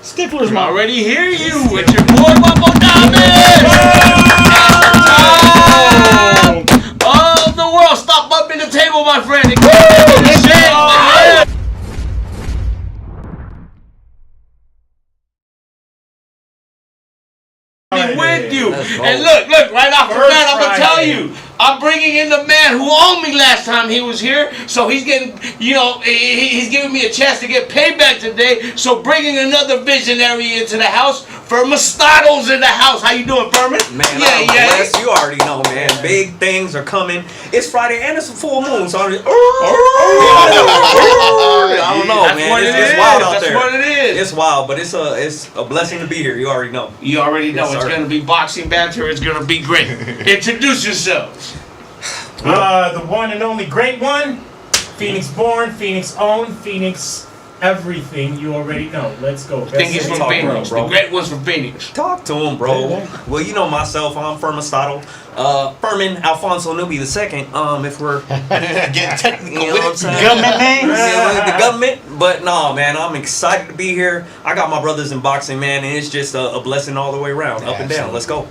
Stifler's I my. already hear you with your boy Bumbo Diamond. Oh, the world, stop bumping the table, my friend. It can't be shit. With you. And look, right off the bat, I'm going to tell you, I'm bringing in the man who owned me last time he was here. So he's getting, he's giving me a chance to get payback today. So bringing another visionary into the house. Furmastodle's in the house. How you doing, Furman? Man, I'm blessed. You already know, man. Big things are coming. It's Friday and it's a full moon. So I don't know, man. It's wild out there. That's what it is. It's wild, but it's a blessing to be here. You already know. You already know. Yes, It's going to be boxing banter. It's going to be great. Introduce yourselves. The one and only great one. Phoenix born, Phoenix owned, Phoenix everything. You already know. Let's go. I think he's from Phoenix. The great one's from Phoenix. Talk to him, bro. Well, you know myself. I'm Furmastodle. Furman Alfonso Newby II. If we're Getting technical. you know what I'm saying? Government names? Yeah, the government. But no, man, I'm excited to be here. I got my brothers in boxing, man, and it's just a blessing all the way around, up and down. Let's go.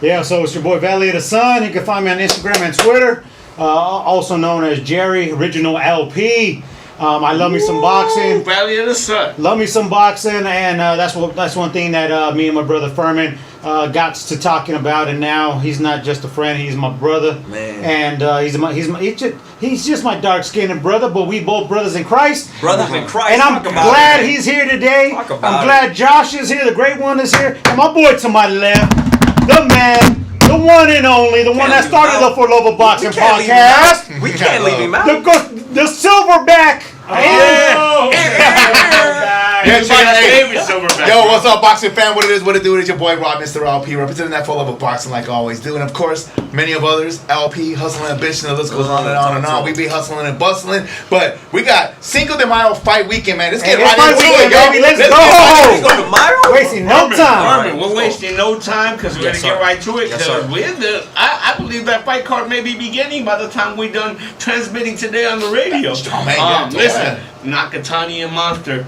Yeah, so it's your boy Valley of the Sun. You can find me on Instagram and Twitter, also known as Jerry Original LP. I love me some boxing. Valley of the Sun. Love me some boxing, and that's one thing that me and my brother Furman got to talking about. And now he's not just a friend; he's my brother. Man. And he's just my dark-skinned brother. But we both brothers in Christ. Brothers in Christ. And I'm glad he's here today. I'm glad Josh is here. The great one is here, and my boy to my left, the man. The one and only, the one that started the 4luvofboxing podcast. We can't leave him out. The silverback. Yo, what's up, boxing fan? What it is, what it do? It's your boy Rob, Mr. LP, representing that 4luvofboxing like I always do. And of course, many of others, LP, hustling ambition, the list goes on and on and on. We be hustling and bustling, but we got Cinco de Mayo fight weekend, man. Let's get right into it, yo. Let's go. Go to Mayo? Wasting no time. We're wasting no time because we're going to get right to it. I believe that fight card may be beginning by the time we're done transmitting today on the radio. Listen, Nakatani and Monster.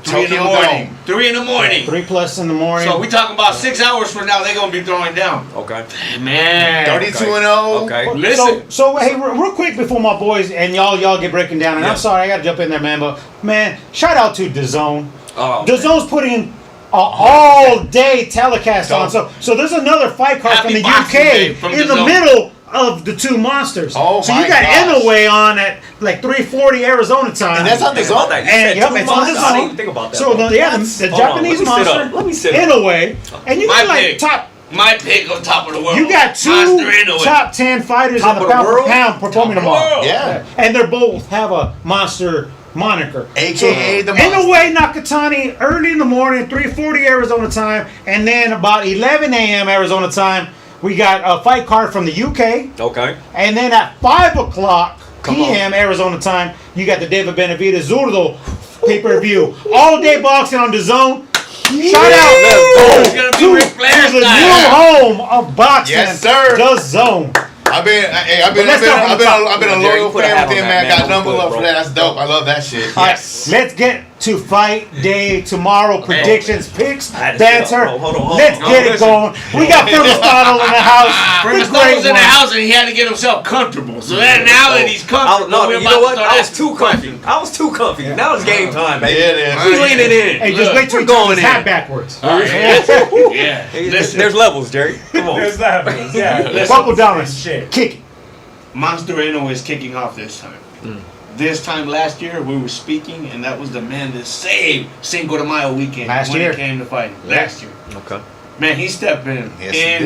3 in the morning. 3 in the morning. 3+ in the morning. So we talking about 6 hours from now. They're gonna be throwing down. Okay. Man. 32-0. Okay. Listen. So hey, real quick before my boys and y'all get breaking down. And I'm sorry, I gotta jump in there, man. But man, shout out to DAZN. DAZN's putting an all-day telecast on. So there's another fight card from the UK in the middle of the two monsters. Oh, so you got Inoue on at like 3:40 Arizona time. And that's on DAZN. And yep, it's on DAZN. I didn't even think about that. So the Japanese monster, Inoue, and you got like top. My pick on top of the world. You got two top 10 fighters in the pound for pound performing tomorrow. Yeah. And they both have a monster moniker. AKA the monster. Inoue Nakatani early in the morning, 3:40 Arizona time, and then about 11 a.m. Arizona time, we got a fight card from the UK. Okay. And then at 5 o'clock p.m. Arizona time, you got the David Benavidez Zurdo pay-per-view. All day boxing on DAZN. Shout out It's gonna be Ric Flair's to the new home of boxing. Yes, sir. DAZN. I've been a loyal fan with him, man. Got number love for that. That's dope. I love that shit. Yes. Let's get to fight day tomorrow. Predictions, picks, banter. Hold on. Let's get it going. We got Furmastodle in the house. Furmastodle's in the house and he had to get himself comfortable. So that now that he's comfortable, no, you know what? I was too comfy. Now it's game time, baby. Yeah, it is. We leaning in. Hey, just wait till he turns his hat backwards. Yeah. Listen, There's levels, Jerry. Come on. There's levels. Yeah. Buckle down and Shit. kick it. Monster Inoue is kicking off this time. This time last year, we were speaking, and that was the man that saved Cinco de Mayo weekend when it came to fighting. Last year. Okay. Man, he stepped in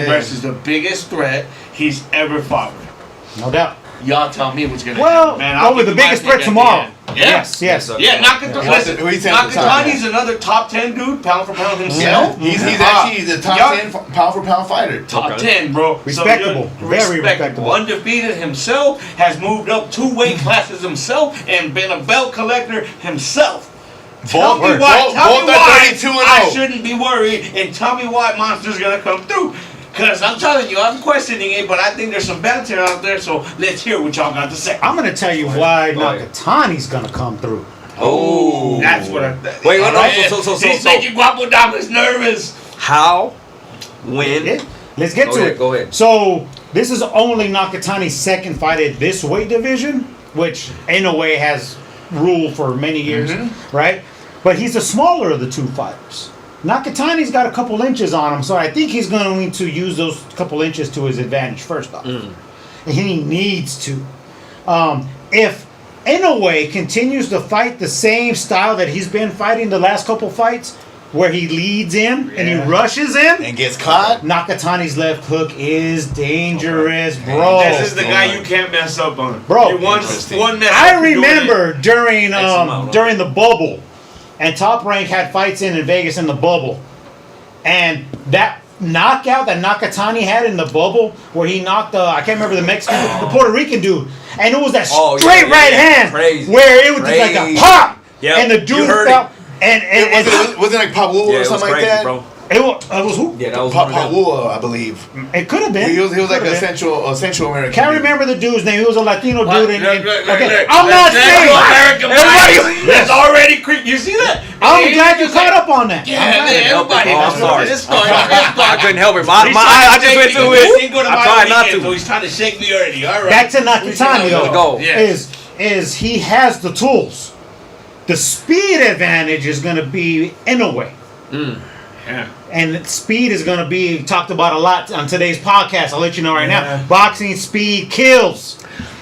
versus the biggest threat he's ever fought with. No doubt. Y'all tell me what's going to Well, happen. Man, I'll with the give you my biggest pick threat at tomorrow. the end. Yes. Yeah, Nakatani. Who he Listen, said at the time, Nakatani's another top 10 dude, pound for pound himself. He's actually the top 10 pound for pound fighter. Top 10, bro. Respectable. Very respectable. Undefeated himself, has moved up 2 weight classes himself, and been a belt collector himself. Tell me why I shouldn't be worried, and tell me why Monster's going to come through. Because I'm telling you, I'm questioning it, but I think there's some banter out there, so let's hear what y'all got to say. I'm going to tell you why Nakatani's going to come through. Oh, That's what I. Wait, what? Man, So, he's making Guapo Damas nervous. how, when? Yeah, let's get to it. Go ahead. So this is only Nakatani's second fight at this weight division, which in a way has ruled for many years, right? But he's the smaller of the two fighters. Nakatani's got a couple inches on him, so I think he's going to use those couple inches to his advantage first off. And he needs to. If Inoue continues to fight the same style that he's been fighting the last couple fights, where he leads in and he rushes in and gets caught, Nakatani's left hook is dangerous, bro. This is the guy you can't mess up on. Bro, one mess I up, you're doing remember during amount, during the bubble, and Top Rank had fights in Vegas in the bubble, and that knockout that Nakatani had in the bubble, where he knocked I can't remember the Mexican, the Puerto Rican dude, and it was that straight right hand, Crazy. where it was just like a pop, and the dude fell. And wasn't like Pawua or something like that? Bro. It was who? Yeah, that was Pawua, I believe. It could have been. He was like a Central American. Can't remember the dude's name. He was a Latino dude. Look, I'm not saying. American That's already creepy. You see that? I'm glad you caught up on that. Yeah, everybody. I'm sorry. I couldn't help it. I just went to it. I tried not to. So he's trying to shake me already. All right. Back to Nakatani though. Yes. Is he has the tools. The speed advantage is going to be Inoue. Yeah. And speed is going to be talked about a lot on today's podcast. I'll let you know right now. Boxing speed kills.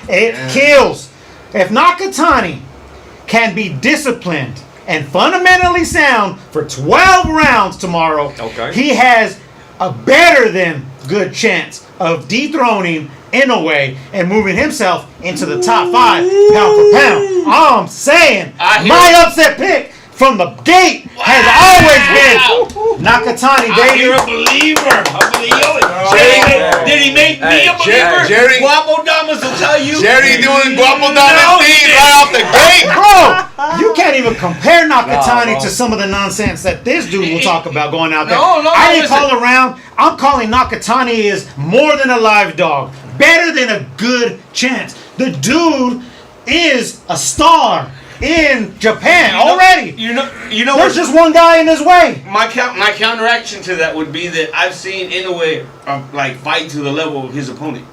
It kills. If Nakatani can be disciplined and fundamentally sound for 12 rounds tomorrow, he has a better than good chance of dethroning Inoue and moving himself into the top 5 pound for pound. I'm saying my upset pick from the gate has always been Nakatani, baby. You're a believer. Did he make me a believer? Jerry, Guapo Damas will tell you. Jerry doing Guapo Damas things right off the gate. Bro, you can't even compare Nakatani to some of the nonsense that this dude will talk about going out there. I didn't call around. I'm calling Nakatani is more than a live dog. Better than a good chance. The dude is a star in Japan already. You know. There's just one guy in his way. My counteraction to that would be that I've seen Inoue like fight to the level of his opponent.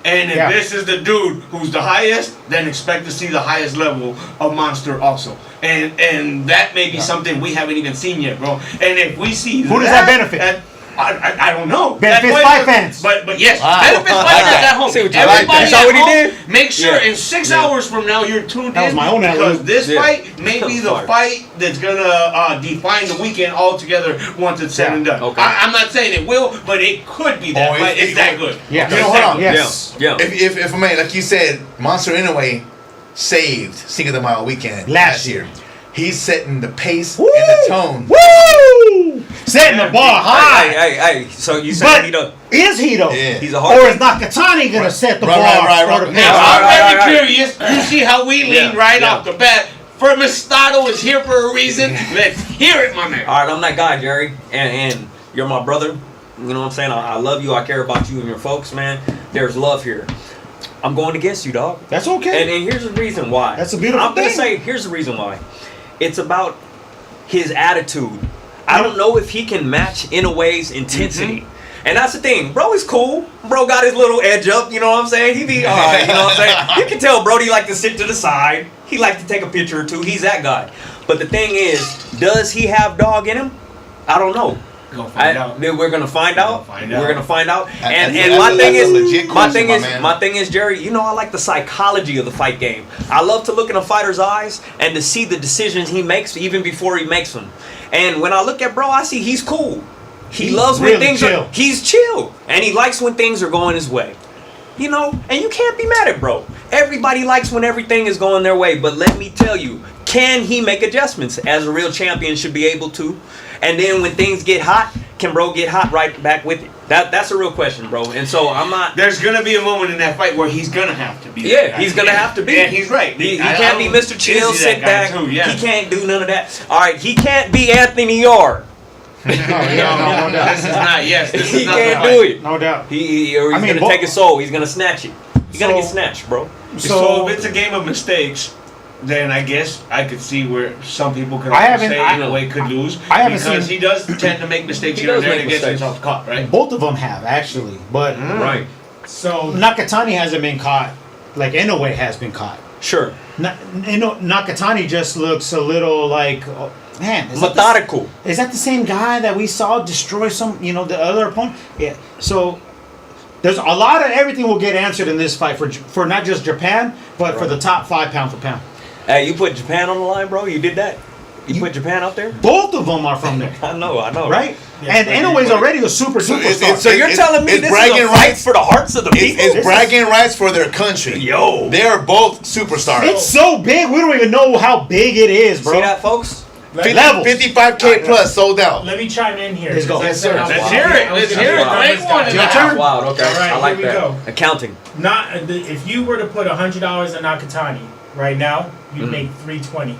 And if this is the dude who's the highest, then expect to see the highest level of Monster also. And that may be something we haven't even seen yet, bro. And if we see who does that benefit? I don't know. Benefits fight fans. But yes, benefits fight fans at home. Everybody at home, make sure in 6 hours from now you're tuned in. My own because this fight may be the fight that's going to define the weekend altogether once it's said and done. I'm not saying it will, but it could be that fight. It's that good. Yeah. You know, hold on. Yes. Yeah. If I may, like you said, Monster Inoue saved Cinco de Mayo weekend last year. He's setting the pace and the tone. Woo! Setting the bar high. Hey. So you said is he though? Yeah. He's a hard. Or is Nakatani going to set the bar? Right. For the pace? Now, I'm very curious. You see how we lean off the bat. Furmastodle is here for a reason. Let's hear it, my man. All right, I'm that guy, Jerry, and you're my brother. You know what I'm saying? I love you. I care about you and your folks, man. There's love here. I'm going against you, dog. That's okay. And here's the reason why. That's a beautiful I'm going to thing. say, here's the reason why. It's about his attitude. I don't know if he can match Inoue's intensity. And that's the thing. Bro is cool. Bro got his little edge up, you know what I'm saying? He be alright, you know what I'm saying? You can tell Brody like to sit to the side. He like to take a picture or two. He's that guy. But the thing is, does he have dog in him? I don't know. We're gonna find out. We're gonna find out. And my thing is, Jerry. You know, I like the psychology of the fight game. I love to look in a fighter's eyes and to see the decisions he makes even before he makes them. And when I look at bro, I see he's cool. He loves when things are. He's chill, and he likes when things are going his way. You know, and you can't be mad at bro. Everybody likes when everything is going their way. But let me tell you, can he make adjustments as a real champion should be able to? And then when things get hot, can bro get hot right back with it? That's a real question, bro. And so I'm not. There's gonna be a moment in that fight where he's gonna have to be. Yeah, he's gonna have to be. Yeah, he's right. He can't be Mr. Chill, sit back. He can't do none of that. All right, he can't be Anthony Yard. No, this is not. Yes, this is not. He can't do it. No doubt. He's gonna take his soul. He's gonna snatch it. He's gonna get snatched, bro. So if it's a game of mistakes, then I guess I could see where some people could I also haven't- say I- in a way could lose. I haven't because seen- he does tend to make mistakes He here and does there make and gets mistakes. himself caught, right? Both of them have actually, but Right. So Nakatani hasn't been caught like Inoue has been caught. Sure. Nakatani just looks a little like, oh, man, Methodical. Is that the same guy that we saw destroy the other opponent? Yeah. So there's a lot of everything will get answered in this fight for not just Japan, but for the top 5 pound for pound. Hey, you put Japan on the line, bro? You did that? You put Japan out there? Both of them are from there. I know. Right? Yeah, and Inoue's already a superstar. So you're telling me it's this bragging is a fight rights for the hearts of the people? It's bragging rights for their country. Yo. They are both superstars. It's so big, we don't even know how big it is, bro. See that, folks? 55K plus sold out. Let me chime in here. Let's go. because I Yes, said sir. I was- Let's hear it. I was Let's gonna hear do it. the Great numbers one. guy. Your Your turn. Wow, okay. All right, I like here we that. go. Accounting. If you were to put $100 on Nakatani right now, you'd make $320.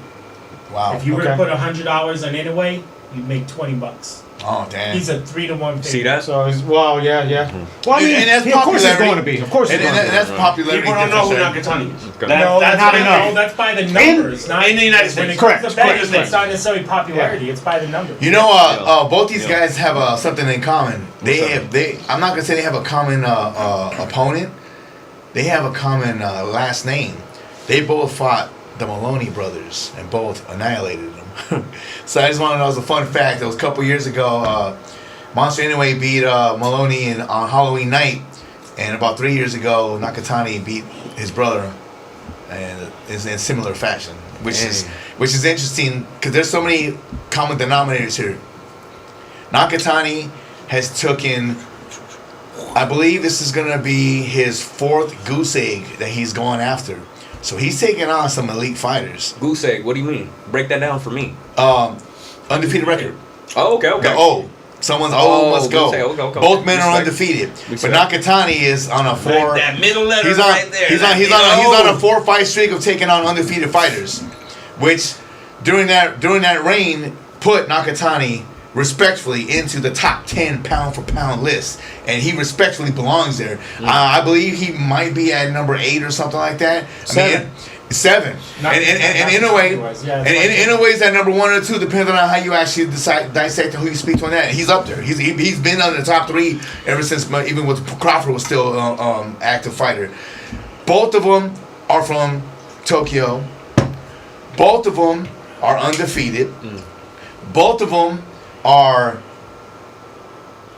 Wow. If you were to Okay. put $100 on Inoue, you'd make $20. Oh damn. He's a 3-to-1 favorite. See that? So, well, yeah. Well, I mean, And that's of course it's popularity. going to be. Of course it's And going to be. that's popularity. People don't know who difference there. Nakatani is. No, That's not what enough. I No, that's by the numbers, not in the United when States. it Correct, comes to betting, correct, it's not necessarily popularity. It's by the numbers. You know, Yeah. both these Yeah. guys have something in common. I'm not gonna say they have a common opponent. They have a common last name. They both fought the Maloney brothers and both annihilated them. So I just want to know as a fun fact. It was a couple years ago. Monster Inoue beat Maloney on Halloween night, and about 3 years ago, Nakatani beat his brother, and is in similar fashion, which is interesting because there's so many common denominators here. Nakatani has taken, I believe this is gonna be his 4th goose egg that he's going after. So he's taking on some elite fighters. Goose egg, what do you mean? Break that down for me. Undefeated record. Oh, okay. The O. Someone's O must go. goose egg, okay. Both men are Respect. undefeated. Respect. But Nakatani is on a 4. Right, that middle letter He's on. right there. He's that on a middle- 4-fight streak of taking on undefeated fighters, which during that reign put Nakatani respectfully into the top 10 pound for pound list, and he respectfully belongs there. I believe he might be at number 8 or something like that. 7. 7. And in a way, in a way, is at number 1 or 2, depending on how you actually dissect who you speak to on that. He's up there. He's been on the top 3 ever since, even with Crawford was still active fighter. Both of them are from Tokyo. Both of them are undefeated. Both of them are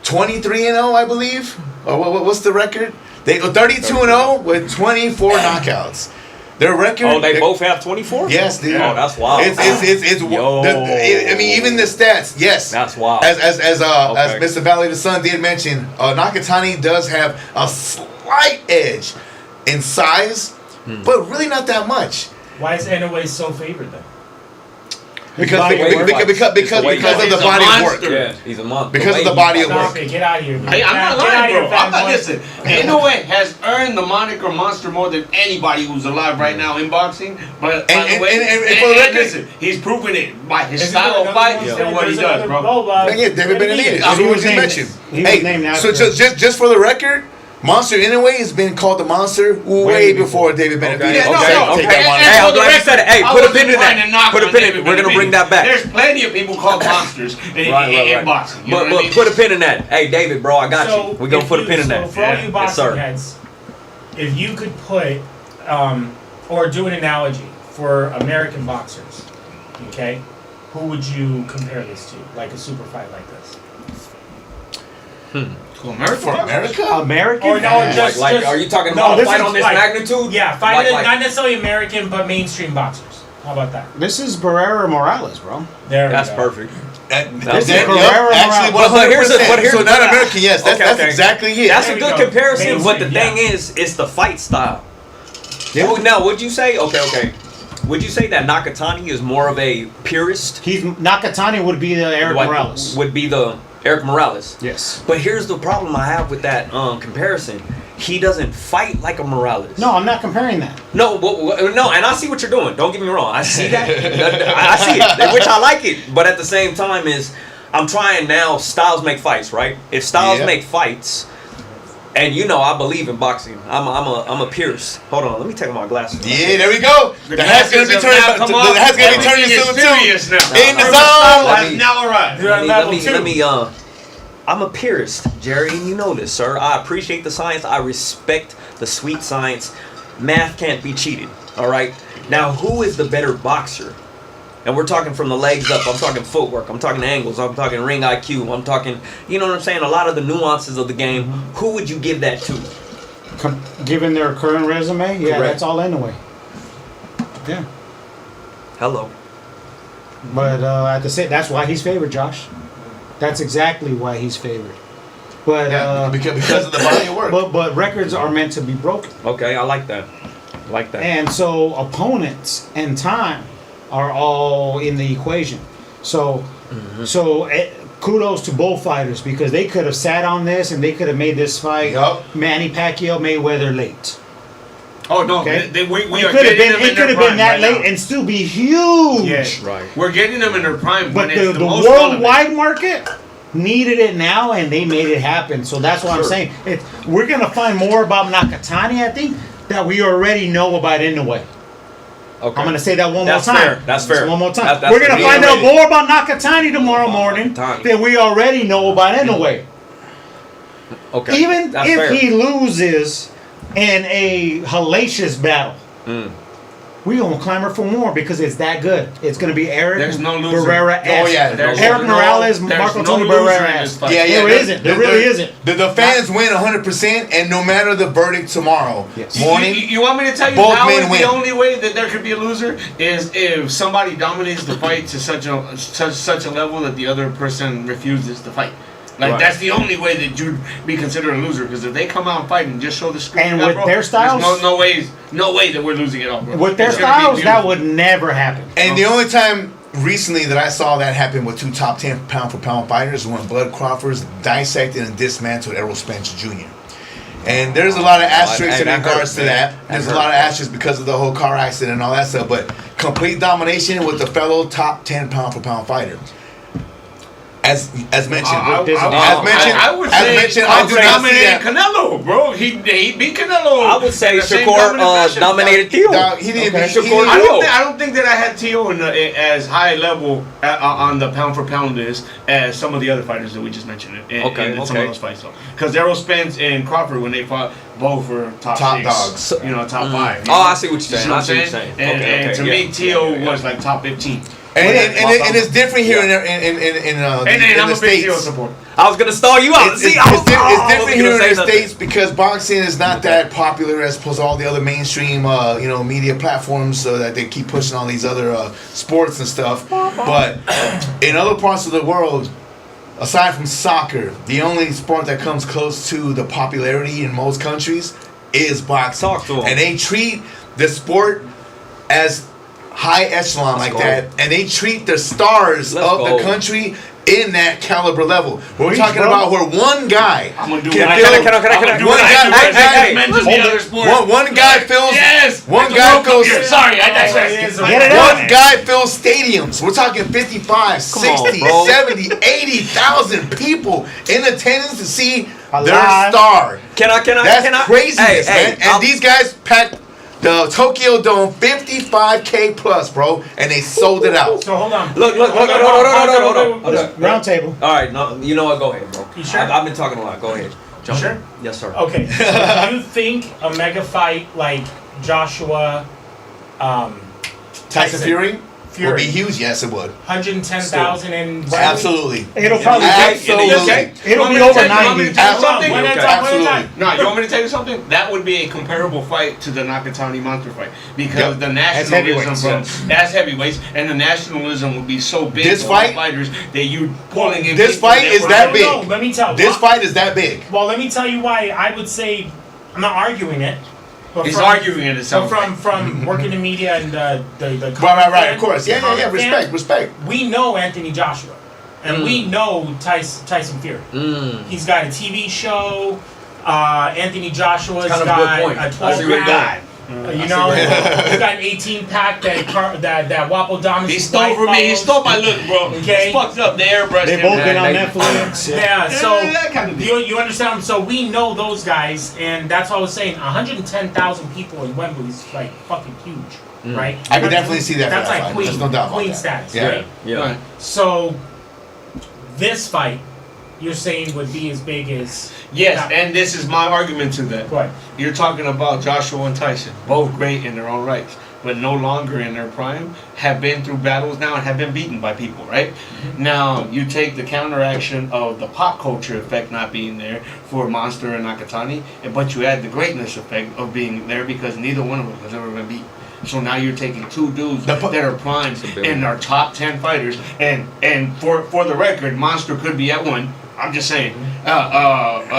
23-0, I believe. What's the record? They go 32-0 with 24 knockouts. Their record. Oh, they both have 24? Yes, dude. Oh, that's wild. It's Yo. I mean, even the stats. Yes, That's wild. As Okay. Mr. Valley the Sun did mention, Nakatani does have a slight edge in size, but really not that much. Why is Inoue so favored then? Because body of work. the body of work. Yeah, he's a monster. Because of the body of Stop work. it. Get out of here. Hey, I'm not Get out lying, of here, bro. I'm not, fanboy. listen, Inoue has earned the moniker monster more than anybody who's alive right now in boxing. But by the way, and for the record, listen, he's proven it by his Is style there of fight another and one? what he There's does, another bro. Boba. Yeah, David Benavidez. That's He who we was just named- mentioned. he was Hey, named so after- just for the record, Monster Inoue has been called the Monster way before David Benavidez. Okay, Yeah, no, okay, no. okay. Take that one Hey, out. I'm glad you said it. Hey, I put a wasn't pin in trying that. to knock Put a on pin in it. David We're gonna bring that back. There's plenty of people called monsters in Right. boxing. You know But what I mean? put a pin in that. Hey, David, bro, I got So you. We're gonna if put a you- pin in so that. for all you Yes, boxing sir. heads, if you could put, or do an analogy for American boxers, okay, who would you compare this to? Like a super fight like this? To America? For America? American? Or no, just Are you talking no, about a this fight is on this like- magnitude? Yeah, fight Like- not necessarily American, but mainstream boxers. How about that? This is Barrera Morales, bro. There That's we go. perfect. This is Yep, Carrera actually, Morales. But here's the- 100%. but here's So the- not American, yes. That's Okay. exactly it. That's There a we good go. comparison, but the Mainstream, thing is, it's the fight style. Yeah. Oh, now, would you say, okay. Would you say that Nakatani is more of a purist? Nakatani would be the Eric Like, Morales. Would be the Eric Morales. Yes. But here's the problem I have with that comparison. He doesn't fight like a Morales. No, I'm not comparing that. No, no, and I see what you're doing. Don't get me wrong. I see that. I see it, which I like it. But at the same time, I'm trying now. Styles make fights, right? If styles Yeah. make fights, And you know I believe in boxing. I'm a Pierce. Hold on, let me take my glasses. Yeah, there we go. The hat's gonna be turning. The hat's gonna be turning silver too. In the zone. Now arrived. Let me. I'm a purist, Jerry, and you know this, sir. I appreciate the science. I respect the sweet science. Math can't be cheated. All right. Now, who is the better boxer? And we're talking from the legs up. I'm talking footwork. I'm talking angles. I'm talking ring IQ. I'm talking, you know what I'm saying? A lot of the nuances of the game. Who would you give that to? Given their current resume, yeah, Correct. that's all anyway. Yeah. Hello. But at the same, that's why he's favored, Josh. That's exactly why he's favored. But because of the body of work. But records are meant to be broken. Okay, I like that. And so opponents and time are all in the equation. So kudos to both fighters because they could have sat on this and they could have made this fight Manny Pacquiao Mayweather late. Oh no! Okay? We it could have been that late and still be huge. Yes, right. We're getting them in their prime. But when the worldwide market needed it now, and they made it happen. So that's what I'm saying. We're gonna find more about Nakatani, I think, that we already know about Inoue. Okay. I'm gonna say that one more time. Fair. That's fair. One more time. That's We're gonna find out more about Nakatani tomorrow morning than we already know about Inoue. Okay. Even that's if fair. he loses in a hellacious battle, we gonna clamor for more because it's that good. It's gonna be Eric Barrera. Oh yeah, Eric Morales, Marco Antonio Barrera. There isn't. There really isn't. The fans win 100%, and no matter the verdict tomorrow morning, you want me to tell you both how men is win. the only way that there could be a loser is if somebody dominates the fight to such a level that the other person refuses to fight. Like that's the only way that you'd be considered a loser because if they come out and fight and just show the screen, and with their styles, no way that we're losing it all. Bro. With their styles, that would never happen. And the only time recently that I saw that happen with two top 10 pound for pound fighters when Bud Crawford dissected and dismantled Errol Spence Jr. And there's a lot of asterisks in regards to that. There's a lot of asterisks because of the whole car accident and all that stuff. But complete domination with the fellow top 10 pound for pound fighter. As mentioned, I would say I do not see that. Canelo, bro. He beat Canelo. I would say Shakur dominated Theo. He didn't beat Shakur. I don't think that I had Theo in as high level on the pound for pound list as some of the other fighters that we just mentioned in some of those fights. Because Errol Spence and Crawford, when they fought, both were top dogs. You know, top 5. Oh, I see what you're saying. You know what I'm saying? And to me, Theo was like top 15. And it's different here in the States. I was gonna stall you out. It's different here in the States because boxing is not that popular as opposed to all the other mainstream media platforms that they keep pushing all these other sports and stuff. But in other parts of the world, aside from soccer, the only sport that comes close to the popularity in most countries is boxing. And they treat the sport as high echelon that, and they treat the stars of the country in that caliber level. We're talking about where one guy One guy fills stadiums. We're talking 55, 60, 70, 80,000 people in attendance to see their star. That's craziness, man. And these guys packed the Tokyo Dome 55K plus, bro, and they sold it out. So hold on. Look. Round table. All right, no, you know what? Go ahead, bro. You sure? I've been talking a lot. Go ahead. You sure? Yes, sir. Okay. So do you think a mega fight like Joshua, Tyson Fury would be huge? Yes, it would. 110,000 and absolutely. It'll probably it'll be over 90. Absolutely. No, you want me to tell you something? That would be a comparable fight to the Nakatani monster fight because the nationalism that's heavyweights, and the nationalism would be so big. This for fight, fighters that you pulling in. This fight is that big. No, let me tell. This fight is that big. Well, let me tell you why I would say I'm not arguing it. He's arguing it. So from working in media and the right, of course, yeah, respect. We know Anthony Joshua, and we know Tyson Fury. He's got a TV show. Anthony Joshua's got a 12 round. You know, you got an 18-pack that Wapo Domus. He stole from me. He stole my look, bro. Okay. He fucked up the airbrush. They both been on Netflix. Yeah, so that kind of you understand? So we know those guys, and that's what I was saying. 110,000 people in Wembley is like fucking huge, right? I can definitely see that. That's for that like fight. Queen, There's no doubt about Queen that. status, Yeah. right? Yeah. Right. So this fight, you're saying would be as big as Yes, and this is my argument to that. what? You're talking about Joshua and Tyson, both great in their own rights, but no longer in their prime, have been through battles now and have been beaten by people, right? Now, you take the counteraction of the pop culture effect not being there for Monster and Nakatani, but you add the greatness effect of being there because neither one of them has ever been beaten. So now you're taking two dudes that are primes and are top 10 fighters, and for the record, Monster could be at 1. I'm just saying,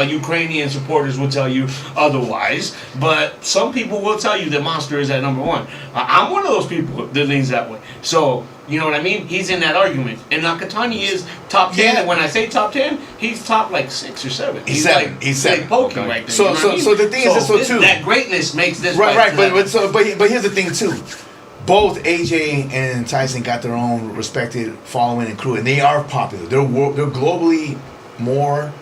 Ukrainian supporters will tell you otherwise, but some people will tell you that Monster is at number 1. I'm one of those people that leans that way. So, you know what I mean? He's in that argument. And Nakatani is top 10, Yeah. and when I say top 10, he's top like 6 or 7. He's 7. He's 7. Poking Okay. right there. So- you know what I mean? so the thing is this, too. That greatness makes this Right, fight right. to But here's the thing too. Both AJ and Tyson got their own respected following and crew, and they are popular. They're globally more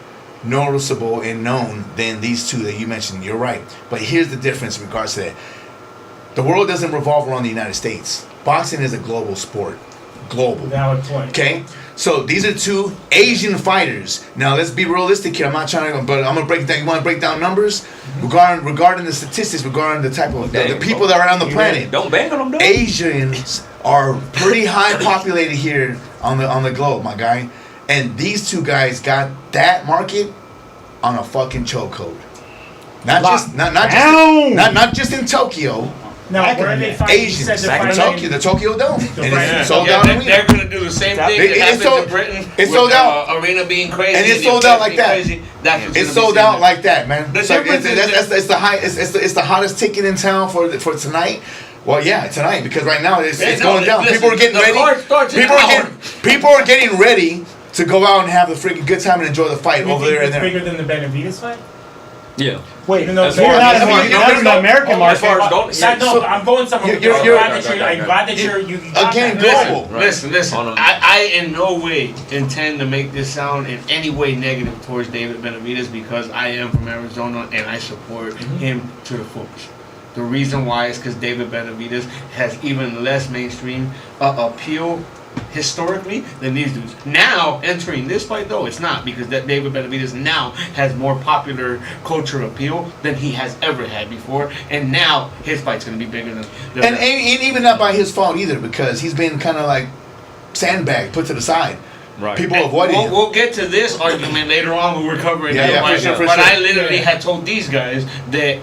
noticeable and known than these two that you mentioned. You're right. But here's the difference in regards to that. The world doesn't revolve around the United States. Boxing is a global sport. Global. Valid point. Okay? So these are two Asian fighters. Now let's be realistic here. I'm not trying to, but I'm gonna break it down. You want to break down numbers regarding the statistics, regarding the type of the people that are on the planet. Don't bang on them, though. Asians are pretty high populated here on the globe, my guy. And these two guys got that market on a fucking chokehold. Not just in Tokyo. Now, where are they fighting? Asians, You said back they're in fighting Tokyo, the Tokyo Dome, and it's sold Yeah, out. they're going to do the same thing that happened in Britain. It's with sold the out. Arena being crazy. And it's sold out like that. Crazy. That's what's It's gonna be sold seen out there. like that, man. The So difference is it's the hottest ticket in town for tonight. Well, yeah, tonight because right now it's going down. Listen, People are getting the ready. card starts in an hour. People are getting ready to go out and have a freaking good time and enjoy the fight You over think there and it's there. bigger than the Benavides fight? Yeah. Wait, Even though you're not in the American As far market. as going, No, I'm going somewhere. You're- I'm glad that you got Again, that. global. Listen. Hold on. I in no way intend to make this sound in any way negative towards David Benavidez because I am from Arizona and I support him to the fullest. The reason why is because David Benavidez has even less mainstream appeal historically than these dudes. Now, entering this fight though, it's not because that David Benavidez now has more popular culture appeal than he has ever had before, and now his fight's gonna be bigger than. And even not by his fault either because he's been kind of like sandbagged, put to the side. Right. People avoiding him. We'll get to this argument later on when we're covering Yeah, the yeah, fight. for sure, for but sure. I literally had told these guys that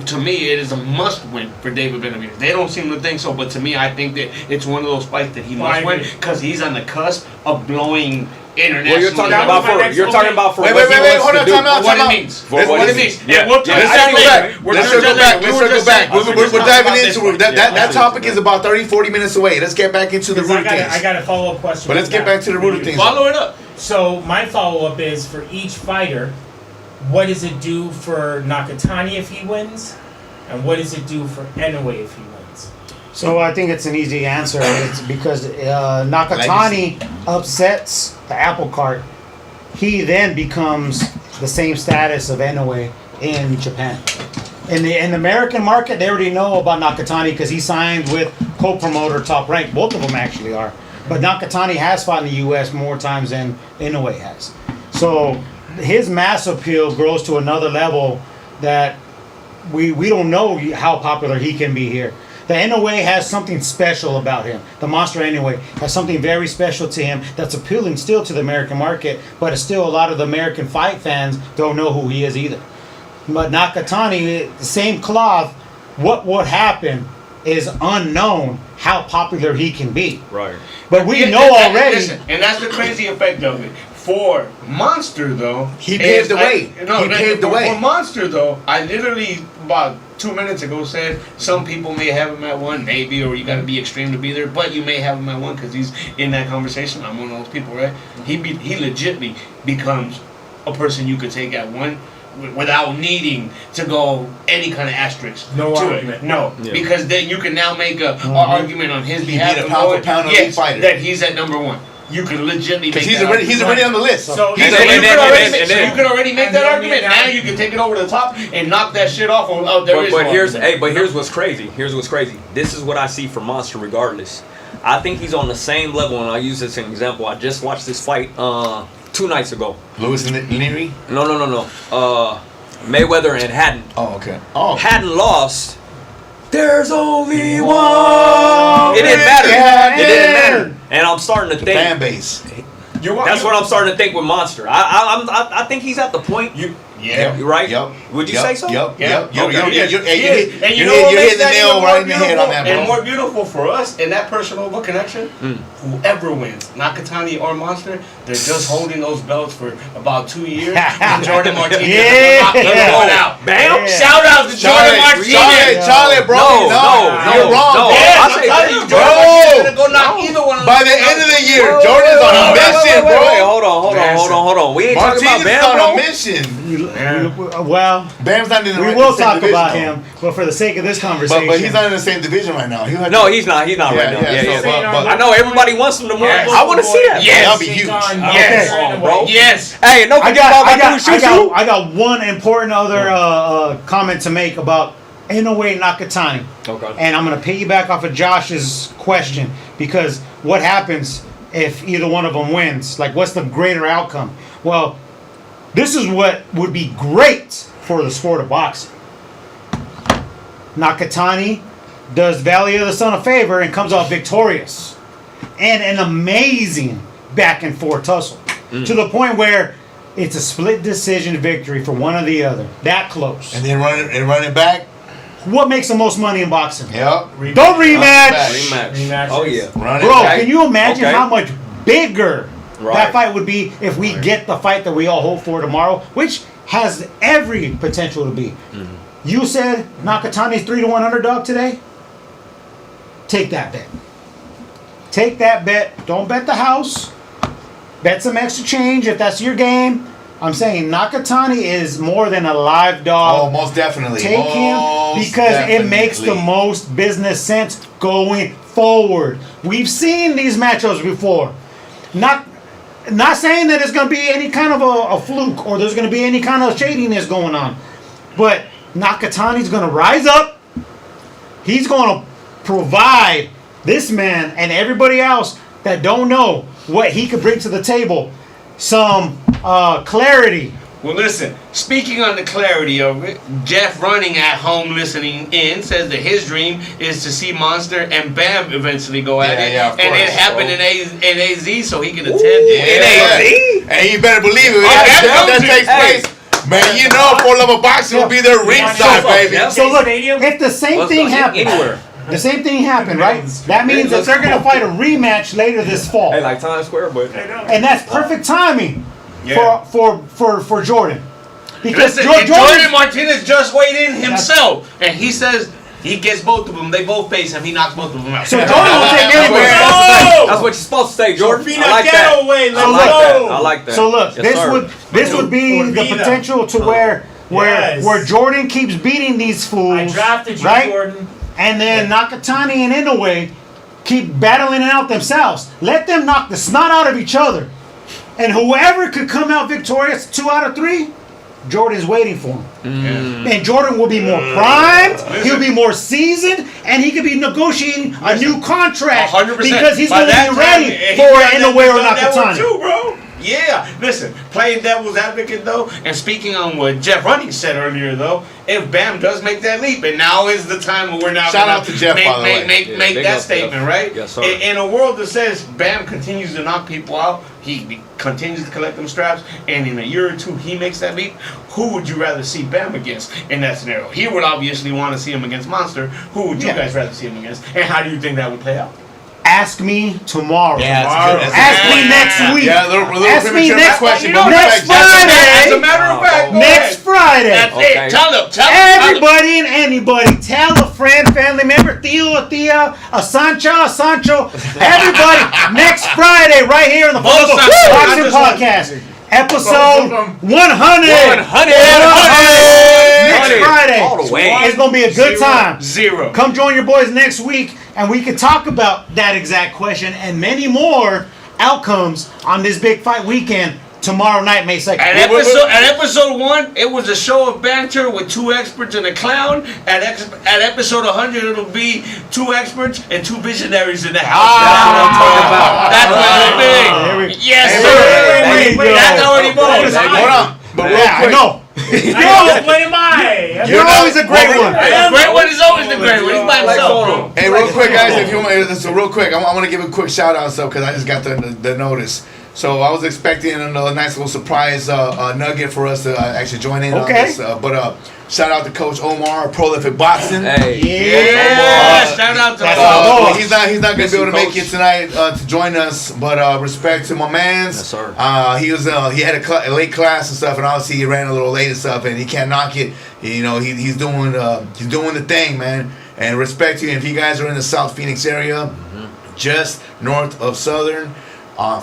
to me it is a must win for David Benavidez. They don't seem to think so, but to me I think that it's one of those fights that he must win because he's on the cusp of blowing international. Well, you're talking about for Wait, what he wants hold to on, do. time out. What it means. For what it means. Yeah. And we'll touch Let's that circle later. back. We'll Let's touch circle that back. later. Let's circle back. We're diving into it. That Yeah. topic is about 30, 40 minutes away. Let's get back into the root of I things. got a follow-up question. But let's get back to the root of things. Follow it up. So my follow-up is for each fighter, what does it do for Nakatani if he wins, and what does it do for Inoue if he wins? So I think it's an easy answer. It's because Nakatani upsets the apple cart. He then becomes the same status of Inoue in Japan. In the American market, they already know about Nakatani because he signed with co-promoter Top Rank. Both of them actually are. But Nakatani has fought in the U.S. more times than Inoue has. So his mass appeal grows to another level that we don't know how popular he can be here. The Inoue has something special about him. The Monster Inoue has something very special to him that's appealing still to the American market, but it's still a lot of the American fight fans don't know who he is either. But Nakatani, the same cloth, what would happen is unknown how popular he can be. Right. But we know already. Listen, and that's the crazy effect of it. For Monster, though, He paved the way. He paved the way. For Monster, though, I literally about 2 minutes ago said some people may have him at 1, maybe, or you got to be extreme to be there. But you may have him at 1 because he's in that conversation. I'm one of those people, right? He legitimately becomes a person you could take at 1. without needing to go any kind of asterisk No to argument. it. No, Yeah. because then you can now make a argument on his behalf. beat a and pound for go, pound yes, elite fighter. that he's at number one. You can legitimately Because make he's already on the list. So He's you already can already make and that the argument. only Now you can take it over the top and knock that shit off. Oh, there is But no here's argument. here's what's crazy. Here's what's crazy. This is what I see for Monster regardless. I think he's on the same level, and I'll use this as an example. I just watched this fight 2 nights ago. Lewis and Leary? No. Mayweather and Haddon. Oh, okay. Oh. Haddon lost. There's only one. It didn't matter. Yeah, It didn't matter. And I'm starting to think. Fan base. That's what I'm starting to think with Monster. I think he's at the point. Yeah. Right? Yep. Would you say so? Yep. Yeah. You're And you know hitting what the makes that nail even more right in the head on beautiful that, and bro. more beautiful for us in that personal connection? Whoever wins, Nakatani or Monster, they're just holding those belts for about 2 years. And Jordan Martinez knocked them all out. Bam! Shout out to Jordan Martinez. Charlie, bro. No, you're wrong. no. Yes, I I'm say- telling you, bro. Jordan Martinez gonna go knock either one of them. By the end of the year, Jordan's on a mission, Wait, bro. hold on. We ain't talking about Martinez is Bam, on a bro. mission. Well, Bam's not in the we right will same talk division, about though. him, but for the sake of this conversation, But he's not in the same division right now. No, he's not. He's not right now. Yeah. But I know everybody wants him to move. Yes. I want to see that. Yes. That'll be huge. Yes. bro. Yes. Hey, don't forget about my dude Shushu. I got one important other comment to make about Inoue Nakatani. Okay. And I'm going to piggyback off of Josh's question, because what happens if either one of them wins? Like, what's the greater outcome? Well, this is what would be great for the sport of boxing. Nakatani does Valley of the Sun a favor and comes out victorious. And an amazing back and forth tussle. To the point where it's a split decision victory for one or the other. That close. And then run it back. What makes the most money in boxing? Yep. Don't rematch! Rematch. Oh yeah. Run it Bro, back. can you imagine Okay. how much bigger Right. that fight would be if we get the fight that we all hope for tomorrow, which has every potential to be. You said Nakatani's 3-1 underdog today? Take that bet. Take that bet. Don't bet the house. Bet some extra change if that's your game. I'm saying Nakatani is more than a live dog. Oh, most definitely. Take him because it makes the most business sense going forward. We've seen these matchups before. Not saying that it's going to be any kind of a fluke or there's going to be any kind of shadiness going on. But Nakatani's going to rise up. He's going to provide this man and everybody else that don't know what he could bring to the table some clarity. Well, listen, speaking on the clarity of it, Jeff running at home listening in says that his dream is to see Monster and Bam eventually go at it. Yeah, of and it course, happened bro. in AZ so he can attend. And you better believe it. That takes place. Man, you know 4Love Boxing will be there ringside, baby. So look, if the same thing happened, anywhere. the same thing happened, right? That means that they're going to fight a rematch later this fall. Hey, like Times Square, but And that's perfect timing for Jordan. Because Listen, and Jordan Martinez just weighed in himself, and he says he gets both of them. They both face him. He knocks both of them out. So Jordan will take anywhere. that's what you're supposed to say, Jordan. Fina I like that. Getaway, let's I like go. that. I like that. So look, Yes, sir. this would be the Vida. potential to where Jordan keeps beating these fools. I drafted you, right? Jordan. And then Nakatani and Inoue keep battling it out themselves. Let them knock the snot out of each other. And whoever could come out victorious 2 out of 3, Jordan's waiting for him. And Jordan will be more primed, he'll be more seasoned, and he could be negotiating a new contract 100%. because he's By going to that be time, ready he for done Inoue or that one Nakatani. too, bro. Yeah, listen, playing devil's advocate though, and speaking on what Jeff Running said earlier though, if Bam does make that leap, and now is the time when we're now Shout out to Jeff, by the way. make big that up, statement, Jeff. right? Yes, sir. In a world that says Bam continues to knock people out, he continues to collect them straps, and in a year or two he makes that leap, who would you rather see Bam against in that scenario? He would obviously want to see him against Monster. Who would you guys rather see him against? And how do you think that would play out? Ask me tomorrow. That's Ask me next week. Yeah, a little Ask me premature next question. you know, but next respect Jeff. As a matter of fact, go Next ahead. Friday. That's Okay. it. Tell them. Everybody and anybody, tell a friend, family member, Theo, a Sancho, everybody, next Friday, right here on the Both Boxing sides. Podcast. Episode 100. 100. Next Friday. All the way. It's going to be a good time. 0. Come join your boys next week, and we can talk about that exact question and many more outcomes on this big fight weekend tomorrow night, May 2nd. At episode 1, it was a show of banter with 2 experts and a clown. At episode 100, it'll be 2 experts and 2 visionaries in the house. That's what it'll be. Yes, sir. Wait, that's already bold. Hold on. But real Yeah, I quick, know. What am I? You're always a great one. The great one is always the great one. He's by himself. Hey, real quick, guys, if you want, so real quick, I want to give a quick shout out, because I just got the notice. So I was expecting a nice little surprise nugget for us to actually join in on this. But shout out to Coach Omar, Prolific Boxing. Hey. Yeah. Shout out to He's not going to be able to make it tonight to join us, but respect to my man's. Yes, sir. He had a late class and stuff, and obviously he ran a little late and stuff, and he can't knock it. You know, he's doing the thing, man. And respect to you. If you guys are in the South Phoenix area, just north of Southern,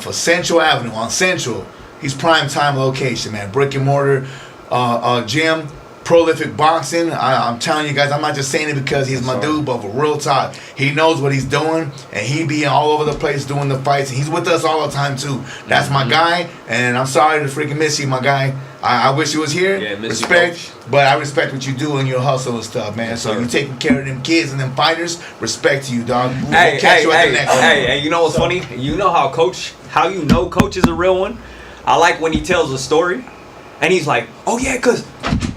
for Central Avenue on Central, he's prime time location, man. Brick and mortar gym. Prolific Boxing. I'm telling you guys, I'm not just saying it because he's my dude, but for real talk, he knows what he's doing, and he be all over the place doing the fights. And he's with us all the time too. That's my guy, and I'm sorry to freaking miss you, my guy. I wish he was here. Yeah, respect, but I respect what you do and your hustle and stuff, man. So you taking care of them kids and them fighters. Respect to you, dog. Hey, you know what's funny? You know how Coach is a real one? I like when he tells a story, and he's like, "Oh yeah, cause."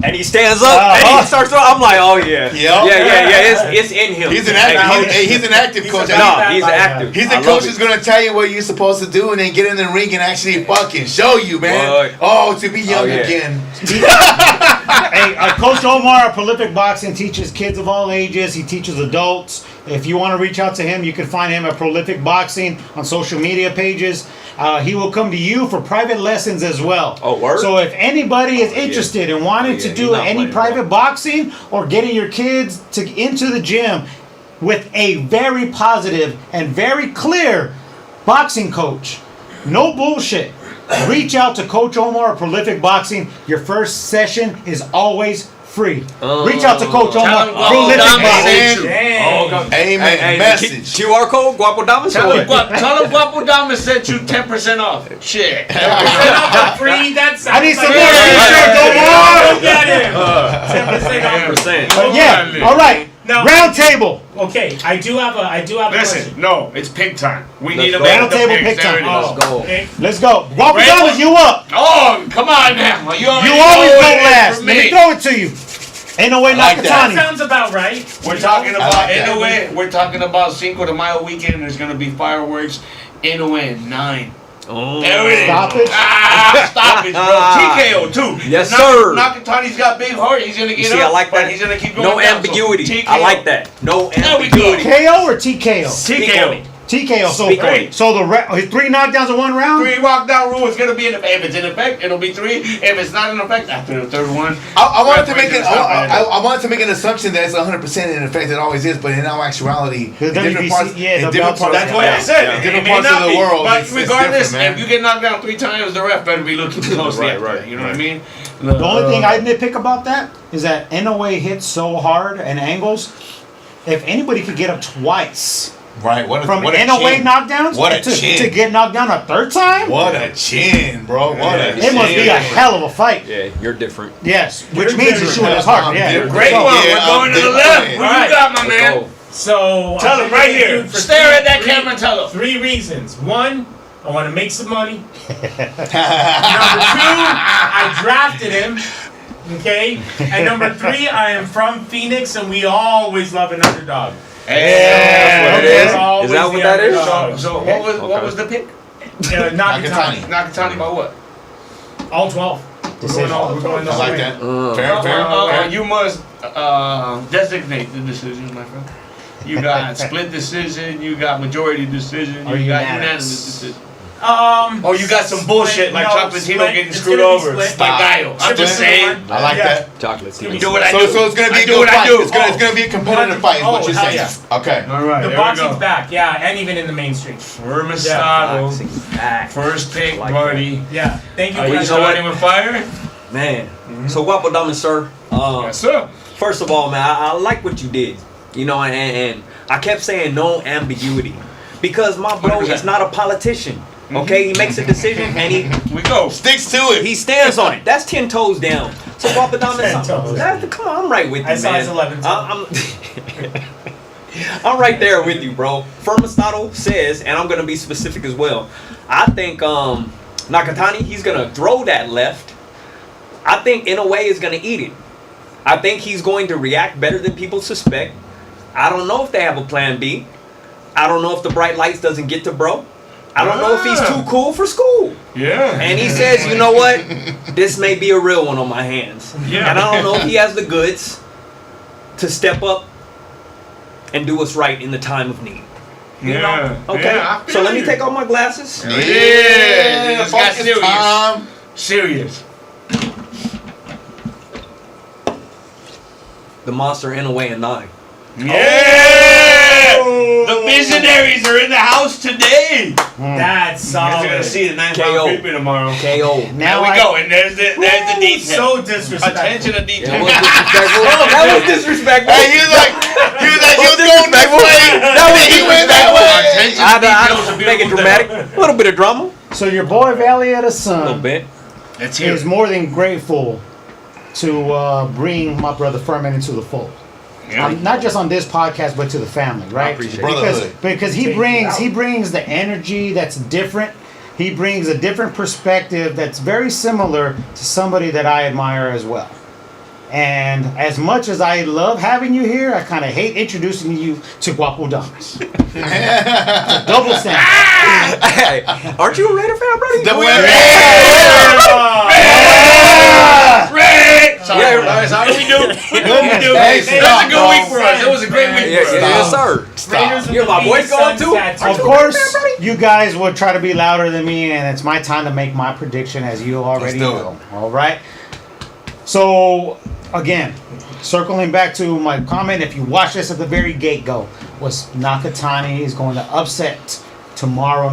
And he stands up and he starts. I'm like, oh yeah, It's in him. He's an active coach. He's active. He's the coach who's gonna tell you what you're supposed to do, and then get in the ring and actually fucking show you, man. To be young again. Hey, Coach Omar, Prolific Boxing, teaches kids of all ages. He teaches adults. If you want to reach out to him, you can find him at Prolific Boxing on social media pages. He will come to you for private lessons as well. Oh, word? So if anybody is interested in wanting to do any private boxing or getting your kids into the gym with a very positive and very clear boxing coach, no bullshit, reach out to Coach Omar at Prolific Boxing. Your first session is always free. Reach out to Coach Omar. Prolific Boxing. Amen. Message. QR code, Guapo Damas. Tell him Guapo Damas sent you 10% off. Shit. 10% off for free. That's I need some more t-shirts, Omar. Go get him. 10% off. Yeah. All right. Now, round table. Okay, I do have a question. No, it's pig time. We need a round table pig time. Let's go. Okay. Let's go. Guapo Damas, you up? Oh, come on now. You always go last. Let me throw it to you. Ain't no way That Nakatani. sounds about right. We're talking about we're talking about Cinco de Mayo weekend. There's gonna be fireworks. Inoue 9. Oh. There it is. Stoppage. Stop it, bro. TKO too. Yes, sir. Nakatani's got big heart. He's gonna get up. I like that. He's gonna keep going. No down, ambiguity. So I like that. No ambiguity. KO or TKO? TKO. TKO. So the 3 knockdowns in 1 round? 3 knockdown rule is going to be in effect. If it's in effect, it'll be 3. If it's not in effect, after the 3rd one. I wanted to make an assumption that it's 100% in effect. It always is, but in all actuality, in different parts. That's what I said. In different parts of the world. But regardless, if you get knocked down 3 times, the ref better be looking closely at that. You know what I mean? The only thing I nitpick about that is that Inoue hits so hard and angles. If anybody could get up twice. Right, from Inoue knockdowns to get knocked down a 3rd time? What a chin, bro. It must be a hell of a fight. Yeah, you're different. Yes, which means you're shooting as hard. Yeah, great one. We're going to the left. What you got, my man? So tell him right here. Stare at that camera and tell him. 3 reasons. 1, I want to make some money. Number 2, I drafted him. Okay? And number 3, I am from Phoenix, and we always love an underdog. Yeah, is that what that is? So what was the pick? Nakatani. Nakatani by what? All 12. We're going I like that. Fair. You must designate the decision, my friend. You got split decision. You got majority decision. You got unanimous decision. Oh, you got some bullshit like Chocolatino getting screwed over by Gallo. I'm just saying. I like that. Chocolatino. Do what I do. So it's gonna be a good fight. It's gonna be a competitive fight. Is what you're saying? Okay. All right. The boxing's back, yeah, and even in the mainstream. Furmastodle, first pick, buddy. Yeah, thank you. Are you starting with fire? Man, so Guapo Dama, sir. Yes, sir. First of all, man, I like what you did. You know, and I kept saying no ambiguity. Because my bro 100%. is not a politician. Okay, he makes a decision and sticks to it. He stands on it. That's 10 toes down. So Guapo Dama, come on, I'm right with you, man. I saw his 11 I'm right there with you, bro. Furmastodle says, and I'm gonna be specific as well. I think Nakatani, he's gonna throw that left. I think Inoue is gonna eat it. I think he's going to react better than people suspect. I don't know if they have a plan B. I don't know if the bright lights doesn't get to bro. I don't know if he's too cool for school. Yeah. And he says, you know what? This may be a real one on my hands. Yeah. And I don't know if he has the goods to step up and do what's right in the time of need. You know? Okay. Yeah, so let me take off my glasses. Yeah. This got serious. Time. Serious. The monster Inoue and 9. Yeah! The visionaries are in the house today. That's You guys are solid. gonna see the 9 KO. pound creepy tomorrow. KO. There we go, and there's the detail. So disrespectful. Attention to detail. That was disrespectful. That was disrespectful. Hey, you was going that way. That was He went that way. Attention I to details. don't make it dramatic. A little bit of drama. So your boy Valley of the A little Sun bit. Let's hear is it. more than grateful to bring my brother Furman into the fold. Not just on this podcast, but to the family, right? I appreciate it. Because he brings the energy that's different. He brings a different perspective that's very similar to somebody that I admire as well. And as much as I love having you here, I kind of hate introducing you to Guapo Damas. It's a double standard. Hey, aren't you a Raider fan, buddy? Sorry, guys. How do we do? Hey, It was a good week for us. It was a great week for us. Yes, sir. Stop. You're my boys going too. Of course, you guys would try to be louder than me, and it's my time to make my prediction, as you already Let's do know. All right. So, again, circling back to my comment, if you watch this at the very get-go, was Nakatani is going to upset tomorrow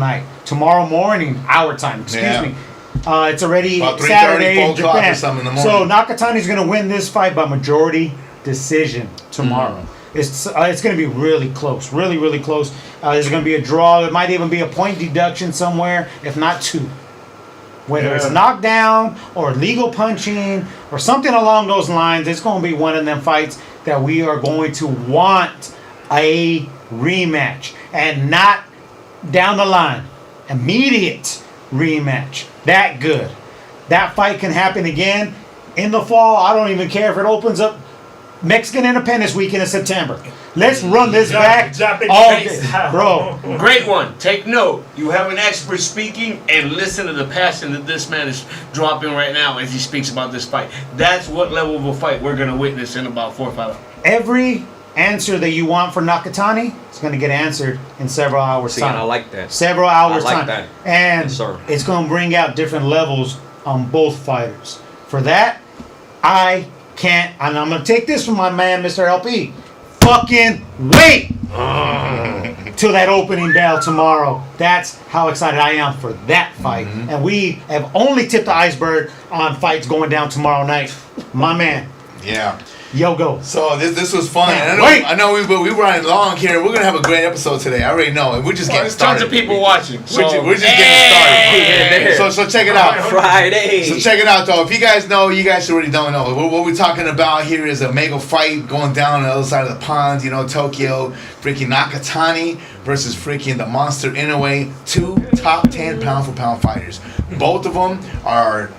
morning, our time. Excuse me. It's already About 3:30, Saturday 4 in o'clock Japan. or something in the So morning. Nakatani's going to win this fight by majority decision tomorrow. It's going to be really close, really, really close. There's going to be a draw. There might even be a point deduction somewhere, if not 2. Whether it's knockdown or legal punching or something along those lines, it's going to be one of them fights that we are going to want a rematch and not down the line. Immediate rematch. That good. That fight can happen again in the fall. I don't even care if it opens up Mexican Independence Weekend in September. Let's run this back all day. Bro. Great one. Take note. You have an expert speaking, and listen to the passion that this man is dropping right now as he speaks about this fight. That's what level of a fight we're going to witness in about 4 or 5 hours. Every answer that you want for Nakatani is going to get answered in several hours time. I like that. Several hours I like time. that. And Yes, sir. it's going to bring out different levels on both fighters. For that, I can't, and I'm going to take this from my man, Mr. LP. Fucking wait till that opening bell tomorrow. That's how excited I am for that fight. And we have only tipped the iceberg on fights going down tomorrow night. My man. Yeah. Yo, go. So this was fun. Man, And I know we running long here. We're gonna have a great episode today. I already know. And we're just getting There's started. tons of people watching. We're just getting started. So check it out. Friday. So check it out, though. If you guys know, you guys already don't know. What we're talking about here is a mega fight going down on the other side of the pond. You know, Tokyo, freaking Nakatani versus freaking the monster Inoue. 2 top 10 pound for pound fighters. Both of them are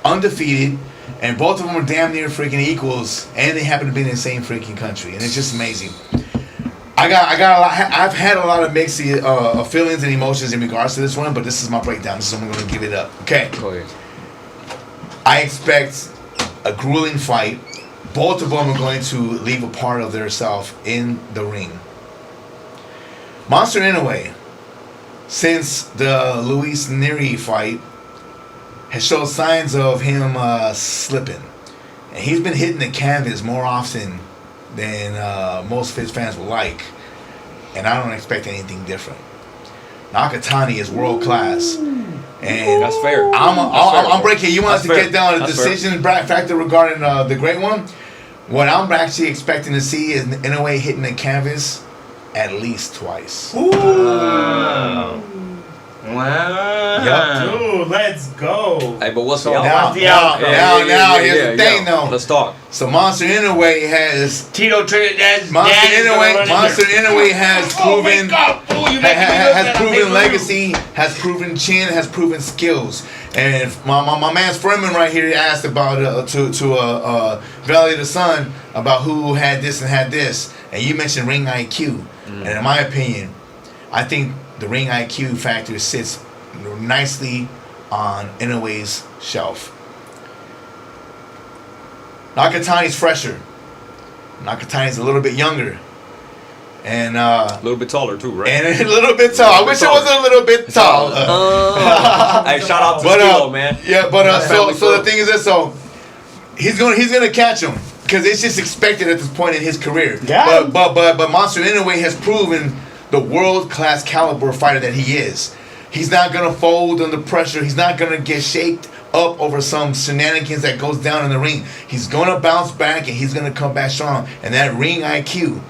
undefeated. And both of them are damn near freaking equals, and they happen to be in the same freaking country, and it's just amazing. I've had a lot of mixed feelings and emotions in regards to this one, but this is my breakdown. This is when I'm going to give it up. Okay. Go ahead. I expect a grueling fight. Both of them are going to leave a part of their self in the ring. Monster Inoue since the Luis Neri fight, has shown signs of him slipping. And he's been hitting the canvas more often than most of his fans would like. And I don't expect anything different. Nakatani is world class. And that's fair. I'm breaking. You want us to get down to the decision factor regarding the great one? What I'm actually expecting to see is Inoue hitting the canvas at least twice. Wow. Yep. Dude, let's go. Hey, but what's the Now, here's the thing though. Let's talk. So Monster Inoue has Tito Trinidad. Monster Inoue has proven has proven legacy, has proven chin, has proven skills. And my man's Furman right here asked about to Valley of the Sun about who had this and had this, and you mentioned ring IQ. And in my opinion, I think the ring IQ factor sits nicely on Inoue's shelf. Nakatani's fresher. Nakatani's a little bit younger. And a little bit taller too, right? And a little bit tall. I wish it was a little bit tall. Hey, shout out to Stilo, man. Yeah, but so the thing is this, so he's gonna catch him because it's just expected at this point in his career. Yeah. But Monster Inoue has proven the world-class caliber fighter that he is. He's not gonna fold under pressure. He's not gonna get shaked up over some shenanigans that goes down in the ring. He's gonna bounce back and he's gonna come back strong. And that ring IQ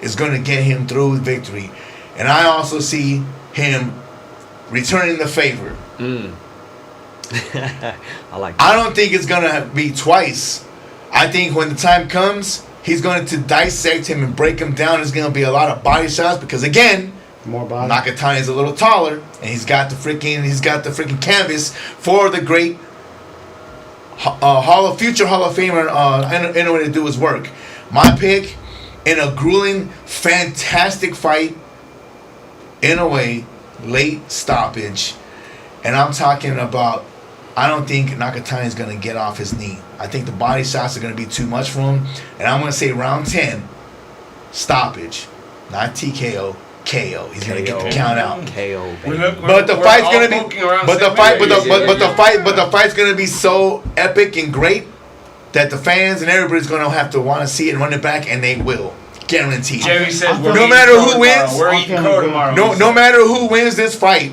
is gonna get him through victory. And I also see him returning the favor. I like that. I don't think it's gonna be twice. I think when the time comes, he's going to dissect him and break him down. There's going to be a lot of body shots because again, more body. Nakatani is a little taller and he's got the freaking canvas for the great future Hall of Famer Inoue to do his work. My pick in a grueling, fantastic fight, Inoue late stoppage, and I'm talking about. I don't think Nakatani is going to get off his knee. I think the body shots are going to be too much for him. And I'm going to say round 10, stoppage. Not TKO, KO. He's going to get the count out. KO, baby. But the fight's going to be the fight's going to be so epic and great that the fans and everybody's going to have to want to see it and run it back, and they will. Guaranteed. Jerry says no matter who wins, we're eating crow tomorrow. No matter who wins this fight,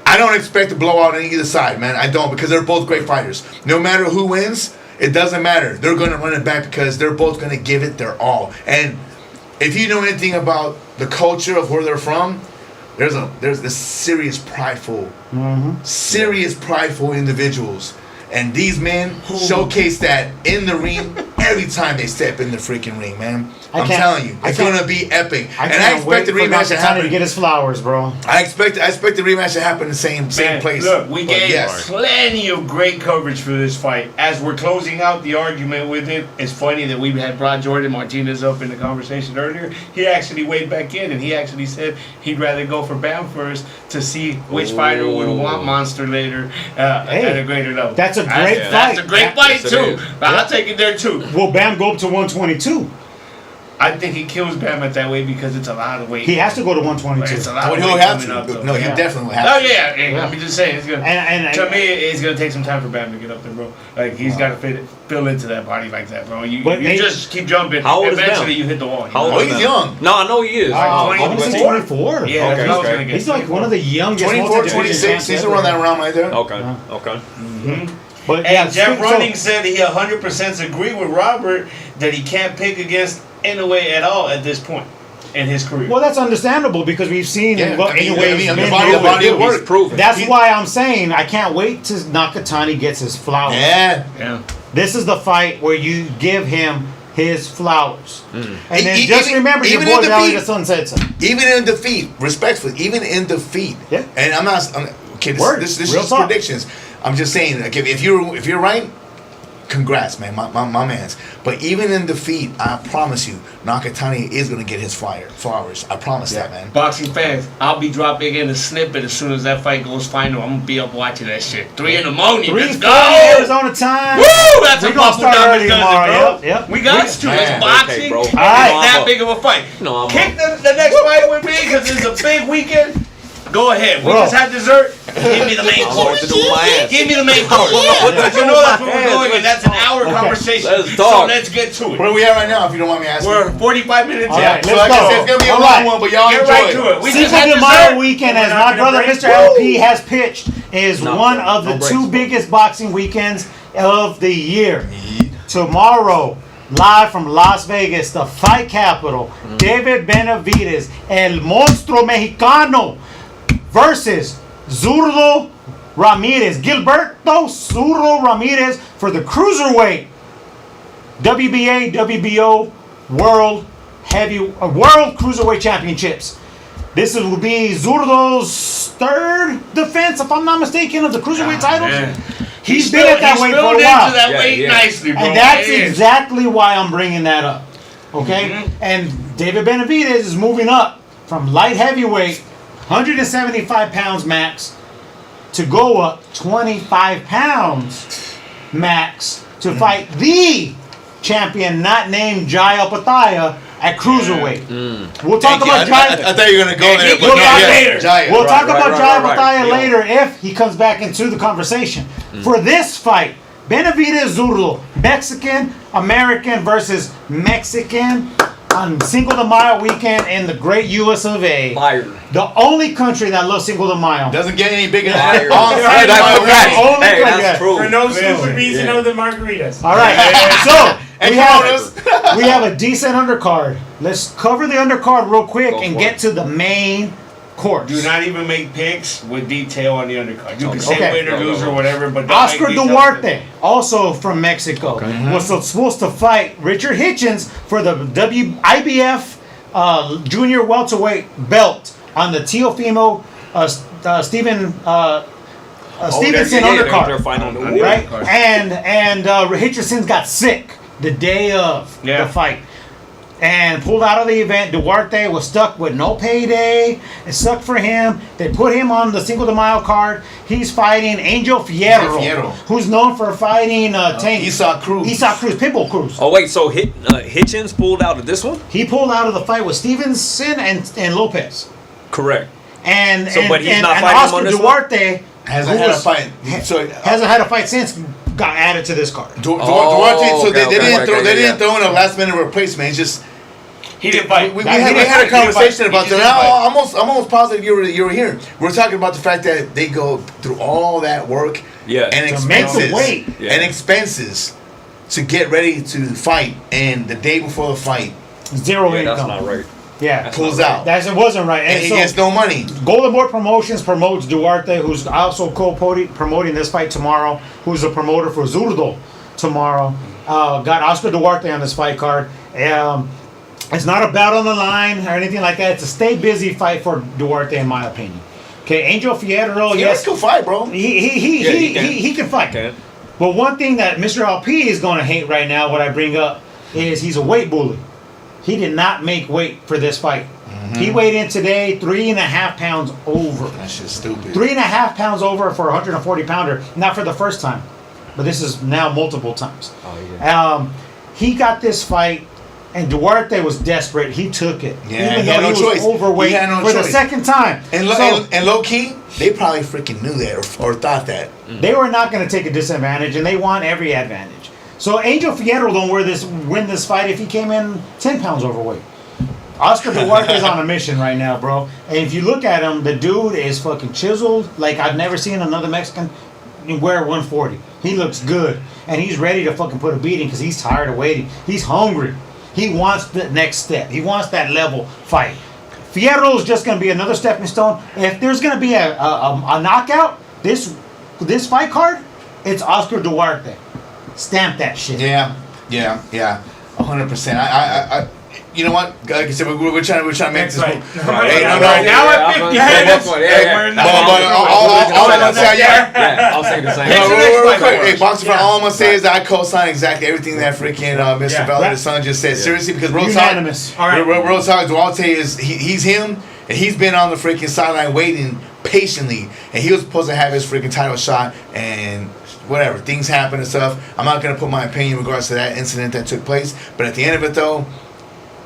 I don't expect a blowout on either side, man. I don't, because they're both great fighters. No matter who wins, it doesn't matter. They're going to run it back because they're both going to give it their all. And if you know anything about the culture of where they're from, there's this serious prideful individuals. And these men showcase that in the ring every time they step in the freaking ring, man. I'm telling you, it's gonna be epic. And I expect the rematch to happen. To get his flowers, bro. I expect the rematch to happen in the same place. Look, we gave plenty of great coverage for this fight. As we're closing out the argument with it, it's funny that we had brought Jordan Martinez up in the conversation earlier. He actually weighed back in and he actually said he'd rather go for Bam first to see which fighter would want Monster later at a greater level. That's a great fight. That's a great fight too. But I'll take it there too. Will Bam go up to 122? I think he kills Bam at that weight because it's a lot of weight. He has to go to 122. It's a lot of weight he'll have coming to. up, though. No, he definitely will have Oh to. yeah. I'm just saying, it's gonna. To me, it's gonna take some time for Bam to get up there, bro. Like he's got to fill into that body like that, bro. You just keep jumping. How old is Bam? Eventually, you hit the wall. Oh, he's young. No, I know he is. Like 24. Yeah, that's what I was gonna get. He's like one of the youngest. 24, 26. He's around that round right there. Okay. Mm-hmm. But Jeff Running said he 100% agree with Robert that he can't pick against Inoue at all at this point in his career. Well, that's understandable because we've seen the body of work. Proven. That's why I'm saying I can't wait till Nakatani gets his flowers. Yeah. This is the fight where you give him his flowers. And then Even remember your boy Valley of the Sun said so. Even in defeat, respectfully, even in defeat. Yeah. And I'm not okay. This is just predictions. I'm just saying, like, if you're right, congrats, man, my man's. But even in defeat, I promise you, Nakatani is gonna get his flowers. I promise that, man. Boxing fans, I'll be dropping in a snippet as soon as that fight goes final. I'm gonna be up watching that shit. 3 in the morning. Let's go. Arizona time. Woo! That's We're a gonna start early tomorrow. bro. Yep. We got to. It's boxing. Okay, bro. All right. It's that big of a fight. No, Kick the next fight with me because it's a big weekend. Go ahead. We Bro. just had dessert. Give me the main course. Give me the main course. You know that's where we're going, and that's an hour conversation. Let's talk. So let's get to it. Where are we at right now, if you don't mind me asking? We're 45 minutes All in. right, So let's like I go. said, it's going to be a All long right. one, but y'all Get enjoy right it. to it. We just Cinco had de Mayo dessert. weekend, We're as not my gonna brother break. Mr. LP has pitched, is No, one bro. of the No breaks, two bro. biggest boxing weekends of the year. Tomorrow, live from Las Vegas, the fight capital, David Benavidez, El Monstruo Mexicano, versus Zurdo Ramirez, Gilberto Zurdo Ramirez, for the cruiserweight WBA, WBO World Cruiserweight Championships. This will be Zurdo's third defense, if I'm not mistaken, of the cruiserweight titles. Man. He's been at that weight for a while. into that Yeah, weight yeah. nicely, bro. And that's It is. exactly why I'm bringing that up. Okay? Mhm. And David Benavidez is moving up from light heavyweight, 175 pounds max, to go up 25 pounds max to fight the champion not named Jai Alpataya at cruiserweight. We'll talk Thank you. about I Jai. thought you were going to go there, but We'll no, talk yeah. later. Jaya. We'll talk right, about right, Jai right. Alpataya Yeah. later if he comes back into the conversation. For this fight, Benavidez Zurdo, Mexican, American versus Mexican on Cinco de Mayo weekend in the great US of A. Fire. The only country that loves Cinco de Mayo. Doesn't get any bigger than Fire. that. Hey, that's a fact. Only Hey, country. that's true. For no Really? stupid reason Yeah. other than margaritas. All right, so And we have, Coronas. we have a decent undercard. Let's cover the undercard real quick Go and for get it. to the main course. Do not even make picks with detail on the undercard. You can say Okay. win or Go, lose go, or go. whatever, but don't Oscar make details. Duarte, also from Mexico, was supposed to fight Richard Hitchens for the IBF junior welterweight belt on the Teofimo Stevenson undercard. They're fighting on the Right? undercard. And Hitchens got sick the day of Yeah. the fight. And pulled out of the event. Duarte was stuck with no payday. It sucked for him. They put him on the Cinco de Mayo card. He's fighting Angel Fierro, Fierro. who's known for fighting Tank. Esau Cruz. Pitbull Cruz. Oh wait, so Hitchens pulled out of this one? He pulled out of the fight with Stevenson and Lopez. Correct. And So, but he's not and fighting him Oscar on this Duarte Hasn't who had a was- fight. So, hasn't had a fight since got added to this card. Duarte, Oh, so they okay, didn't throw. okay, They yeah. didn't throw in a last minute replacement. It's just He didn't fight. we He didn't had fight. a conversation about He that. didn't fight. I'm almost positive you were here. We're talking about the fact that they go through all that work Yeah. and To make the expenses weight. Yeah. and expenses to get ready to fight, and the day before the fight Zero Yeah, income. that's not right. Yeah. pulls out, It wasn't right. and And he so gets no money. Golden Boy Promotions promotes Duarte, who's also promoting this fight tomorrow, who's a promoter for Zurdo tomorrow. Got Oscar Duarte on this fight card. It's not a bout on the line or anything like that. It's a stay busy fight for Duarte, in my opinion. Okay, Angel Fierro, Yeah, yes, cool fight, bro. he can fight. Okay. But one thing that Mr. LP is going to hate right now, what I bring up, is he's a weight bully. He did not make weight for this fight. He weighed in today 3.5 pounds over. That shit's stupid. 3.5 pounds over for a 140 pounder. Not for the first time, but this is now multiple times. Oh yeah. He got this fight, and Duarte was desperate. He took it, Yeah, even he had though no he was choice. overweight He had no for the choice. second time. And, So- and low key, they probably freaking knew that or thought that. They were not going to take a disadvantage, and they want every advantage. So Angel Fierro don't win this fight if he came in 10 pounds overweight. Oscar Duarte is on a mission right now, bro. And if you look at him, the dude is fucking chiseled. Like I've never seen another Mexican wear 140. He looks good, and he's ready to fucking put a beating because he's tired of waiting. He's hungry. He wants the next step. He wants that level fight. Fierro is just going to be another stepping stone. If there's going to be a knockout, this fight card, it's Oscar Duarte. Stamp that shit. Yeah, 100%. I you know what? Like I said, we're trying to make this. Right. Hey, no, Right now Yeah, at 50 yeah, minutes. yeah. We're in But the- all I'm gonna say, Yeah, I'll say the same. No, the real next quick. fight. Hey, boxing fan, Yeah. all I'm gonna say is that I co-sign exactly everything that freaking Mr. Yeah. Valdez' son just said. Seriously, because real talk, Unanimous. All right. real talk, Duarte is he's him, and he's been on the freaking sideline waiting patiently, and he was supposed to have his freaking title shot, and whatever, things happen and stuff. I'm not gonna put my opinion in regards to that incident that took place, but at the end of it though,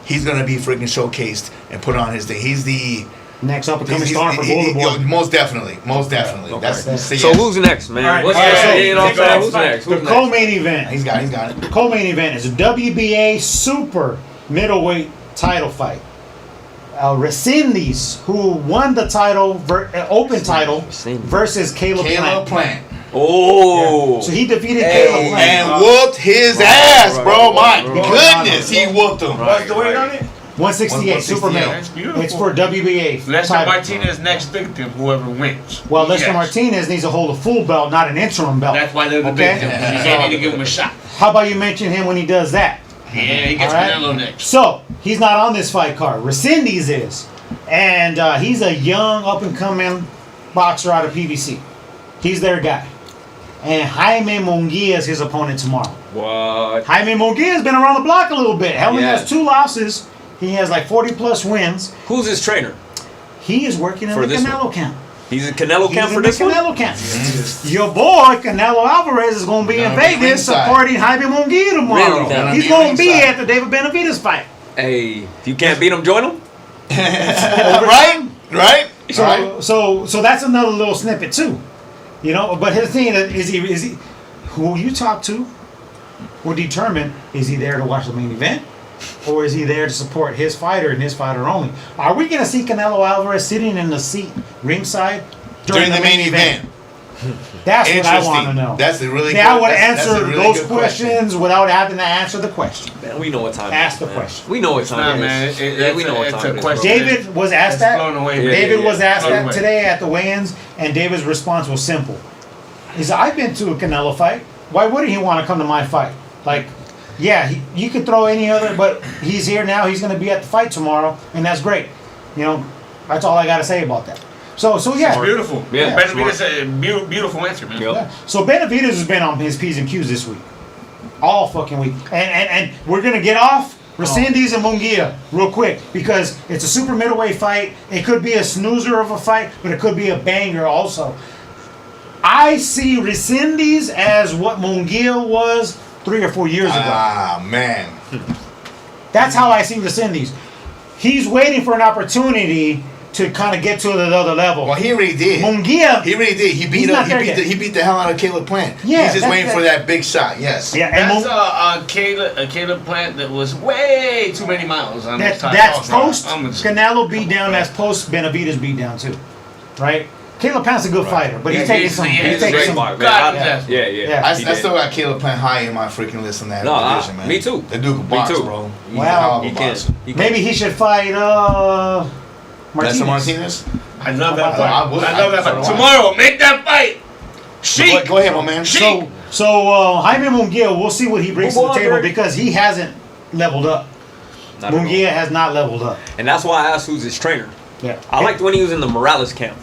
he's gonna be freaking showcased and put on his thing. He's the Next up and coming star for Boulevard. Most definitely. Okay. That's So who's next, man? All right. What's All right, next? so You know what I'm saying? Who's next? The Who's next? co-main event. He's got it. The co-main event is a WBA super middleweight title fight. Rescindes, who won the title, open title, versus Caleb Plant. Oh. Yeah. So he defeated Caleb Plant. And whooped his ass, bro. My goodness, he whooped him. What's the weight on it? 168, super middle. That's beautiful. It's for WBA. Lester title. Martinez next victim, whoever wins. Well, Lester Yes. Martinez needs to hold a full belt, not an interim belt. That's why they're the Okay. victim. You can't need to give him a shot. How about you mention him when he does that? Yeah, he gets All right. Canelo next. So he's not on this fight card. Rescindes is, and he's a young, up-and-coming boxer out of PBC. He's their guy. And Jaime Munguia is his opponent tomorrow. What? Jaime Munguia has been around the block a little bit. Hell, he Yeah. has 2 losses. He has like 40-plus wins. Who's his trainer? He is working in For the this Canelo camp. He's in Canelo camp for this the one? Canelo camp. Your boy Canelo Alvarez is going to be in Gonna be Vegas ringside. supporting Jaime Munguia tomorrow. Really? Gonna He's be going to be ringside. at the David Benavidez fight. Hey, if you can't beat him, join him? Right? So that's another little snippet too, you know. But his thing is he who you talk to will determine, is he there to watch the main event, or is he there to support his fighter and his fighter only? Are we going to see Canelo Alvarez sitting in the seat ringside During the main event. That's what I want to Interesting. know. That's a really Now I good- would that's a answer really those good question. questions without having to answer the question. Man, we know what time Ask it is. the man. question. We know what time Nah, it is. man, We know what it's time a it is, question. bro. David was asked It's that. blown away. Yeah, David was asked Blown that away. today at the weigh-ins, and David's response was simple. He said, I've been to a Canelo fight. Why wouldn't he want to come to my fight? Like, yeah, you could throw any other, but he's here now. He's going to be at the fight tomorrow, and that's great. You know, that's all I got to say about that. So yeah. It's beautiful. Yeah, Benavidez a beautiful answer, man. Yep. Yeah. So Benavidez has been on his P's and Q's this week. All fucking week. And we're going to get off Rescindes and Munguia real quick because it's a super middleweight fight. It could be a snoozer of a fight, but it could be a banger also. I see Rescindes as what Munguia was 3 or 4 years ago. Ah, man. That's how I see Rescindes. He's waiting for an opportunity to kind of get to the other level. Well, he already did. Munguia, He really did. He He's not there yet. he beat the hell out of Caleb Plant. Yeah, He's just that's waiting that- for that big shot. Yes. yeah, and That's a Caleb Plant that was way too many miles on this time. that's post I'm just- Canelo beatdown. That's post Benavidez beatdown too, right? Caleb Plant's a good fighter, but he's taking some. He's taking great some. fight, man. God, I- yes. Yeah. Yeah. I he did. still got Caleb Plant high in my freaking list in that No, division, man. me too. The Duke of Me Box, too. bro. He's Wow. a hell of He a can. boxer. He can. Maybe he should fight Martinez. Lester Martinez? I love that I fight. would- I love that so fight. do I. Tomorrow, make that fight. Sheik. Go ahead, my man. Sheik. So Jaime Munguia, we'll see what he brings to the Move on, table Greg. because he hasn't leveled up. Not at all. Munguia has not leveled up. And that's why I asked who's his trainer. Yeah. I liked when he was in the Morales camp.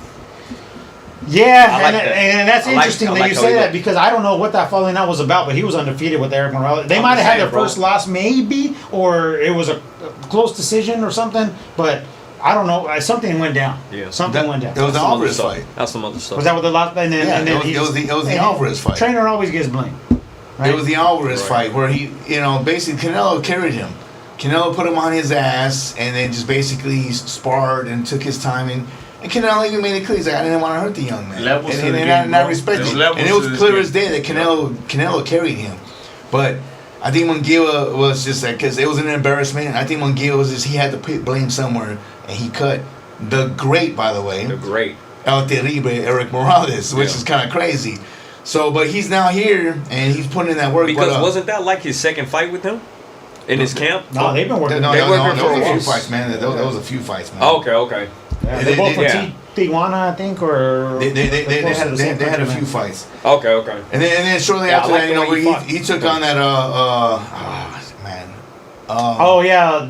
Yeah, I like that. and that's I like- interesting I that like you how say he that looked. because I don't know what that falling out was about, but he was undefeated with Eric Morales. They I'm might have just had saying, their bro. first loss, maybe, or it was a close decision or something, but I don't know. Something went down. Yeah. Something went down. It was the Some other Alvarez stuff. fight. That's some other stuff. Was that what the last? And then, Yeah, and then it was the and Alvarez fight. Trainer always gets blamed. Right? It was the Alvarez Right. fight where he, basically Canelo carried him. Canelo put him on his ass and then just basically sparred and took his time. And Canelo even made it clear, he's like, I didn't want to hurt the young man. Levels to the and game, I bro. respect There's it. levels And it to was this clear game. as day that Canelo carried him. But I think Munguia was just like, because it was an embarrassment. I think Munguia was just, he had to put blame somewhere. And he cut the great, by the way. They're great. El Terrible, Eric Morales, which Yeah. is kind of crazy. So, but he's now here and he's putting in that work. Because but, wasn't that like his second fight with him? In his camp? No, they've been working. No, They there working for was a a few while. fights, man. There was a few fights, man. Oh, okay. Yeah, they're both from Yeah. Tijuana, I think, or They both had the same had a countryman. few fights, Okay. and then shortly Yeah, I after like that, the way he fought. he took on that man. Oh yeah,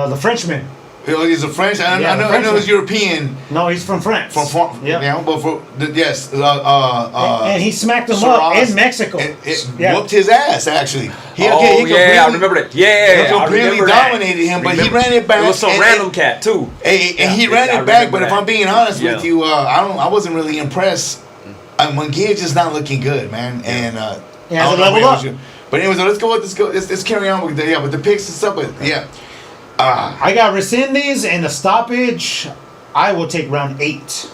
the Frenchman. He's a French. I Yeah, the know Frenchman. he's European. No, he's from France. Yeah, yeah. but yes, And he smacked him Saras- up in Mexico. It Yeah. whooped his ass actually. Oh, yeah, I remember that. Yeah, He I completely remember that. dominated him, but he Remember. ran it back. It was some and- random cat, too. And he ran I it back, but remember if that. I'm being honest with Yeah. you, I wasn't really impressed. Munguia's just not looking good, man. And He I hasn't don't know leveled what up. else you- But anyways, let's carry on with the picks and stuff. But yeah, I got Rescindes and the stoppage. I will take round 8.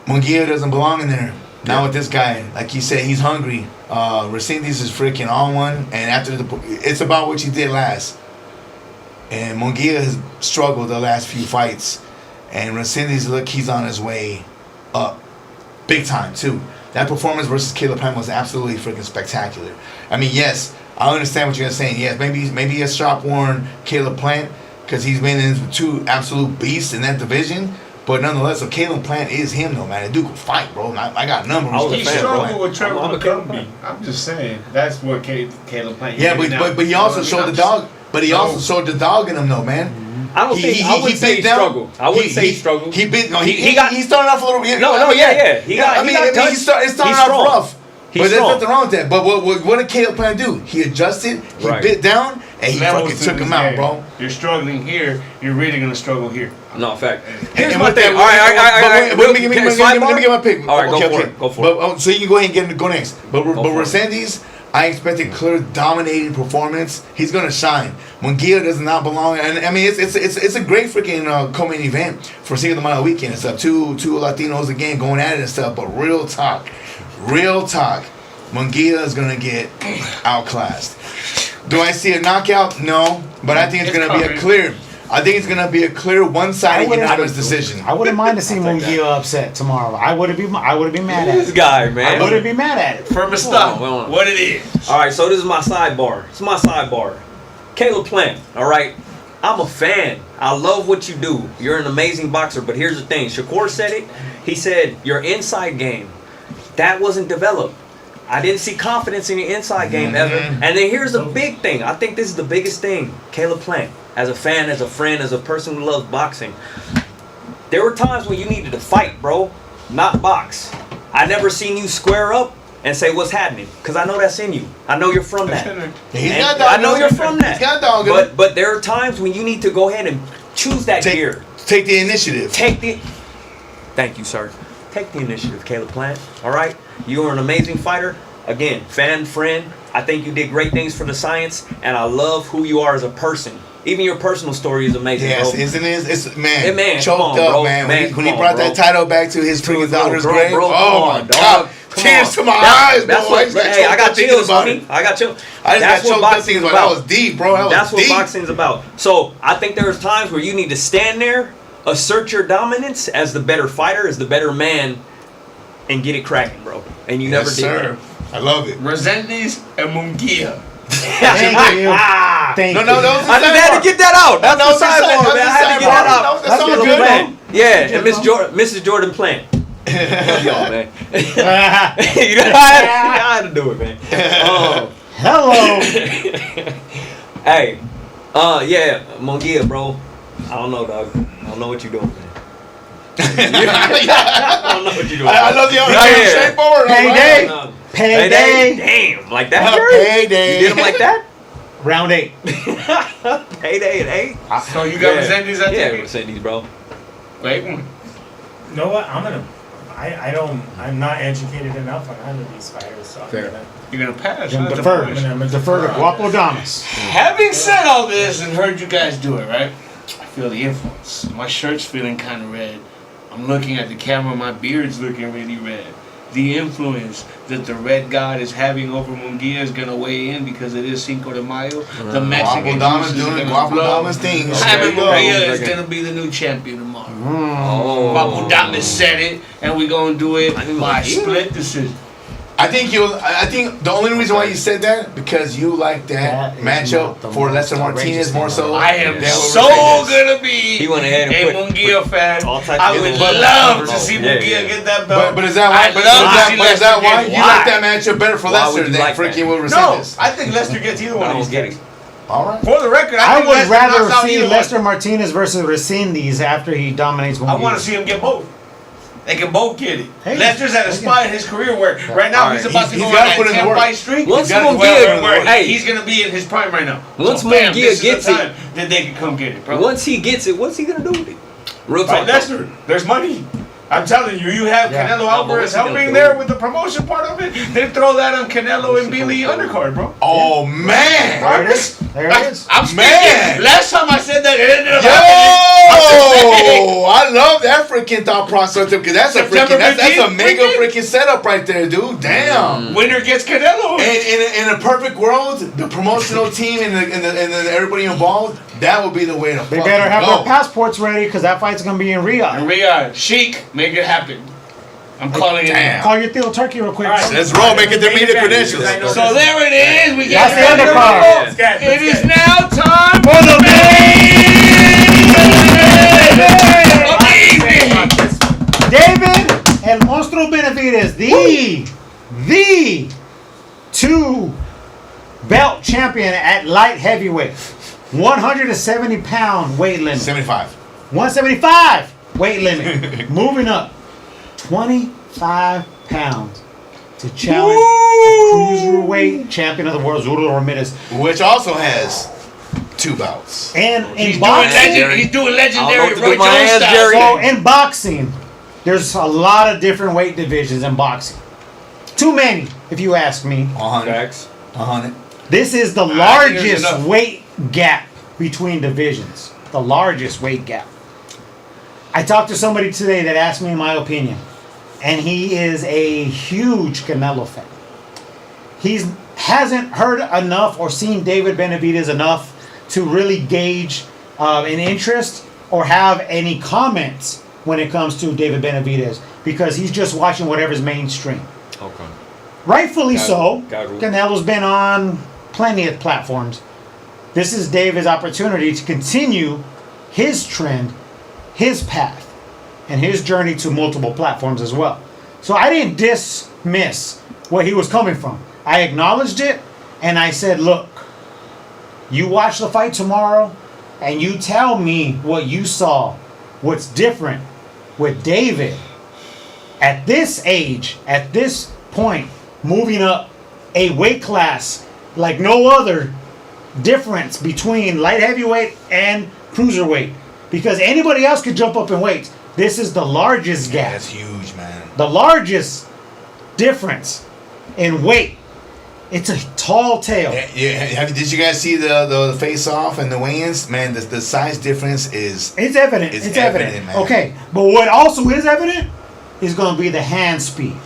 Munguia doesn't belong in there. Not with this guy. Like you said, he's hungry. Resendez is freaking on one, and after it's about what you did last. And Munguia has struggled the last few fights, and Resendez, look, he's on his way up, big time too. That performance versus Caleb Plant was absolutely freaking spectacular. I mean, yes, I understand what you're saying. Yes, maybe a shop-worn Caleb Plant because he's been in 2 absolute beasts in that division. But nonetheless, so Caleb Plant is him, though, man. The dude can fight, bro. I got numbers. He struggled with Trevor McCombie. I'm just saying. That's what Caleb Plant. Yeah, but he also showed the dog. But he also showed the dog in him, though, man. I wouldn't say he struggled. I wouldn't say he struggled. He started off a little. Yeah. He started off rough. But there's nothing wrong with that. But what did Caleb Plant do? He adjusted. He bit down, and he fucking took him out, bro. You're struggling here. You're really gonna struggle here. No, fact. Here's my thing. All right. Let me get my pick. All right, go for it. So you can go ahead and go next. But Resendez, I expected clear, dominating performance. He's gonna shine. Munguia does not belong, and I mean it's a great freaking co-main event for Cinco de Mayo weekend and stuff. Two Latinos again going at it and stuff. But real talk, Munguia is gonna get outclassed. Do I see a knockout? No, but I think it's gonna be a clear. I think it's gonna be a clear one-sided unanimous decision. I wouldn't mind to see Munguia upset tomorrow. I wouldn't be mad at it. This guy, man. I wouldn't be mad at it. Furmastodle, what it is. All right, so this is my sidebar. It's my sidebar. Caleb Plant, all right? I'm a fan. I love what you do. You're an amazing boxer, but here's the thing. Shakur said it. He said, your inside game, that wasn't developed. I didn't see confidence in your inside game ever. And then here's the big thing. I think this is the biggest thing. Caleb Plant, as a fan, as a friend, as a person who loves boxing, there were times when you needed to fight, bro, not box. I never seen you square up and say what's happening, because I know that's in you. I know you're from that. I know you're from that. But there are times when you need to go ahead and choose that gear. Take the initiative. Thank you, sir. Take the initiative, Caleb Plant. All right? You are an amazing fighter. Again, fan, friend. I think you did great things for the science, and I love who you are as a person. Even your personal story is amazing, yes, bro. Isn't it? It's man, choked up, bro. man. When he brought that title back to his freaking daughter's grave. Oh my God! Tears to my eyes, bro. Hey, I got chills, homie. I got chills. I just got choked up thinking about. That was deep, bro. That's what boxing's about. So I think there's times where you need to stand there, assert your dominance as the better fighter, as the better man, and get it cracking, bro. And you never did that. I love it. Resendez and Munguia. Thank you. Thank you. I just had to get that out. That's the sidebar, man. I had to get that out. That's all good, man. Yeah, and Mrs. Jordan Plant. Love y'all, man. You know, I had to do it, man. Hello. Hey, yeah, Munguia, bro. I don't know, dog. I don't know what you're doing, man. I don't know what you're doing. I know the only straightforward. Payday. Payday. Damn, like that? Payday. You did him like that? Round 8. Payday at 8. So you got Resendez at 8? Yeah, Resendez, bro. Wait. You know what? I'm not educated enough on either of these fighters, so you're gonna pass. I'm gonna defer to Guapo Damas. Having said all this and heard you guys do it, right? I feel the influence. My shirt's feeling kind of red. I'm looking at the camera. My beard's looking really red. The influence that the Red God is having over Munguia is gonna weigh in because it is Cinco de Mayo. The Mexican Guapo doing Guapo Damas thing. Jaime Munguia is gonna be the new champion tomorrow. Guapo Damas said it, and we're gonna do it by split decision. I think the only reason why you said that because you like that matchup for Lester Martinez more so. I am so gonna be a Munguia fan. I would love to see Munguia get that belt. But is that why? Is that why you like that matchup better for Lester than freaking Will Resendez? No, I think Lester gets either one of these guys. All right. For the record, I would rather see Lester Martinez versus Resendez after he dominates Munguia. I want to see him get both. They can both get it. Hey, Lester's at a spot in his career where right now he's about to go on that 10-fight streak. Once he's going to be in his prime right now. Once Munguia gets it, then they can come get it, bro. Once he gets it, what's he going to do with it? Real talk. Lester, there's money. I'm telling you, you have Canelo Alvarez helping there with the promotion part of it. Then throw that on Canelo and Billy undercard, bro. Oh man! There it is. I'm speaking. Man. Last time I said that, it ended up Yo, happening. I love that freaking thought process because that's a September freaking that's a 15th, mega freaking? freaking setup right there, dude. Damn. Winner gets Canelo. In a perfect world, the promotional team and everybody involved, that would be the way to They fucking better have go. their passports ready because that fight's gonna be in Riyadh. Riyadh, Sheik, make it happen. I'm calling it Damn. in. Call your Theo Turkey real quick. All right. Let's roll, make it their media credentials. So there it is. We That's got the undercard. It is now time For the David El Monstruo Benavidez, the 2-belt champion at light heavyweight, 170-pound weight limit, 75. 175 weight limit, moving up 25 pounds to challenge the cruiserweight champion of the world, Zurdo Ramirez, Which also has 2 bouts. and He's in doing, boxing. he's doing I don't know legendary what to do Roy with my Jones hands, style. Jerry. So in boxing, there's a lot of different weight divisions in boxing. Too many, if you ask me. 100. Facts. 100. This is the I think there's largest enough. weight gap between divisions. The largest weight gap. I talked to somebody today that asked me my opinion, and he is a huge Canelo fan. He hasn't heard enough or seen David Benavidez enough to really gauge an interest or have any comments when it comes to David Benavidez because he's just watching whatever's mainstream. Okay. Rightfully so. got it. Canelo's been on plenty of platforms. This is David's opportunity to continue his trend, his path, and his journey to multiple platforms as well. So I didn't dismiss where he was coming from. I acknowledged it, and I said, look, you watch the fight tomorrow, and you tell me what you saw, what's different with David at this age, at this point, moving up a weight class like no other difference between light heavyweight and cruiserweight. Because anybody else could jump up in weights. This is the largest Yeah, gap. that's huge, man. The largest difference in weight. It's a tall tale. Did you guys see the face off and the weigh-ins? Man, the size difference is. It's evident. It's It's evident. evident, man. Okay, but what also is evident is going to be the hand speed.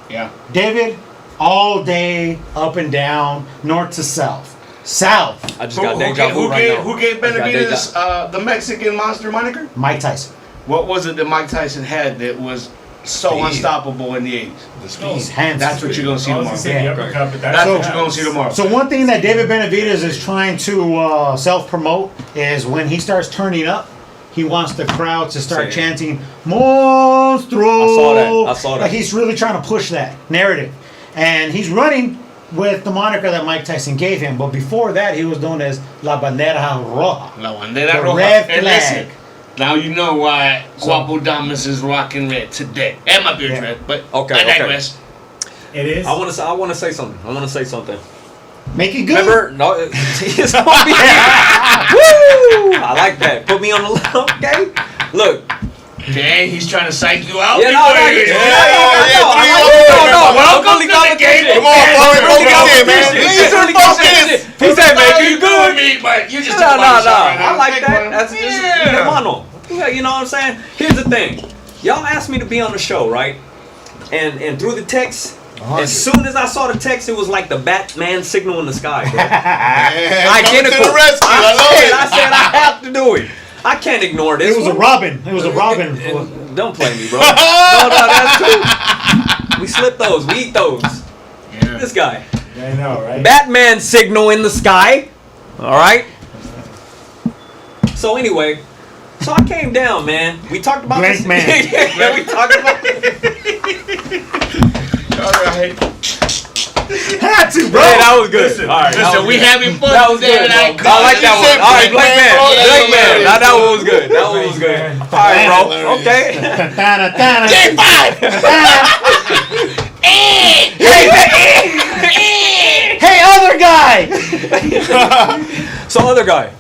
Yeah. David, all day, up and down, north to south. South, I just got deja vu right now. Who gave I just got Benavidez the Mexican monster moniker? Mike Tyson. What was it that Mike Tyson had that was so Speed. unstoppable in the 80s? The His speed. hand That's speed. what you're going to see I was tomorrow. gonna say the uppercut, but That's So- what you're going to see tomorrow. So one thing that David Benavidez is trying to self-promote is when he starts turning up, he wants the crowd to start Same. chanting "Monstro." I saw that. Like he's really trying to push that narrative, and he's running with the moniker that Mike Tyson gave him. But before that, he was known as La Bandera Roja. La bandera The roja. red And flag. listen, now you know why Guapo Damas is rocking red today. And my beard's Yeah. red, but Okay, I okay. digress. It is. I want to say something. Make it good. Remember? No, it's gonna be. Woo! I like that. Put me on the list. Okay. Look. Dang, he's trying to psych you out. Yeah, no. before you- Welcome to the game. Come on, Chloe, focus in, man. He's Please really focus. He said, man, you You good? me, but you just No. took my shot right now. I like Take that. one. That's just Yeah. mano. You know what I'm saying? Here's the thing. Y'all asked me to be on the show, right? And through the text, as soon as I saw the text, it was like the Batman signal in the sky, bro. Identical. To the rescue. I love it. I said I have to do it. I can't ignore this. It was a one. Robin. It was a Robin. Don't play me, bro. No, that's two. We slip those. We eat those. Yeah. This guy. I know, right? Batman signal in the sky. All right. So anyway, so I came down, man. We talked about Blank this. man. Yeah, we talked about it. All right. Had to, bro. Yeah, that was good. Listen, All right, that Listen, was we good. having fun. That was good, today, bro. and I like that one. All right, Black Man. bro. That's Black Man. hilarious. Now that one was good. That one was good. All right, bro. Hilarious. Okay. Ta-ta-ta-ta. Game 5! Hey, other guy. So other guy.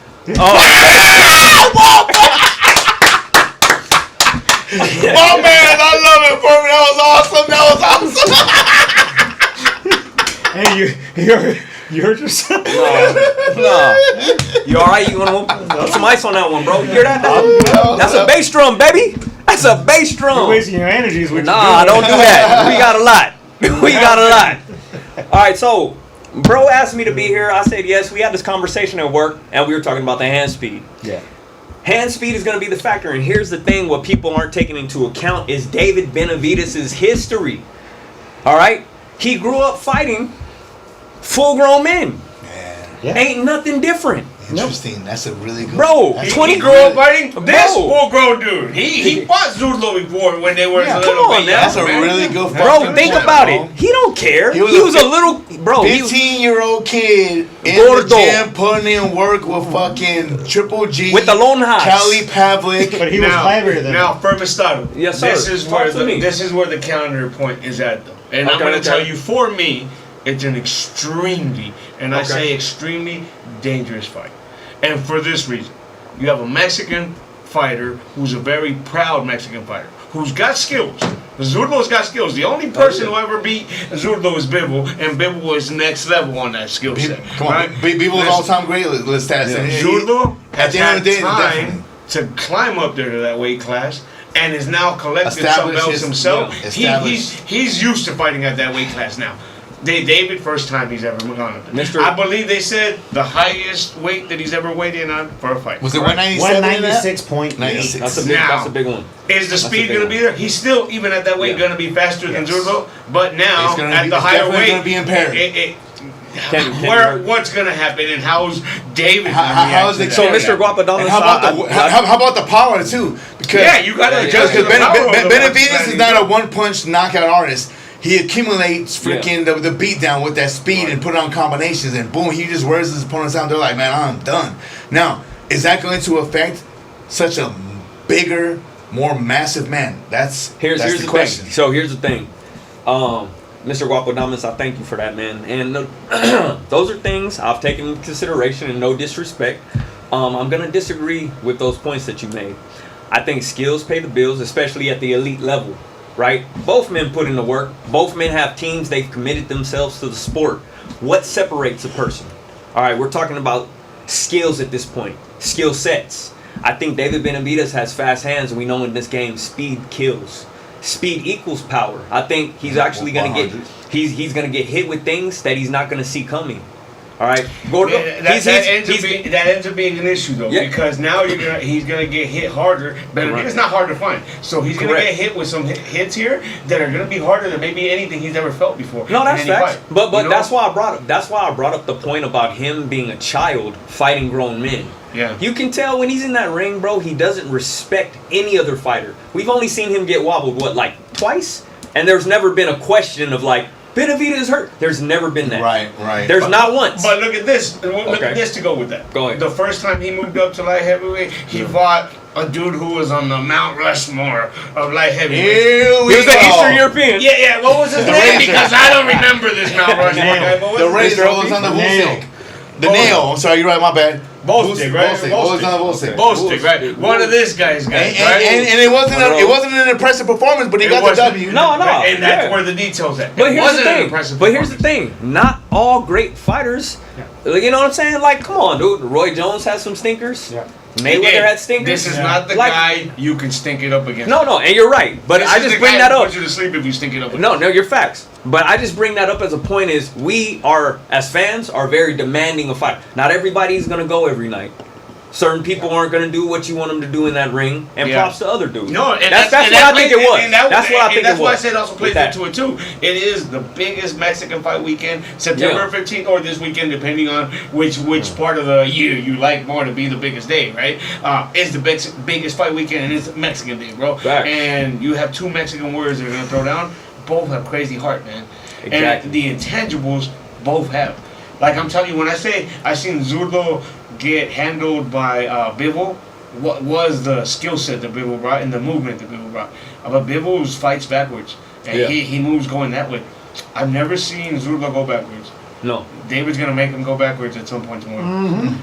Oh man, I love it, Furman. That was awesome. Hey, You hurt yourself? No. You alright? You want to put some ice on that one, bro? You hear that? That's a bass drum, baby. That's a bass drum. You're wasting your energies with Nah, don't do that. We got a lot. We got a lot. Alright, so, bro asked me to be here. I said yes. We had this conversation at work, and we were talking about the hand speed. Yeah. Hand speed is going to be the factor, and here's the thing: what people aren't taking into account is David Benavidez' history. All right, he grew up fighting full-grown men. Man. Ain't nothing different. Interesting. That's a really good. Bro, that's 20 He grew up fighting Bro. this full-grown dude. He fought Zurdo before when they were a come little on bit now. That's a young, man. really good. Bro, fucking think point, about bro. it. He don't care. He He was was a a little bro. 15-year-old kid in Gordo. the gym putting in work with fucking Triple G. With the lone highs. Cali Pavlik. But he was heavier than Now, Furmastodle. Yes, sir. This is Talk where to me. this is where the counterpoint is at, though. And I'm Okay, going to okay. tell you, for me, it's an extremely, and I Okay. say extremely dangerous fight. And for this reason, you have a Mexican fighter who's a very proud Mexican fighter, who's got skills. Zurdo's got skills. The only person who ever beat Zurdo is Bivol, and Bivol was next level on that skill set. Come on, right? Bivol all-time great list stats. Yeah. And Zurdo has the end had of the day, time to climb up there to that weight class, and is now collecting some Establish belts his- himself. yeah, He's used to fighting at that weight class now. David, first time he's ever gone up there. Mr. I believe they said the highest weight that he's ever weighed in on for a fight. Was it correct? 197? 196.8. 96. That's a big one. Is the speed big going to one. be there? He's still, even at that weight, Yeah. going to be faster than Yes. Zurdo. But now, It's gonna at be- the it's higher definitely weight, gonna be impaired. What's going to happen, and how's David How- gonna how react is to it- that? So, Yeah, Mr. Guapadamas, And how about the power too? Because Yeah, you got to adjust to the power of the Benavidez boxing. is not a one-punch knockout artist. He accumulates freaking the beatdown with that speed and put on combinations, and boom, he just wears his opponents out. They're like, man, I'm done. Now, is that going to affect such a bigger, more massive man? That's Here's the the question. thing. So here's the thing, Mr. Guapadamas, I thank you for that, man. And those are things I've taken into consideration, and no disrespect. I'm gonna disagree with those points that you made. I think skills pay the bills, especially at the elite level, right? Both men put in the work. Both men have teams. They've committed themselves to the sport. What separates a person? All right, we're talking about skills at this point, skill sets. I think David Benavidez has fast hands, and we know in this game, speed kills. Speed equals power. I think he's actually going to get he's going to get hit with things that he's not going to see coming. All right, Gordo. Yeah, that ends up being an issue though, Yeah. because now he's gonna get hit harder. But it's not hard to find, so he's gonna get hit with some hits here that are gonna be harder than maybe anything he's ever felt before. No, that's in any facts. fight. But You know? that's why I brought up the point about him being a child fighting grown men. Yeah. You can tell when he's in that ring, bro, he doesn't respect any other fighter. We've only seen him get wobbled, like twice? And there's never been a question of like, Benavidez hurt. There's never been that. Right. There's not once. But look at this. Look at this to go with that. Go ahead. The first time he moved up to light heavyweight, he fought a dude who was on the Mount Rushmore of light heavyweight. Here we He was an go. Eastern European. Yeah. What was his name? Because I don't remember this Mount Rushmore guy. What was The his Razor name? was on the Nail. Volsic. The nail. I'm sorry, you're right. My bad. Bolstick, right? Volsic. What was on the Volsic? Bolstick, right? One of this guy's guys, And, right? and it wasn't an impressive performance, but he got the wasn't. W. No. Right, and that's Yeah. where the details at. But It here's the wasn't an thing. impressive But here's the performance. thing. Not all great fighters. You know what I'm saying? Like, come on, dude. Roy Jones has some stinkers. Yeah. Mayweather Again, had stinkers. This is not the Like- guy you can stink it up against. No, and you're right. But This I is just the bring guy that who up. puts you to sleep if you stink it up. No, you're facts. But I just bring that up as a point is we are, as fans, are very demanding of fight. Not everybody's going to go every night. Certain people aren't going to do what you want them to do in that ring. And Yeah. props to other dudes. No, and that's what I think it was. That's what I think it That's why I was. said also plays With that. into it too. It is the biggest Mexican fight weekend, September 15th or this weekend, depending on which part of the year you like more to be the biggest day, right? It's the biggest fight weekend, and it's Mexican Day, bro. Facts. And you have two Mexican warriors that are gonna throw down. Both have crazy heart, man. Exactly. And the intangibles both have. Like I'm telling you, when I say I seen Zurdo get handled by Bivol, what was the skill set that Bivol brought and the movement that Bivol brought? But Bivol fights backwards, and he moves going that way. I've never seen Zurdo go backwards. No. David's gonna make him go backwards at some point tomorrow.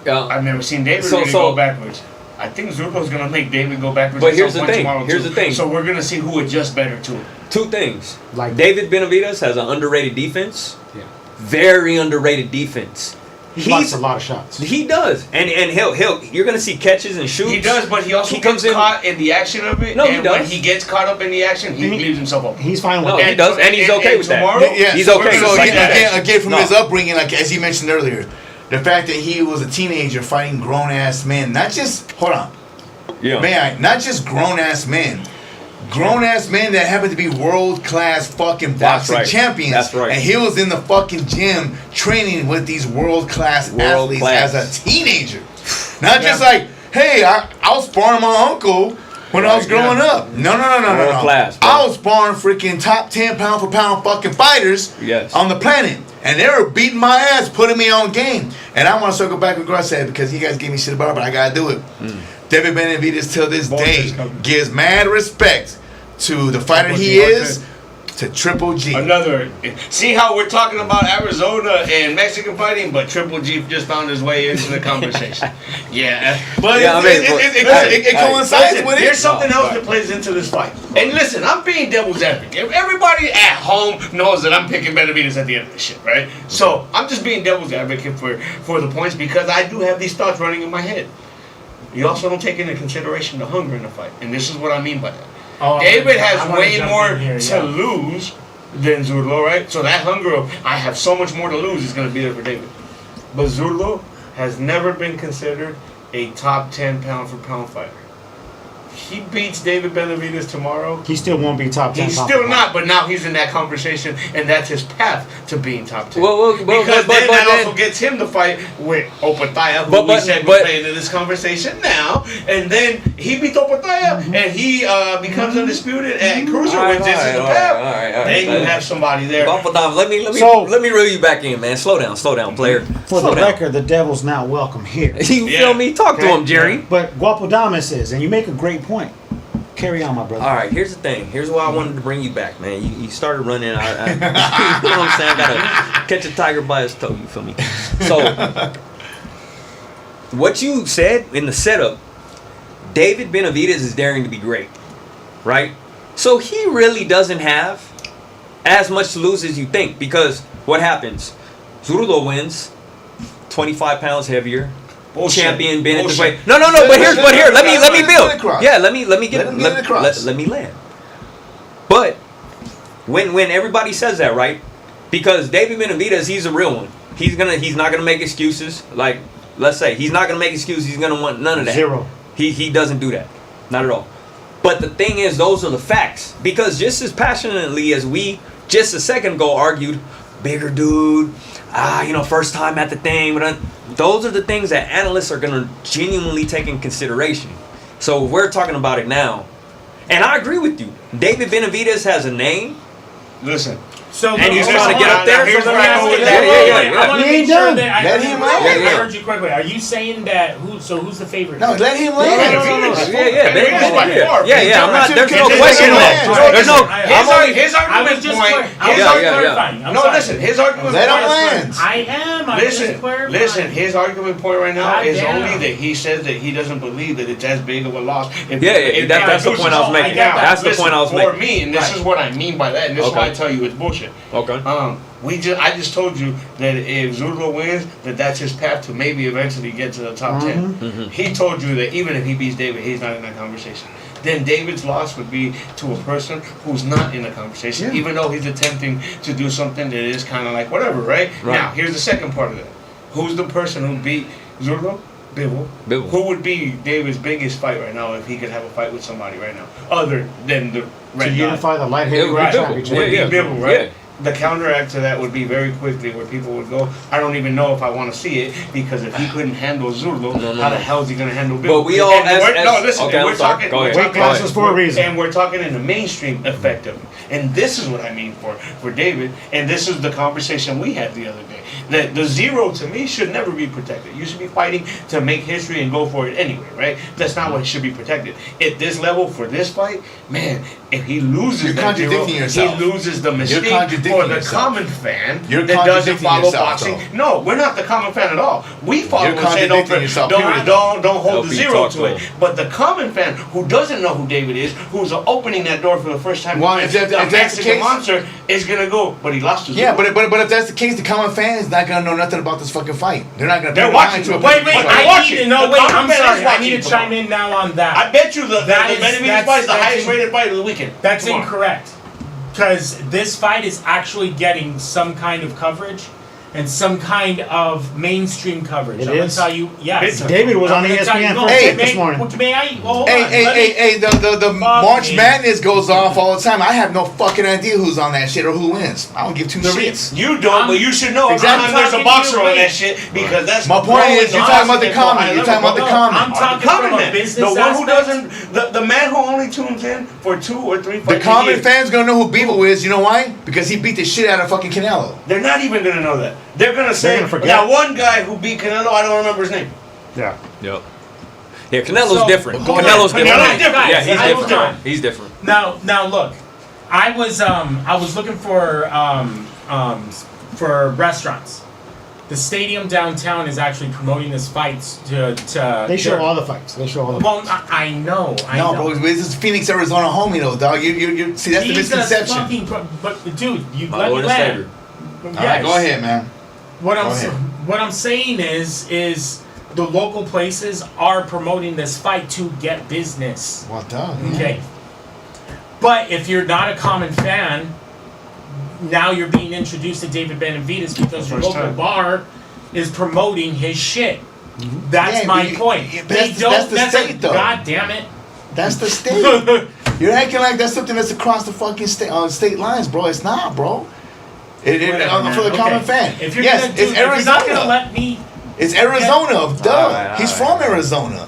Yeah. I've never seen David really go backwards. I think Zurdo's gonna make David go backwards. But at here's some the point thing. tomorrow Here's too. the thing. So we're gonna see who adjusts better to it. Two things. Like- David Benavidez has an underrated defense. Yeah. very underrated defense. He blocks a lot of shots. He does, and he'll you're gonna see catches and shoots. He does, but he also gets caught in the action of it. No, and he does. when he gets caught up in the action, he leaves himself open. He's fine with No, that. he does, and he's okay with tomorrow, that. Yeah, He's so, okay. So Like that. again, from his upbringing, like as you mentioned earlier, the fact that he was a teenager fighting grown ass men, not just not just grown ass men. Grown ass men that happen to be world class fucking boxing champions. That's right. And he was in the fucking gym training with these world class athletes as a teenager. Not just like, hey, I was sparring my uncle when I was growing up. No. Class, I was sparring freaking top 10 pound for pound fucking fighters on the planet. And they were beating my ass, putting me on game. And I want to circle back with Grusshead because you guys gave me shit about it, but I got to do it. David Benavidez till this day gives mad respect to the fighter he is, to Triple G. See how we're talking about Arizona and Mexican fighting, but Triple G just found his way into the conversation. But it coincides with it. There's something else that plays into this fight. And listen, I'm being devil's advocate. Everybody at home knows that I'm picking Benavidez at the end of this shit, right? So I'm just being devil's advocate for the points because I do have these thoughts running in my head. You also don't take into consideration the hunger in the fight, and this is what I mean by that. David has way more to lose than Zurdo, right? So that hunger of I have so much more to lose is going to be there for David. But Zurdo has never been considered a top 10 pound for pound fighter. He beats David Benavidez tomorrow. He still won't be top 10. He's still not, but now he's in that conversation, and that's his path to being top 10. Because that also gets him to fight with Opataya, who we said we're playing in this conversation now. And then he beats Opataya, and he becomes undisputed at cruiserweight. This is the path. Then you have somebody there. Let me reel you back in, man. Slow down, player. For the record, the devil's not welcome here. You feel me? Talk to him, Jerry. But Guapodamas is, and you make a great point. Carry on, my brother. All right, here's the thing. Here's why I wanted to bring you back, man. You started running. You know what I'm saying? I gotta catch a tiger by his toe. You feel me? So, what you said in the setup, David Benavidez is daring to be great, right? So he really doesn't have as much to lose as you think because what happens? Zurdo wins, 25 pounds heavier. Bullshit. Champion been at this way. No. But here. Let me build. Yeah, let me land. But when everybody says that, right? Because David Benavidez, he's a real one. He's not gonna make excuses. Like let's say he's not gonna make excuses. He's gonna want none of that. Zero. He doesn't do that. Not at all. But the thing is, those are the facts. Because just as passionately as we just a second ago argued, bigger dude. First time at the thing. Those are the things that analysts are going to genuinely take in consideration. So we're talking about it now. And I agree with you. David Benavidez has a name. Listen. And he's trying to get up there. Here's So what I want to make sure that I heard you correctly. Are you saying that who's the favorite? No, let him land. Yeah. I'm not. There's no question there. There's no. His argument point. His argument let him point. land. I am. Listen. His argument point right now is only that he says that he doesn't believe that it's as big of a loss. That's the point I was making. That's the point I was making. For me, and this is what I mean by that, and this is why I tell you it's bullshit. Okay. I just told you that if Zurdo wins, that's his path to maybe eventually get to the top 10. Mm-hmm. He told you that even if he beats David, he's not in that conversation. Then David's loss would be to a person who's not in the conversation, even though he's attempting to do something that is kind of like whatever, right? Now, here's the second part of that. Who's the person who beat Zurdo? Bibble. Who would be David's biggest fight right now if he could have a fight with somebody right now, other than the red to unify the light heavyweight championship? Would be Bibble, right? Yeah. The counteract to that would be very quickly where people would go, I don't even know if I want to see it because if he couldn't handle Zurdo, how the hell is he going to handle Bibble? But we all we're talking weight classes for a reason, and we're talking in the mainstream effect of it. And this is what I mean for David, and this is the conversation we had the other day. That the zero to me should never be protected. You should be fighting to make history and go for it anyway, right? That's not what should be protected. At this level for this fight, man, if he loses You're that zero, contradicting yourself. he loses the mistake for the yourself. common fan You're that doesn't contradicting follow yourself, boxing. though. No, we're not the common fan at all. We follow You're and say don't contradicting yourself, period. don't hold the LP zero talk to it. But the common fan who doesn't know who David is, who's opening that door for the first time, Well, the if that's the Mexican case- monster is gonna go, but he lost to Yeah, Zero. but if that's the case, the common fan is not gonna know nothing about this fucking fight. They're not gonna. They're pay watching mind to it. it. Wait, But I watching. need to know. The Wait, common I'm fan is sorry. I watching. need to Come chime on. in now on that. I bet you the That is- Benavidez that's- fight is the that's highest rated fight of the weekend. That's Come on. incorrect. Because this fight is actually getting some kind of coverage and some kind of mainstream coverage. It I'm is? gonna tell you, yes. David was I'm on gonna tell ESPN you- first Hey, this morning. May I? Hold Hey, on. hey, Let hey, me- hey! The March me. Madness goes off all the time. I have no fucking idea who's on that shit or who wins. I don't give two shits. You don't, but you should know. Exactly. Exactly. There's a I'm boxer talking on to you, that shit because that's My point growing is, you're the talking about the boxing common. into a You're high talking about the level. common. I'm talking Common from a man. business The one who aspect. doesn't, the man who only tunes in for 2 or 3 The fights a common year. fan's gonna know who Bevo is. You know why? Because he beat the shit out of fucking Canelo. They're not even gonna know that. They're gonna say gonna forget. that one guy who beat Canelo. I don't remember his name. Yeah. Yep. Yeah, Canelo's So- different. Hold on. Canelo's different. Canelo's different. Yeah, he's I was different. wrong. He's different. Now look, I was looking for restaurants. The stadium downtown is actually promoting this fight to. They show all the fights. They show all the Well, I know. I No, know. bro, this is Phoenix, Arizona, homie, though, dog. You see, that's the Jesus misconception. fucking but dude, you My let Lord me and land. Savior. All right, go ahead, man. What Go I'm ahead. what I'm saying is the local places are promoting this fight to get business. Well done. Okay. But if you're not a common fan, now you're being introduced to David Benavidez because your First local time. bar is promoting his shit. That's Yeah, my but you- point. yeah, They that's the state, though. God damn it. That's the state. You're acting like that's something that's across the fucking state lines, bro. It's not, bro. Whatever, For the man. common Okay. fan. If you're Yes, gonna do, it's if you're not gonna Arizona. let me, It's Arizona, duh. Alright, He's alright. from Arizona.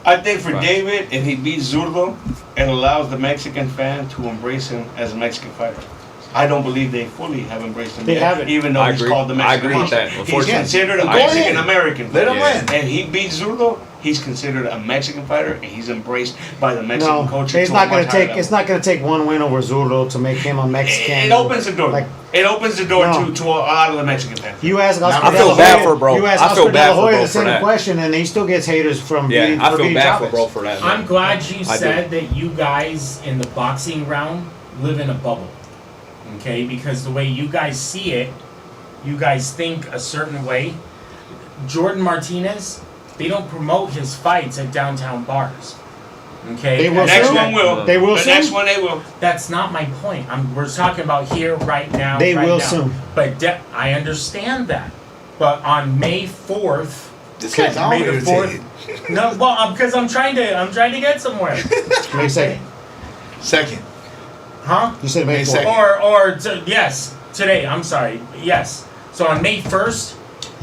I think for Right. David, if he beats Zurdo, it allows the Mexican fan to embrace him as a Mexican fighter. I don't believe they fully have embraced him They yet, haven't. even though I he's agree. called the I Mexican agree with monster. that, He's unfortunately. considered a Go ahead. Mexican American. Let him Yeah. win. And he beats Zurdo, he's considered a Mexican fighter, and he's embraced by the Mexican No, culture. it's to not a going much to higher take. It's level. not going to take one win over Zurdo to make him a Mexican. It opens the door. Like It opens the door No. to a lot of the Mexican fans. you ask Oscar I De feel La bad Hoya- for bro. You ask I feel Oscar De bad La for Hoya bro the for same that. question, and he still gets haters from Yeah, beating, I for feel beating bad for Chavez. bro for that. I'm Man. glad you I do. said that you guys in the boxing realm live in a bubble. Okay? Because the way you guys see it, you guys think a certain way. Jordan Martinez, they don't promote his fights at downtown bars. Okay? They will The next soon. one will. They will The soon. next one they will. That's not my point. We're talking about here, right now. They right will now. soon. But I understand that. But on May 4th, This guy's all May the irritated. 4th. No, well, because I'm trying to get somewhere. May 2nd. Second. Huh? You said May May 4th. 2nd. Yes, today. I'm sorry. Yes. So on May 1st.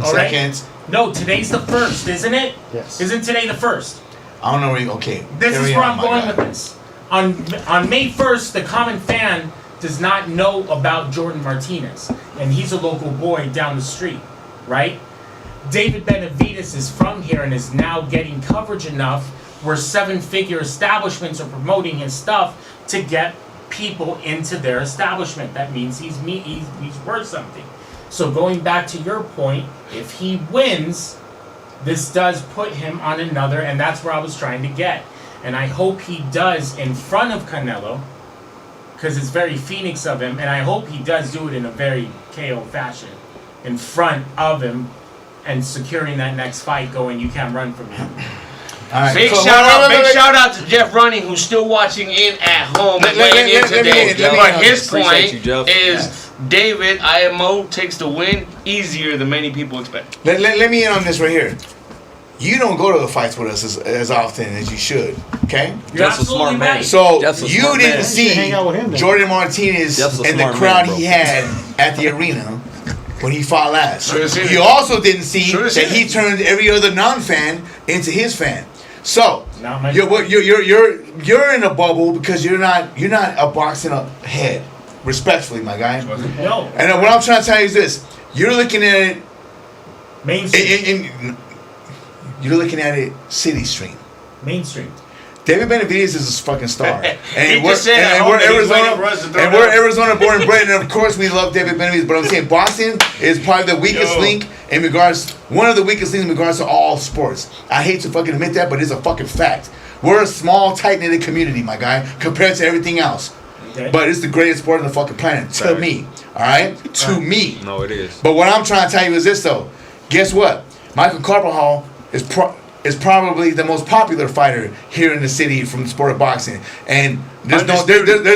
All right. Second. No, today's the 1st, isn't it? Yes. Isn't today the 1st? I don't know where you, okay. This carry is where on, I'm my going guy. with this. On May 1st, the common fan does not know about Jordan Martinez, and he's a local boy down the street, right? David Benavidez is from here and is now getting coverage enough where 7-figure establishments are promoting his stuff to get people into their establishment. That means he's worth something. So going back to your point, if he wins, this does put him on another, and that's where I was trying to get. And I hope he does in front of Canelo, because it's very Phoenix of him, and I hope he does do it in a very KO fashion, in front of him, and securing that next fight going, you can't run from me. All right. Big So, shout out to Jeff Running, who's still watching in at home and weighing in today. let me- But his Appreciate point you, Jeff. is David IMO takes the win easier than many people expect. Let me in on this right here. You don't go to the fights with us as often as you should, okay? You're Jeff's a absolutely smart man. right. So Jeff's a you smart didn't man. see You should hang out with him then. Jordan Martinez Jeff's a and the smart crowd man, bro. he had at the arena when he fought last. Should've seen You it. also didn't see Should've that seen he it. turned every other non-fan into his fan. So Not my you're in a bubble because you're not a boxing head. Respectfully, my guy. No, And what I'm trying to tell you is this: you're looking at it mainstream. you're looking at it city stream. Mainstream. David Benavidez is a fucking star, He just said at home we're that he's waiting Arizona, for us to throw and it we're out. Arizona born and bred, and of course we love David Benavidez. But I'm saying boxing is probably the weakest link in regards, one of the weakest links in regards to all sports. I hate to fucking admit that, but it's a fucking fact. We're a small, tight-knitted community, my guy, compared to everything else. Okay. But it's the greatest sport on the fucking planet to me. All right, to me. No, it is. But what I'm trying to tell you is this, though. Guess what? Michael Carvajal is probably the most popular fighter here in the city from the sport of boxing, and there's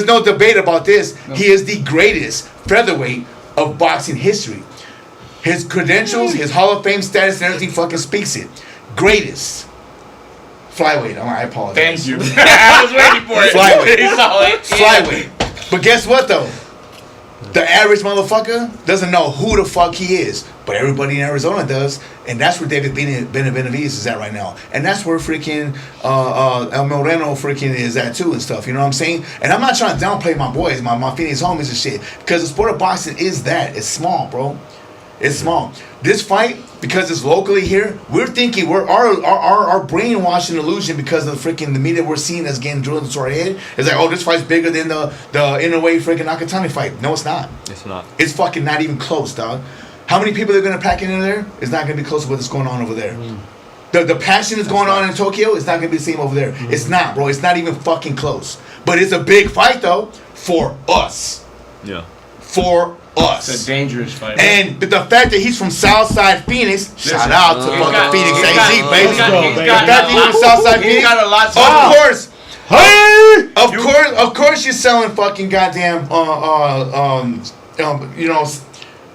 no debate about this. No. He is the greatest featherweight of boxing history. His credentials, his Hall of Fame status, and everything fucking speaks it. Greatest. Flyweight. I apologize. Thank you. I was waiting for it. Flyweight. Flyweight. But guess what, though? The average motherfucker doesn't know who the fuck he is. But everybody in Arizona does. And that's where David Benavidez is at right now. And that's where freaking El Moreno freaking is at too and stuff. You know what I'm saying? And I'm not trying to downplay my boys, my Phoenix homies and shit. Because the sport of boxing is that. It's small, bro. It's small. This fight, because it's locally here, we're thinking our brainwashing illusion because of the freaking the media we're seeing that's getting drilled into our head is like, oh, this fight's bigger than the Inoue freaking Nakatani fight. No, it's not. It's not. It's fucking not even close, dog. How many people are gonna pack in there? It's not gonna be close to what's going on over there. The passion that's going on in Tokyo is not gonna be the same over there. It's not, bro. It's not even fucking close. But it's a big fight though for us. Yeah. For us. It's a dangerous fight. And the fact that he's from Southside Phoenix, shout out to fucking Phoenix AZ, baby. The fact that he's from Southside Phoenix, got a lot to of course you're selling fucking goddamn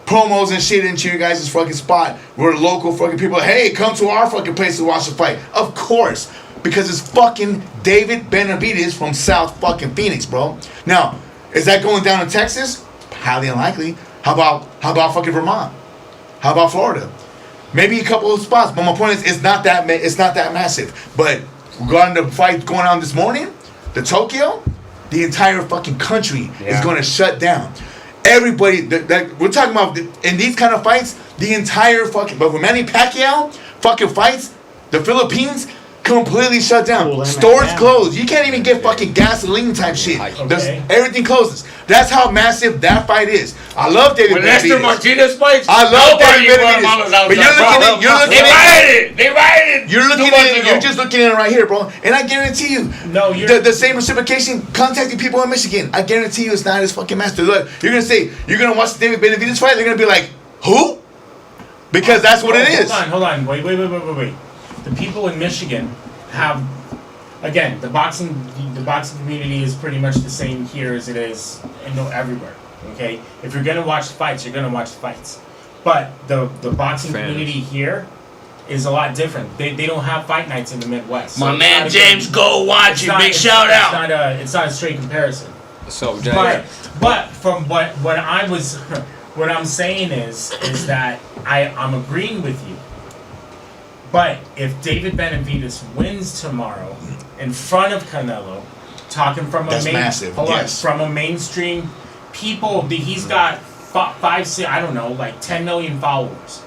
promos and shit into your guys' fucking spot. We're local fucking people. Hey, come to our fucking place to watch the fight. Of course. Because it's fucking David Benavidez from South fucking Phoenix, bro. Now, is that going down in Texas? Highly unlikely. How about fucking Vermont? How about Florida? Maybe a couple of spots. But my point is, it's not that massive. But regarding the fight going on this morning, the Tokyo, the entire fucking country is going to shut down. Everybody that we're talking about in these kind of fights, the entire fucking. But with Manny Pacquiao fucking fights, the Philippines completely shut down. Stores closed. You can't even get fucking gasoline type shit. Okay. Everything closes. That's how massive that fight is. I love David Benavidez. Lester Martinez fights. I love David Benavidez. But you're looking at it. They rioted. You're looking at it. You're just looking at it right here, bro. And I guarantee you, the same reciprocation contacting people in Michigan. I guarantee you, it's not as fucking massive. Look, you're gonna watch the David Benavidez fight. They're gonna be like, who? Because that's what it is. Hold on. Wait. The people in Michigan have, again, the boxing community is pretty much the same here as it is everywhere. Okay, if you're gonna watch the fights, you're gonna watch the fights. But the boxing community here is a lot different. They don't have fight nights in the Midwest. My man James, go watch it. Big shout out. It's not a straight comparison. So, James. But from what I'm saying is that I'm agreeing with you. But if David Benavidez wins tomorrow in front of Canelo, talking from from a mainstream people, he's got 10 million followers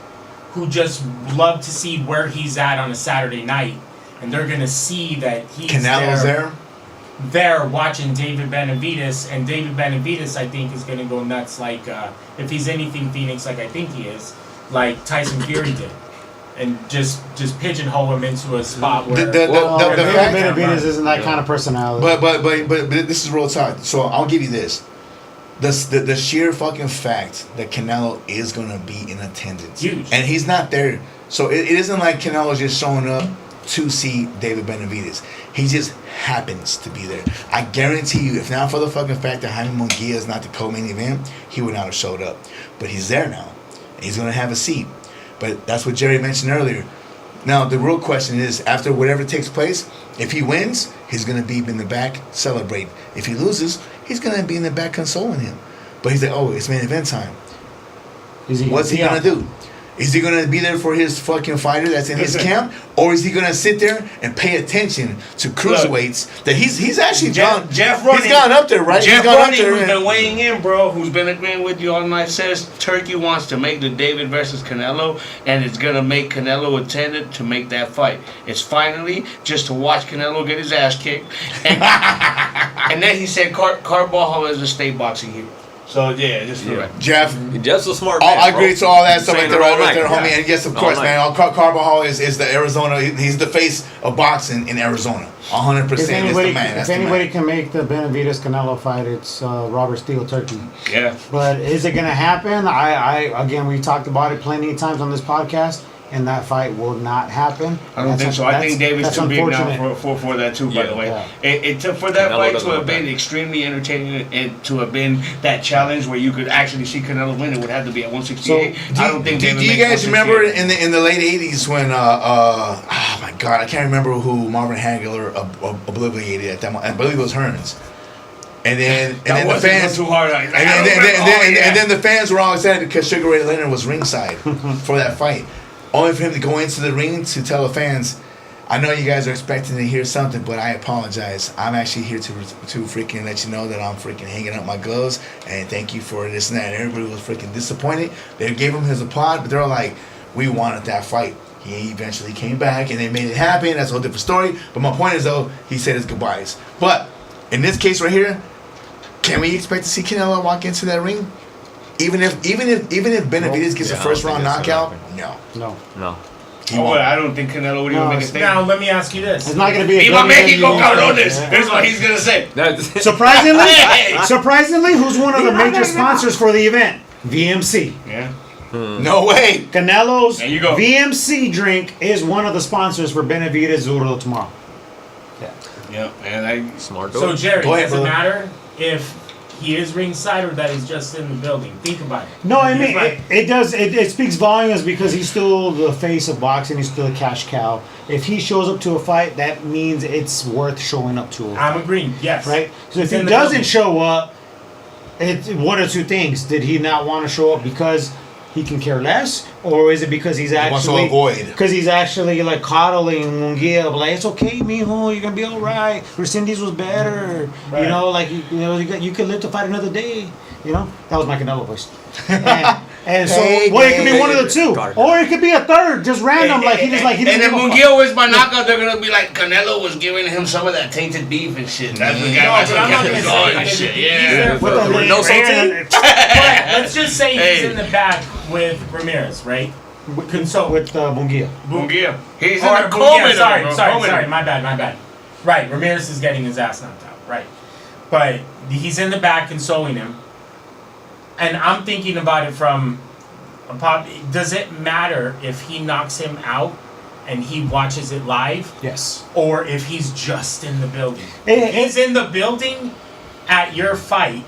who just love to see where he's at on a Saturday night, and they're gonna see that he's Canelo's there watching David Benavidez, and David Benavidez I think is gonna go nuts like if he's anything Phoenix like I think he is, like Tyson Fury did. And just pigeonhole him into a spot where the fact that Benavidez isn't that kind of personality. But this is real talk. So I'll give you this: the sheer fucking fact that Canelo is gonna be in attendance, huge, and he's not there. So it isn't like Canelo's just showing up to see David Benavidez. He just happens to be there. I guarantee you, if not for the fucking fact that Jaime Munguia is not the co-main event, he would not have showed up. But he's there now, and he's gonna have a seat. But that's what Jerry mentioned earlier. Now, the real question is, after whatever takes place, if he wins, he's going to be in the back celebrating. If he loses, he's going to be in the back consoling him. But he's like, oh, it's main event time. What's he going to do? Is he gonna be there for his fucking fighter that's in his camp, or is he gonna sit there and pay attention to cruiserweights that he's actually gone? Jeff Running, he's gone up there, right? Jeff he's gone Running, up there, who's been weighing in, bro, who's been agreeing with you all night, says Turkey wants to make the David versus Canelo, and it's gonna make Canelo attendant to make that fight. It's finally just to watch Canelo get his ass kicked, and then he said Carvalho is a state boxing hero. So yeah, just for that. Jeff. Jeff's a smart man. I agree to all that stuff right there, Yeah. homie. And yes, of course, man. Carvalho is the Arizona. He's the face of boxing in Arizona. 100%. If anybody can make the Benavidez Canelo fight, it's Robert Steele, Turkey. Yeah. But is it gonna happen? Again, we talked about it plenty of times on this podcast. And that fight will not happen. I don't think so. I think David's too big now for that too. By the way, it took for that fight to have been extremely entertaining and to have been that challenge where you could actually see Canelo win. It would have to be at 168. So, I don't think David. Do you guys remember in the late '80s when oh my God, I can't remember who Marvin Hagler obliviated at that moment. I believe it was Hearns. And then the fans too hard. And then the fans were all excited because Sugar Ray Leonard was ringside for that fight. Only for him to go into the ring to tell the fans, I know you guys are expecting to hear something, but I apologize. I'm actually here to freaking let you know that I'm freaking hanging up my gloves, and thank you for this and that. And everybody was freaking disappointed. They gave him his applaud, but they're like, we wanted that fight. He eventually came back, and they made it happen. That's a whole different story. But my point is, though, he said his goodbyes. But in this case right here, can we expect to see Canelo walk into that ring? Even if Benavidez gets a first round knockout, no. I don't think Canelo would even make a thing. Now let me ask you this: it's not going to be. Viva Mexico, cabrones! Here's what he's gonna say. Surprisingly, who's one of the major sponsors for the event? VMC. Yeah. No way. Canelo's There you go. VMC drink is one of the sponsors for Benavidez Zurdo tomorrow. Yeah, and smart. So Jerry, ahead, does it matter if he is ringside or that he's just in the building? Think about it. No, I mean it does. It speaks volumes because he's still the face of boxing. He's still a cash cow. If he shows up to a fight, that means it's worth showing up to. I'm agreeing. Yes. Right. So if he doesn't show up, it's one of two things. Did he not want to show up because he can care less, or is it because he's actually because he's actually like coddling Munguia, like it's okay, mijo, you're gonna be all right. Rescindes was better, right. You know, like you can live to fight another day. You know, that was my Canelo voice. And so, it could be one of the two, or it could be a third, just random, he didn't. And if Munguia wins by knockout, they're gonna be like Canelo was giving him some of that tainted beef and shit. That's the guy that's gonna get going and shit. Yeah. Let's just say he's in the back with Ramirez, right? With Munguia. Munguia. He's in the Coleman. Sorry, my bad. Right, Ramirez is getting his ass knocked out, right? But he's in the back consoling him. And I'm thinking about it from a pop. Does it matter if he knocks him out and he watches it live? Yes. Or if he's just in the building? If he's in the building at your fight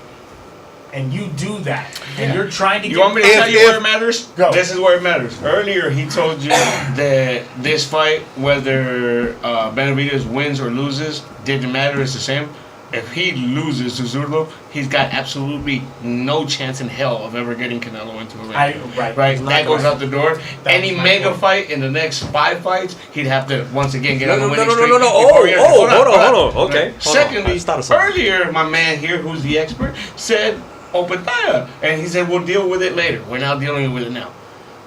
and you do that and you're trying to You want me to tell you where it matters? Go. This is where it matters. Earlier, he told you that this fight, whether Benavidez wins or loses, didn't matter. It's the same. If he loses to Zurdo, he's got absolutely no chance in hell of ever getting Canelo into a ring. Right. That goes out the door. Any mega fight in the next 5 fights, he'd have to once again get on the winning streak. No. Hold on. Okay. Secondly, earlier, my man here, who's the expert, said Opataya, and he said we'll deal with it later. We're not dealing with it now.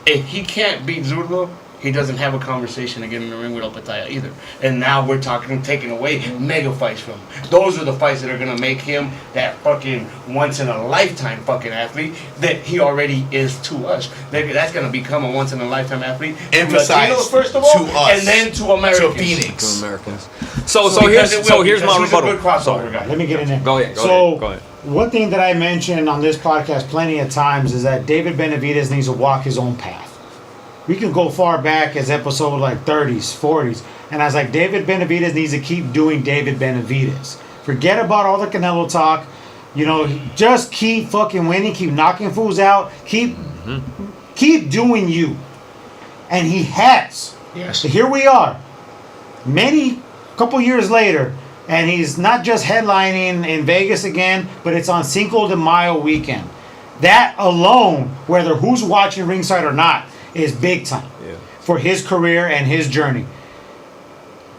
If he can't beat Zurdo, he doesn't have a conversation to get in the ring with Opataya either. And now we're taking away mega fights from him. Those are the fights that are going to make him that fucking once-in-a-lifetime fucking athlete that he already is to us. That's going to become a once-in-a-lifetime athlete. Emphasize Latinos, first of all, to us. And then to Americans. To Phoenix. To Americans. So here's my rebuttal. Let me get in there. Go ahead. One thing that I mentioned on this podcast plenty of times is that David Benavidez needs to walk his own path. We can go far back as episode like 30s, 40s. And I was like, David Benavidez needs to keep doing David Benavidez. Forget about all the Canelo talk. You know, just keep fucking winning. Keep knocking fools out. Keep doing you. And he has. Yes. So here we are. Couple years later. And he's not just headlining in Vegas again, but it's on Cinco de Mayo weekend. That alone, whether who's watching ringside or not, is big time Yeah. for his career and his journey.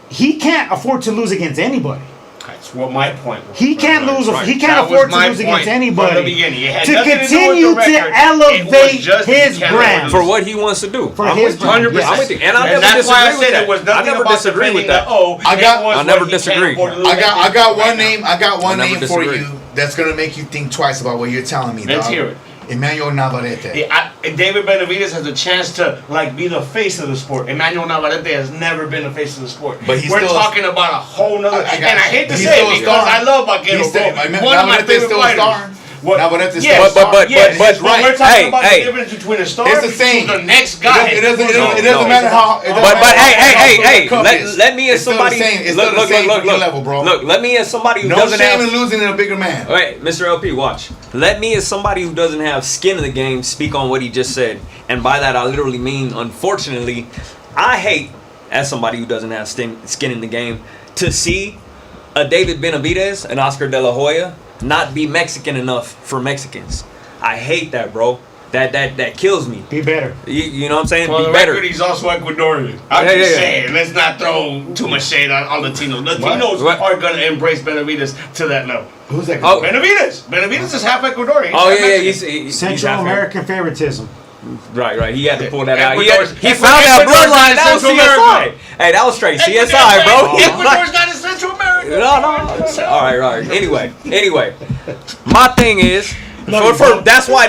He can't afford to lose against anybody. That's what my point was. He can't lose. Right. He can't That afford was to my lose point against anybody. from the beginning. It had To nothing do with continue the to record. elevate It was just his Canelo brand. For what he wants to do. For I'm his with you. brand. 100%. I'm with you. And I And never that's why I disagree with said that. it was I nothing never about disagree with defending that. the O. I got- I never disagree. I got one name. I got one I never name for disagree. you that's gonna make you think twice about what you're telling me. Let's dog. hear it. Emmanuel Navarrete. David Benavidez has a chance to be the face of the sport. Emmanuel Navarrete has never been the face of the sport. But he's We're still talking about a whole nother. I got And I you. hate to He's say still it a because star. I love Vaquero, He's still- bro. One of my Navarrete's favorite still a fighters. star. What? Navarrete's Yes, still a star. yes, but we're talking about hey. the difference between a star It's the same. to the next guy. It doesn't No. matter how. It doesn't But matter hey, how is. let me as It's still the somebody same. It's still the same fucking level, bro. Look, let me as somebody who No doesn't shame in have. losing to a bigger man. Wait, Mr. LP, watch. Let me as somebody who doesn't have skin in the game speak on what he just said, and by that I literally mean, unfortunately, I hate as somebody who doesn't have skin in the game to see a David Benavidez and Oscar De La Hoya not be Mexican enough for Mexicans. I hate that, bro. That kills me. Be better. You know what I'm saying? For Be the better. record, he's also Ecuadorian. I'm Yeah, just yeah. saying, let's not throw too much shade on Latinos. Latinos What? are going to embrace Benavidez to that level. Who's that? Oh. Benavidez is half Ecuadorian. Oh He's half yeah, Mexican. he's Central half American favoritism. Right. He had to pull that out. Ecuador's- He found that Ecuador's not bloodline. That was Central CSI. America. Hey, that was straight CSI, Ecuador- bro. Ecuador's not in Central America. No. All right. Anyway, my thing is, Love for you, bro. that's why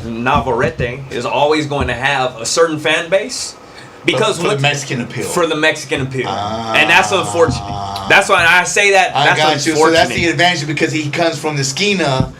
Navarrete is always going to have a certain fan base because for the Mexican appeal. for the Mexican appeal, and that's unfortunate. That's why I say that. I That's got you. So that's the unfortunate. advantage because he comes from the skina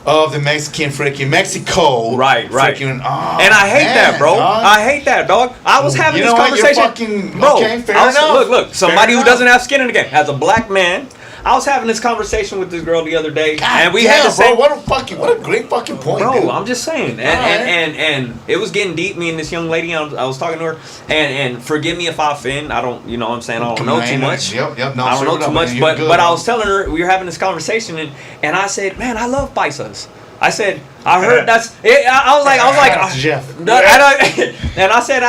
of the Mexican freaking Mexico. Right. Freaking, And I hate that, bro. dog. I hate that, dog. I was having You this know what? You're conversation, fucking- bro. okay, fair I was, enough. Look. Somebody Fair who enough. doesn't have skin in the game, as a black man, I was having this conversation with this girl the other day, God and we damn, had the same. bro. What a great fucking point, Bro, dude. I'm just saying, and it was getting deep. Me and this young lady, I was talking to her, and forgive me if I offend. I don't, you know what I'm saying, I don't know too much. Yep. No, I don't sure know enough, too much, man, you're but good, I man. was telling her we were having this conversation, and I said, man, I love paisas. I said, I heard that's. I was like, That's Jeff. and I said,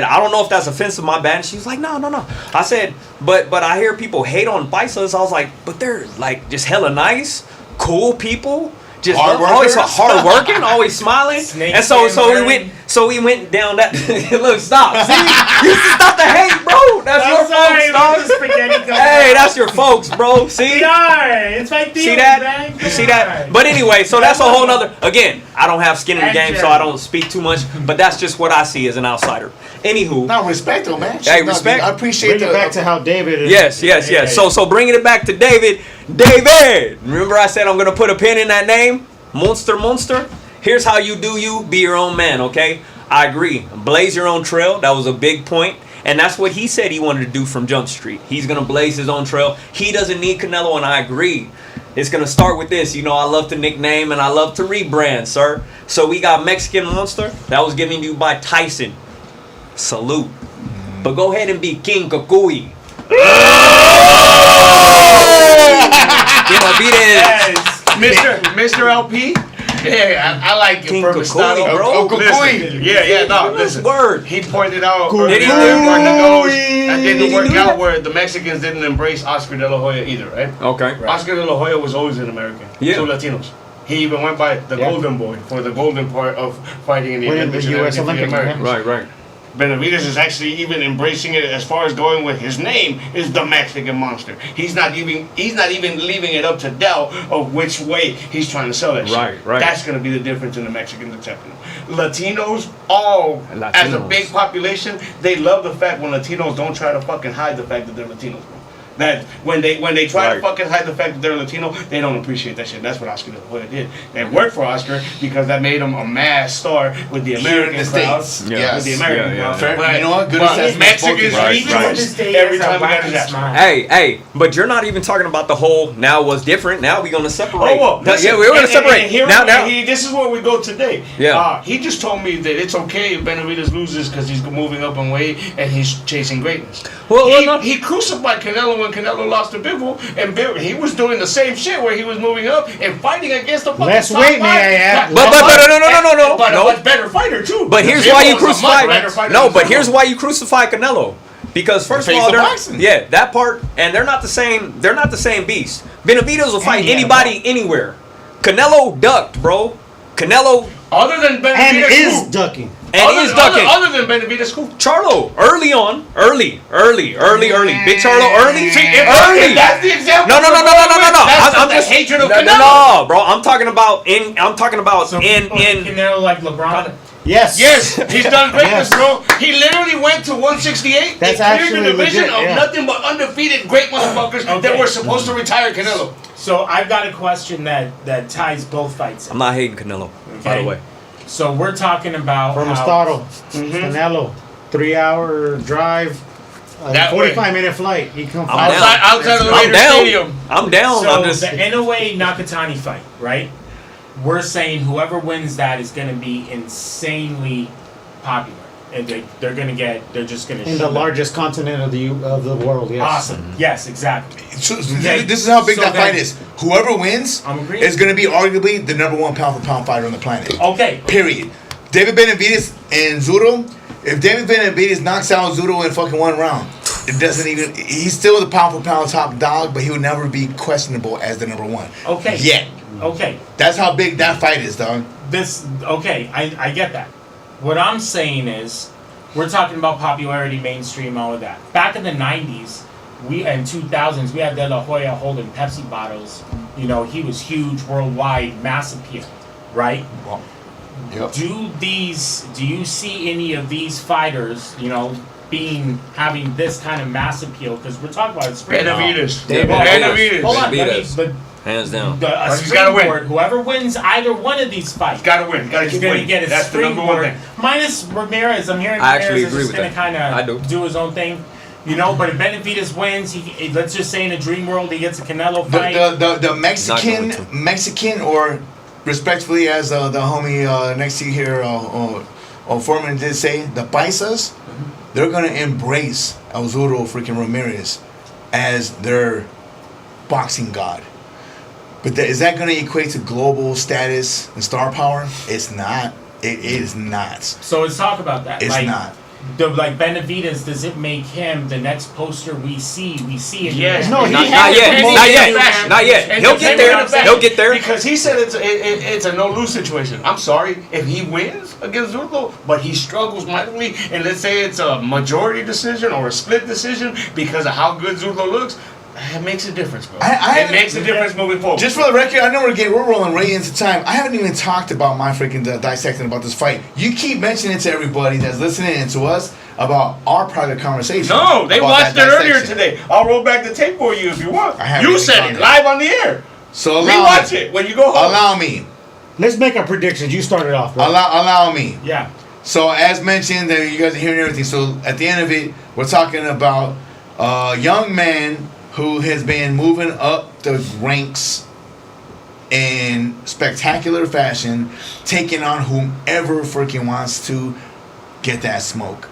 I don't know if that's offensive, my bad. And she was like, no. I said, but I hear people hate on paisas. I was like, but they're like just hella nice, cool people. Just Hard always workers. hard working, always smiling, Snake and so skin we went down that. Look, stop. See, you stop the hate, bro. That's your folks, dog. Hey, that's your folks, bro. See, It's my see that? You see that? But anyway, so that's a whole nother. Again, I don't have skin in the game, so I don't speak too much. But that's just what I see as an outsider. Anywho, No, respect though, man. Hey, Shit, no, respect. I appreciate Bring it back to how David is. yes. So bringing it back to David. Remember I said I'm gonna put a pin in that name, Monster. Here's how you do you. Be your own man, okay? I agree. Blaze your own trail. That was a big point. And that's what he said he wanted to do from Jump Street. He's going to blaze his own trail. He doesn't need Canelo, and I agree. It's going to start with this. You know, I love to nickname and I love to rebrand, sir. So we got Mexican Monster. That was given to you by Tyson. Salute. But go ahead and be King Kukui. Mr. LP. Yeah, I like it. King Furmastodle. Kukui, bro. Listen, no, listen. Word. He pointed out Kukui. earlier where he goes, that didn't work out where the Mexicans didn't embrace Oscar De La Hoya either, right? Okay. Oscar De La Hoya was always an American. Yeah. To Latinos. He even went by the Golden Boy for the golden part of fighting in the Winning the Olympics and US everything for the Olympic, Americans. Right. Benavidez is actually even embracing it as far as going with his name is the Mexican Monster. He's not even leaving it up to doubt of which way he's trying to sell that shit. Right. That's going to be the difference in the Mexicans accepting him. Latinos, as a big population, they love the fact when Latinos don't try to fucking hide the fact that they're Latinos, bro. That when they try to fucking hide the fact that they're Latino, they don't appreciate that shit. That's what Oscar De La Hoya did. It worked for Oscar because that made him a mass star with the American Here in the crowd. States. Yeah. Yes. With the American Yeah. crowd. Fair. But- You know what? Good but assessment. Mexicans Right, rejoiced every time we got his ass. Hey, but you're not even talking about the whole. Now what's different? Now we're gonna separate. Listen, We're gonna separate. and here Now. this is where we go today. Yeah. He just told me that it's okay if Benavidez loses because he's moving up in weight and he's chasing greatness. Well, no. He crucified Canelo when Canelo lost to Bivol, and he was doing the same shit where he was moving up and fighting against the fucking Less top weight, guy. may I add? But no. But a much better fighter too. But here's why you crucified. No, but here's why you crucified Canelo. Because first of all, that part, and they're not the same. They're not the same beast. Benavidez will fight anybody, anywhere. Canelo ducked, bro. Canelo, other than Benavidez, and is ducking. Other than Benavidez, who? Charlo, early. Big Charlo, early. See, early. If that's the example. No. I'm just hatred of Canelo. No, bro. I'm talking about in Canelo like LeBron. Yes, he's done greatness, bro. He literally went to 168. That's and cleared the actually division legit, of nothing but undefeated great motherfuckers that were supposed to retire Canelo. So I've got a question that ties both fights in. I'm not hating Canelo, by the way. So we're talking about Furmastodle, Canelo, 3-hour drive, 45-minute flight. He come outside of the Raiders Stadium. I'm down. So the Inoue Nakatani fight, right? We're saying whoever wins that is going to be insanely popular, and they're going to get. They're just going to in the largest continent of the world. Yes. Awesome. Yes, exactly. So this is how big that fight is. Whoever wins is going to be arguably the #1 pound-for-pound fighter on the planet. Okay. Period. David Benavidez and Zuro. If David Benavidez knocks out Zuro in fucking one round, it doesn't even. He's still the pound-for-pound top dog, but he would never be questionable as the #1. Okay. Yet. Okay. That's how big that fight is, dog. I get that. What I'm saying is, we're talking about popularity, mainstream, all of that. Back in the 90s, and 2000s, we had De La Hoya holding Pepsi bottles. You know, he was huge worldwide, mass appeal, right? Well, yep. Do you see any of these fighters, you know, having this kind of mass appeal? Because we're talking about Benavidez. Benavidez. Hold on, hands down. He's got to win. Whoever wins either one of these fights, got to win. He's going to get a springboard. Minus Ramirez. I'm hearing Ramirez is going to kind of do his own thing. You know, but if Benavidez wins, let's just say in a dream world he gets a Canelo fight. The Mexican, or respectfully as the homie next to you here, Foreman did say, the Paisas, they're going to embrace Zuro freaking Ramirez as their boxing god. But is that going to equate to global status and star power? It's not. It is not. So let's talk about that. It's not. Like Benavidez, does it make him the next poster we see? Yes. No, not yet. He'll get there. Because he said it's a no-lose situation. I'm sorry if he wins against Zurdo, but he struggles mightily, and let's say it's a majority decision or a split decision because of how good Zurdo looks. It makes a difference, bro. It makes a difference moving forward. Just for the record, I know we're rolling right into time. I haven't even talked about my freaking dissecting about this fight. You keep mentioning it to everybody that's listening and to us about our private conversation. No, they watched it earlier today. I'll roll back the tape for you if you want. You said it live on the air. So rewatch it when you go home. Allow me. Let's make our predictions. You started off, bro. Allow me. Yeah. So as mentioned, you guys are hearing everything. So at the end of it, we're talking about a young man who has been moving up the ranks in spectacular fashion, taking on whomever freaking wants to get that smoke.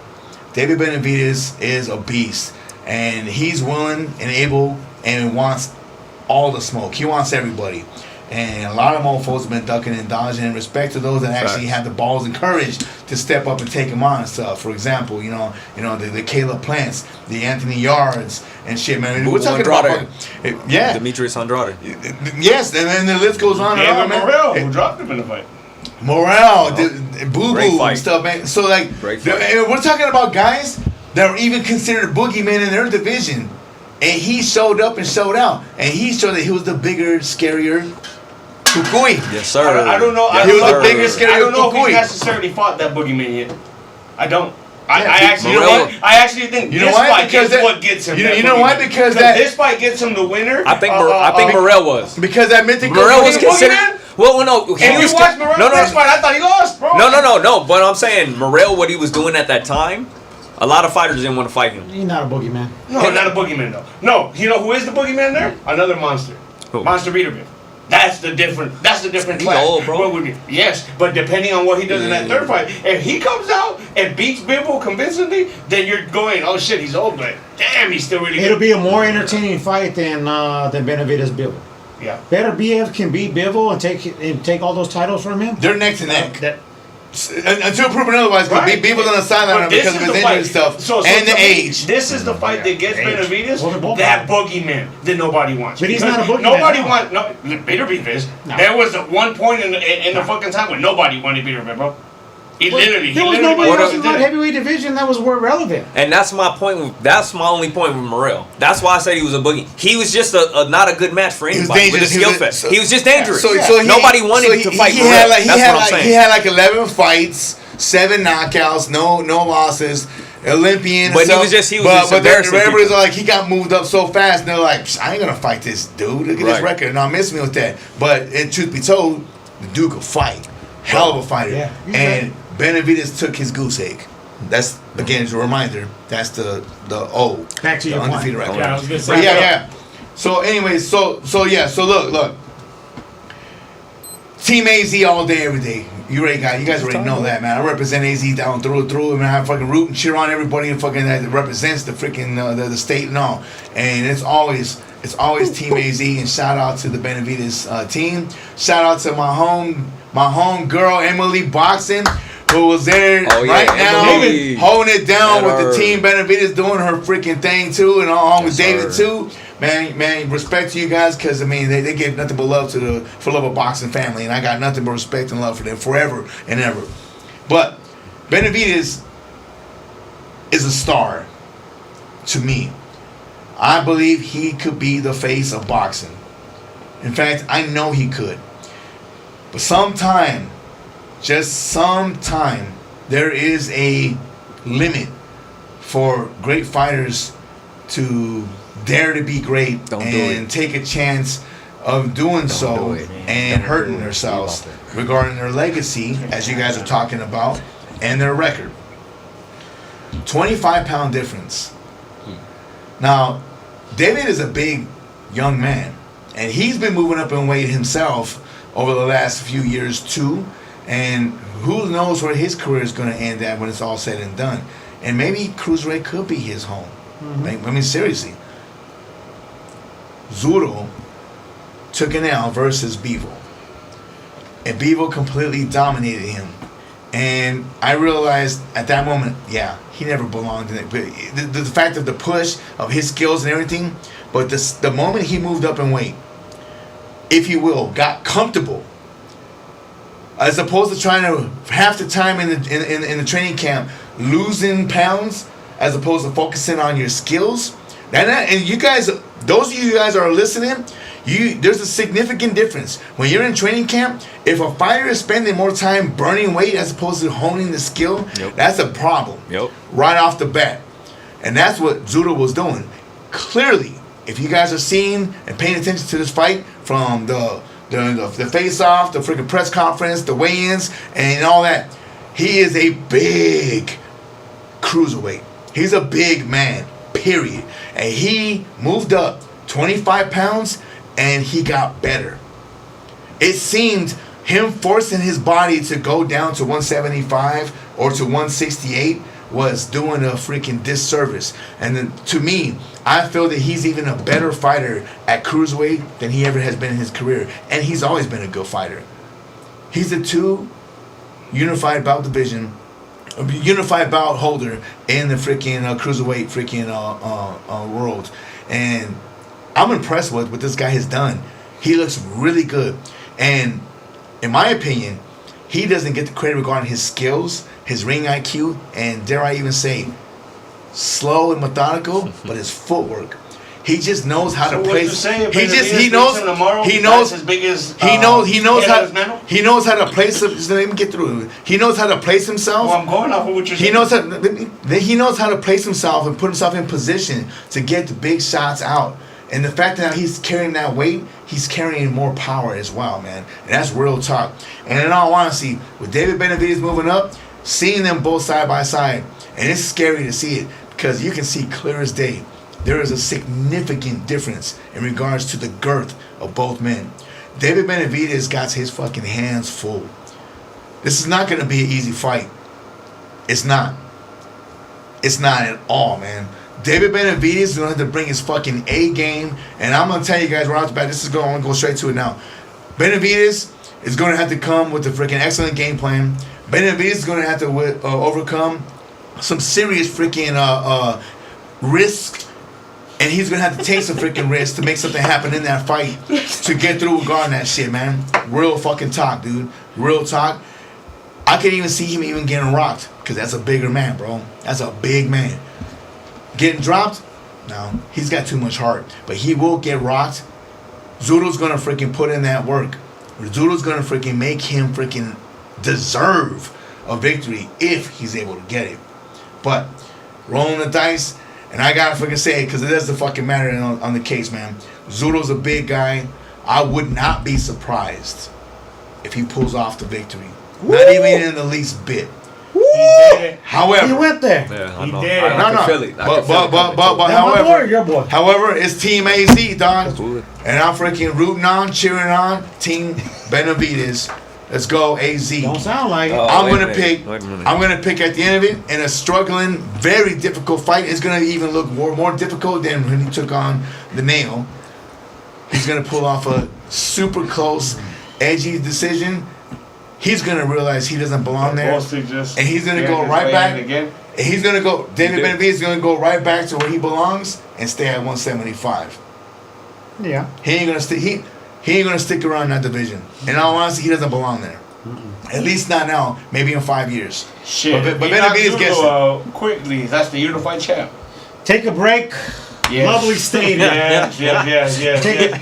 David Benavidez is a beast, and he's willing and able and wants all the smoke. He wants everybody. And a lot of mofos have been ducking and dodging in respect to those that actually have the balls and courage to step up and take him on and stuff. For example, the Caleb Plants, the Anthony Yards and shit, man. We're talking about Demetrius Andrade. Yes, and then the list goes on and on, man. Morrell, who dropped him in the fight. Morrell, Boo Boo and stuff, man. So like, we're talking about guys that are even considered boogeymen in their division. And he showed up and showed out. And he showed that he was the bigger, scarier Kukui. Yes, sir. I don't know. He was the bigger, scarier I don't know Kukui. if he necessarily fought that boogeyman yet. I don't. I actually think this fight is what gets him. You know why? Because this fight gets him the winner. I think Morrell was. Because that mythical Morrell was considered. Well, no. And you watched Morrell's first fight. I thought he lost, bro. No. But I'm saying Morrell, what he was doing at that time, a lot of fighters didn't want to fight him. He's not a boogeyman. No, not a boogeyman though. No, you know who is the boogeyman there? Another monster. Who? Monster Beaterman. That's the different class. Old, bro. Yes, but depending on what he does in that third fight, if he comes out and beats Bivol convincingly, then you're going, oh shit, he's old, but damn, he's still really good. It'll be a more entertaining fight than Benavidez Bivol. Yeah. Beterbiev can beat Bivol and take all those titles from him. They're neck to neck. Until proven otherwise, because Bivol on the sideline because of his injury and stuff and the age. This is the fight that gets Benavidez that boogeyman that nobody wants. But he's not a boogeyman. Nobody wants. No, Beterbiev is. No. There was one point in the fucking time when nobody wanted Beterbiev, bro. There was nobody else in that heavyweight division that was more relevant. And that's my point. That's my only point with Morrell. That's why I said he was a boogie. He was just not a good match for anybody with a skill set. He was just dangerous. Nobody wanted him to fight Morrell. That's what I'm saying. He had like 11 fights, 7 knockouts, no losses. Olympian, but he was just remember, it's like he got moved up so fast. And they're like, I ain't gonna fight this dude. Look at his record. And I'm missing me with that. But truth be told, the dude could fight. Hell of a fighter. Yeah, and Benavidez took his goose egg. That's again as a reminder. That's the back to your undefeated record. Yeah, I was gonna say. Yeah. So anyways, so look. Team AZ all day, every day. You guys already know that, man. I represent AZ down through. I mean, I fucking root and cheer on everybody and fucking that represents the freaking the state and all. And it's always Team AZ. And shout out to the Benavidez team. Shout out to my home girl Emily Boxing, who was there now holding it down with the team. Benavidez doing her freaking thing too, and along with David too. Man, respect to you guys, because I mean they give nothing but love to the 4luvofboxing family, and I got nothing but respect and love for them forever and ever. But Benavidez is a star to me. I believe he could be the face of boxing. In fact, I know he could. But just sometime, there is a limit for great fighters to dare to be great and take a chance of doing so and hurting themselves regarding their legacy, as you guys are talking about, and their record. 25-pound difference. Now, David is a big young man, and he's been moving up in weight himself over the last few years too, and who knows where his career is going to end at when it's all said and done. And maybe Cruiserweight could be his home. I mean, seriously. Zuro took an L versus Bivol, and Bivol completely dominated him. And I realized at that moment, he never belonged in it. But the fact of the push of his skills and everything, but the moment he moved up in weight, if you will, got comfortable, as opposed to trying to half the time in the training camp losing pounds, as opposed to focusing on your skills. And you guys, those of you guys are listening, there's a significant difference. When you're in training camp, if a fighter is spending more time burning weight as opposed to honing the skill, that's a problem. Right off the bat. And that's what Zuro was doing. Clearly, if you guys are seeing and paying attention to this fight from the face-off, the freaking press conference, the weigh-ins, and all that, he is a big cruiserweight. He's a big man, period. And he moved up 25 pounds, and he got better. It seemed him forcing his body to go down to 175 or to 168 was doing a freaking disservice. And then, to me, I feel that he's even a better fighter at cruiserweight than he ever has been in his career. And he's always been a good fighter. He's a 2 unified bout division, unified bout holder in the freaking cruiserweight freaking world. And I'm impressed with what this guy has done. He looks really good. And in my opinion, he doesn't get the credit regarding his skills, his ring IQ, and dare I even say, slow and methodical, but his footwork. He just knows how to place. He knows how to place. Let me get through. He knows how to place himself. Well, I'm going off of what you're saying. He knows how to place himself and put himself in position to get the big shots out. And the fact that he's carrying that weight, he's carrying more power as well, man. And that's real talk. And in all honesty, with David Benavidez moving up, seeing them both side by side, and it's scary to see it because you can see clear as day, there is a significant difference in regards to the girth of both men. David Benavidez got his fucking hands full. This is not going to be an easy fight. It's not. It's not at all, man. David Benavidez is going to have to bring his fucking A game. And I'm going to tell you guys right off the bat, I'm going to go straight to it now. Benavidez is going to have to come with a freaking excellent game plan. Benavidez is going to have to overcome some serious freaking risk. And he's going to have to take some freaking risks to make something happen in that fight to get through regarding that shit, man. Real fucking talk, dude. Real talk. I could even see him even getting rocked because that's a bigger man, bro. That's a big man. Getting dropped? No. He's got too much heart. But he will get rocked. Zurdo's going to freaking put in that work. Zurdo's going to freaking make him freaking deserve a victory if he's able to get it. But rolling the dice, and I got to freaking say it because it doesn't fucking matter on the case, man. Zurdo's a big guy. I would not be surprised if he pulls off the victory. Woo! Not even in the least bit. However, he went there. Yeah, I He know. did. I can feel it. But however, it's Team AZ, dog. And I'm freaking rooting on, cheering on Team Benavidez. Let's go AZ. Don't sound like it. I'm gonna pick at the end of it in a struggling, very difficult fight. It's gonna even look more difficult than when he took on the nail. He's gonna pull off a super close, edgy decision. He's gonna realize he doesn't belong there, and he's gonna go right back. And he's gonna go. David Benavidez is gonna go right back to where he belongs and stay at 175. Yeah. He ain't gonna stick. He ain't gonna stick around in that division. In all honesty, he doesn't belong there. At least not now. Maybe in 5 years. Shit. But Benavidez gets it. Quickly. That's the unified champ. Take a break. Yes. Lovely stadium. Yes. Take it.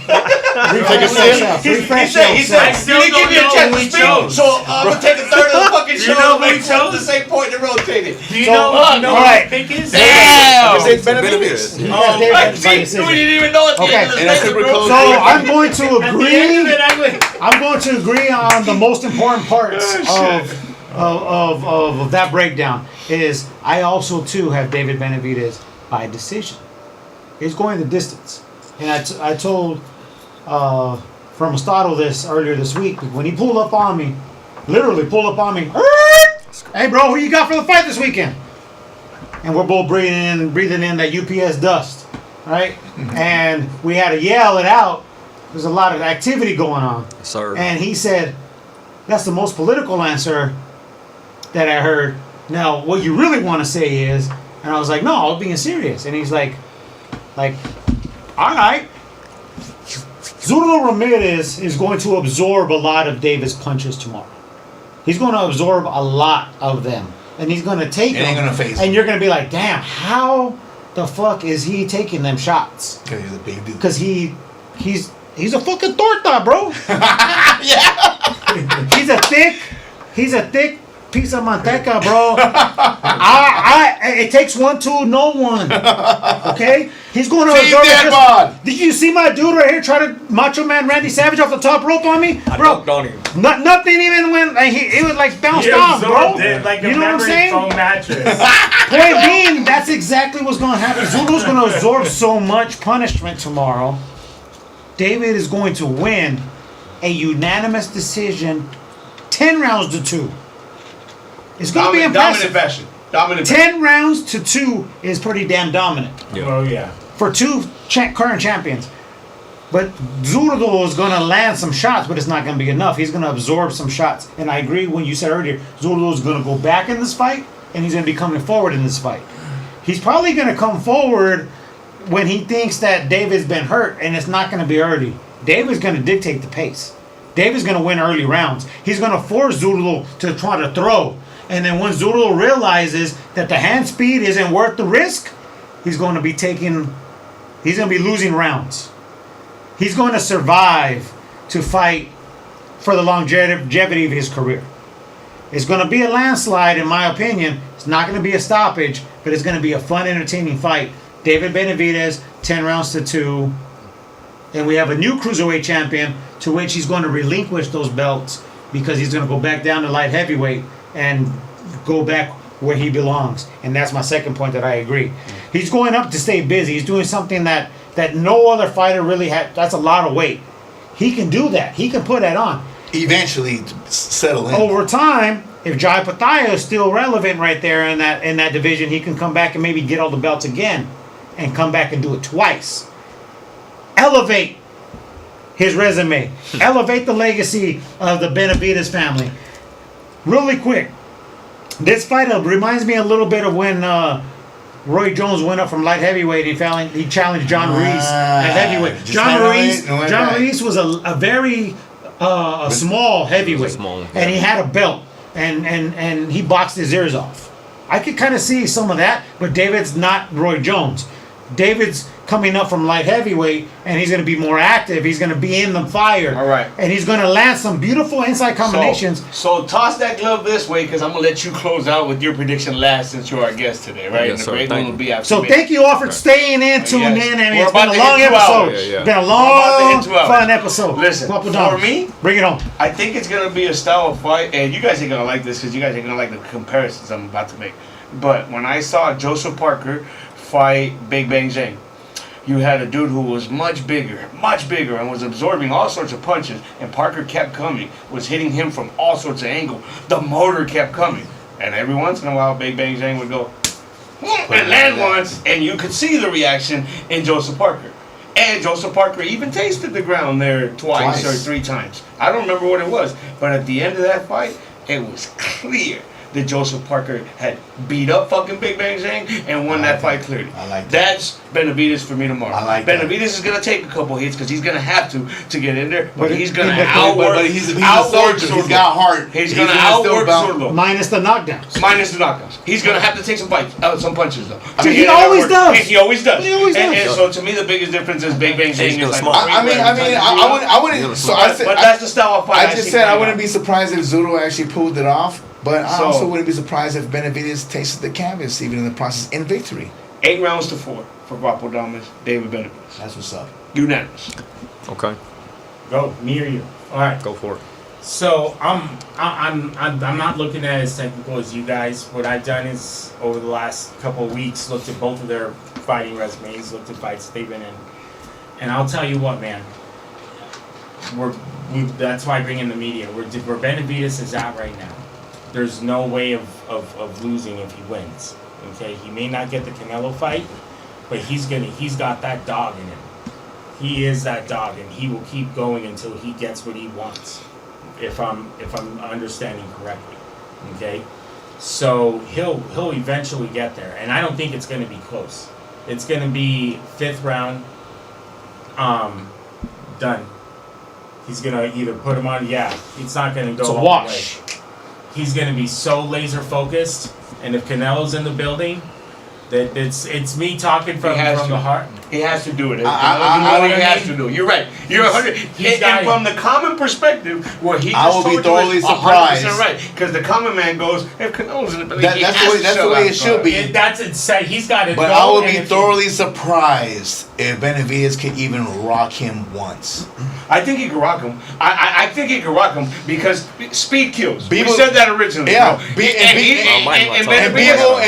Refresh yourself. He said, you didn't give me a chance to speak, so I'm going to take a third of the fucking show and make sure the same point to rotate it. Do you know what his pick is? Damn! It's Benavidez. Oh, we didn't even know at the end of the Okay. So I'm going to agree. I'm going to agree on the most important parts of that breakdown. Is I also too have David Benavidez by decision. He's going the distance, and I told Furmastodle this earlier this week when he pulled up on me, literally pulled up on me. Hey, bro, who you got for the fight this weekend? And we're both breathing in that UPS dust, right? And we had to yell it out. There's a lot of activity going on. Sir. And he said, "That's the most political answer that I heard. Now, what you really want to say is," and I was like, "No, I was being serious." And he's like, all right. Zurdo Ramirez is going to absorb a lot of David's punches tomorrow. He's going to absorb a lot of them. And he's going to take them. And gonna face and you're going to be like, damn, how the fuck is he taking them shots? Because he's a big dude. Because he's a fucking torta, bro. Yeah. He's a thick piece of manteca, bro. It takes one to know one. Okay? He's going to absorb. Did you see my dude right here try to Macho Man Randy Savage off the top rope on me? Bro, nothing even went. It was like bounced off, bro. Like you know what I'm saying? Foam mattress. Point being, that's exactly what's going to happen. Zulu's going to absorb so much punishment tomorrow. David is going to win a unanimous decision, 10 rounds to 2. It's going to be impressive. Dominant 10 rounds to 2 is pretty damn dominant. Yeah. Oh, yeah. For two current champions. But Zurdo is going to land some shots, but it's not going to be enough. He's going to absorb some shots. And I agree when you said earlier, Zurdo is going to go back in this fight, and he's going to be coming forward in this fight. He's probably going to come forward when he thinks that David's been hurt, and it's not going to be early. David's going to dictate the pace. David's going to win early rounds. He's going to force Zurdo to try to throw. And then when Zurdo realizes that the hand speed isn't worth the risk, he's going to be losing rounds. He's going to survive to fight for the longevity of his career. It's going to be a landslide, in my opinion. It's not going to be a stoppage, but it's going to be a fun, entertaining fight. David Benavidez, 10 rounds to 2. And we have a new cruiserweight champion to which he's going to relinquish those belts because he's going to go back down to light heavyweight and go back where he belongs. And that's my second point that I agree. He's going up to stay busy. He's doing something that no other fighter really had. That's a lot of weight. He can do that. He can put that on. Eventually settle in. Over time, if Jai Pattaya is still relevant right there in that division, he can come back and maybe get all the belts again, and come back and do it twice. Elevate his resume. Elevate the legacy of the Benavidez family. Really quick, this fight reminds me a little bit of when Roy Jones went up from light heavyweight. He challenged John Ruiz at heavyweight. John Ruiz was a very small heavyweight, and he had a belt, and he boxed his ears off. I could kind of see some of that, but David's not Roy Jones. David's coming up from light heavyweight, and he's going to be more active. He's going to be in the fire. All right. And he's going to land some beautiful inside combinations. So toss that glove this way, because I'm going to let you close out with your prediction last, since you're our guest today, right? Yes, and the great one will be after So me. thank you all for staying in, tuning in. I mean, it's been a long episode. It's been a long, fun episode. Listen, for me, bring it on. I think it's going to be a style of fight, and you guys ain't going to like this, because you guys ain't going to like the comparisons I'm about to make. But when I saw Joseph Parker fight Big Bang Zhang, you had a dude who was much bigger, and was absorbing all sorts of punches, and Parker kept coming, was hitting him from all sorts of angles. The motor kept coming, and every once in a while, Big Bang Zhang would go and land once, and you could see the reaction in Joseph Parker. And Joseph Parker even tasted the ground there twice or 3 times. I don't remember what it was, but at the end of that fight, it was clear that Joseph Parker had beat up fucking Big Bang Zhang and won that fight clearly. I like that. That's Benavidez for me tomorrow. I like Benavidez that. is going to take a couple hits because he's going to have to get in there, but he's going to But outwork. he's a soldier. He's got heart. He's going to outwork Zurdo. Minus the knockdowns. Minus the knockdowns. He's going to have to take some fights, some punches though. I mean, he always does. He always does. He always does. And so to me, the biggest difference is Big Bang Zhang is like. I wouldn't. So I said, but that's the style of fight. I just said I wouldn't be surprised if Zurdo actually pulled it off. But I also wouldn't be surprised if Benavidez tasted the canvas, even in the process, in victory. 8 rounds to 4 for Guapo Damas, David Benavidez. That's what's up. Unanimous. Okay. Go, me or you. All right. Go for it. So I'm not looking at it as technical as you guys. What I've done is over the last couple of weeks looked at both of their fighting resumes, looked at fights they've been in, and I'll tell you what, man. That's why I bring in the media. Where Benavidez is at right now, there's no way of losing if he wins. Okay, he may not get the Canelo fight, but he's got that dog in him. He is that dog, and he will keep going until he gets what he wants. If I'm understanding correctly, okay. So he'll eventually get there, and I don't think it's going to be close. It's going to be 5th round. Done. He's going to either put him on. Yeah, it's not going to go. It's a all wash. the way. He's going to be so laser focused, and if Canelo's in the building, that it's me talking from the heart. He has to do it. He I has to do it. You're right. You're 100. And from the common perspective, where he I just will be told thoroughly you is 100% surprised. right, because the common man goes, if Canelo's in the building, That's the way it should be. He's got it. But I will be thoroughly surprised if Benavidez can even rock him once. I think he can rock him. I think he can rock him because speed kills. We Bebo- said that originally. Yeah. And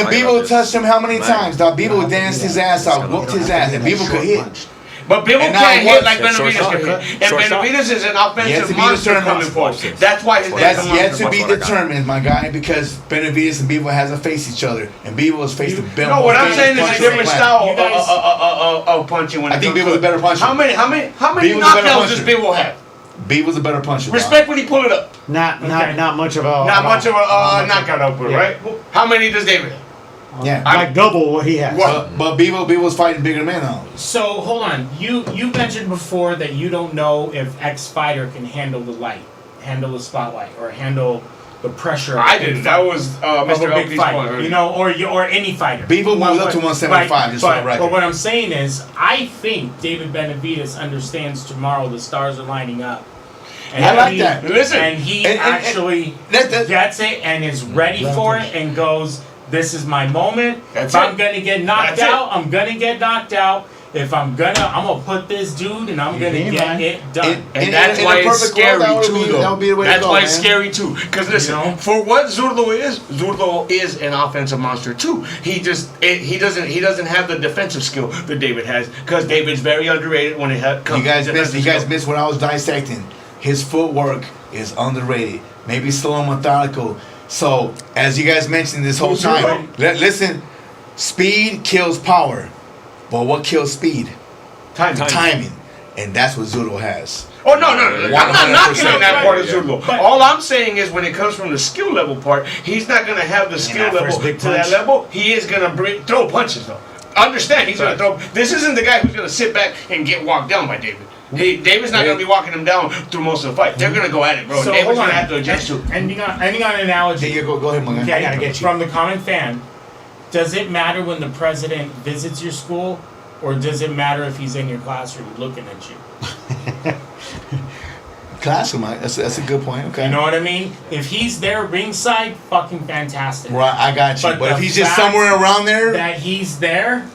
Bebo touched him how many times? Dog, Bebo danced his ass out, whooped his ass, and Bebo could hit. But Bebo And can't now hit what? like Benavidez can hit. And Benavidez is an Yet offensive to be monster determined. coming forward. That's why his name's That's a yet monster. to be determined, my guy, because Benavidez and Bebo hasn't faced each other, and Bebo has faced the belt. No, what I'm saying is a different style of punching. When I think Bebo's a better puncher. How many Bebo's a better knockdowns does puncher. Bebo have? Bebo's a better puncher. Respectfully, pull it up. Not much of a knockout output, right? How many does David have? Yeah, like double what he has. but Bebo's fighting bigger men now. So hold on. You mentioned before that you don't know if X fighter can handle the light, handle the spotlight, or handle the pressure. I didn't. That was Mr. a big LP's fight, point. you know, or any fighter. Bebo moved up to 175 just for the record. But what I'm saying is, I think David Benavidez understands tomorrow the stars are lining up. And I like that. Listen, and he actually gets it and is ready for it and goes, "This is my moment. If I'm gonna get knocked out, I'm gonna get knocked out. If I'm gonna put this dude and I'm gonna get it done." And that's why it's scary too, though. That would be the way that's to go, why man. it's scary too. Because listen, for what Zurdo is an offensive monster too. He doesn't have the defensive skill that David has. Because David's very underrated when it comes. You guys missed what I was dissecting. His footwork is underrated. Maybe slow and methodical. So, as you guys mentioned this whole time, listen, speed kills power. But what kills speed? Timing. And that's what Zurdo has. Oh, no. I'm not knocking on that part of Zurdo. But all I'm saying is when it comes from the skill level part, he's not going to have the skill level to that level. He is going to throw punches, though. Understand, he's going to throw. This isn't the guy who's going to sit back and get walked down by David. David's not going to be walking him down through most of the fight. They're going to go at it, bro. So David's going to have to adjust to it. Ending on an analogy. Yeah, go ahead, Morgan. I gotta get you. From the common fan, does it matter when the president visits your school, or does it matter if he's in your classroom looking at you? Classroom, that's a good point. Okay. You know what I mean? If he's there ringside, fucking fantastic. Right, I got you. But if he's just fact somewhere around there, that he's there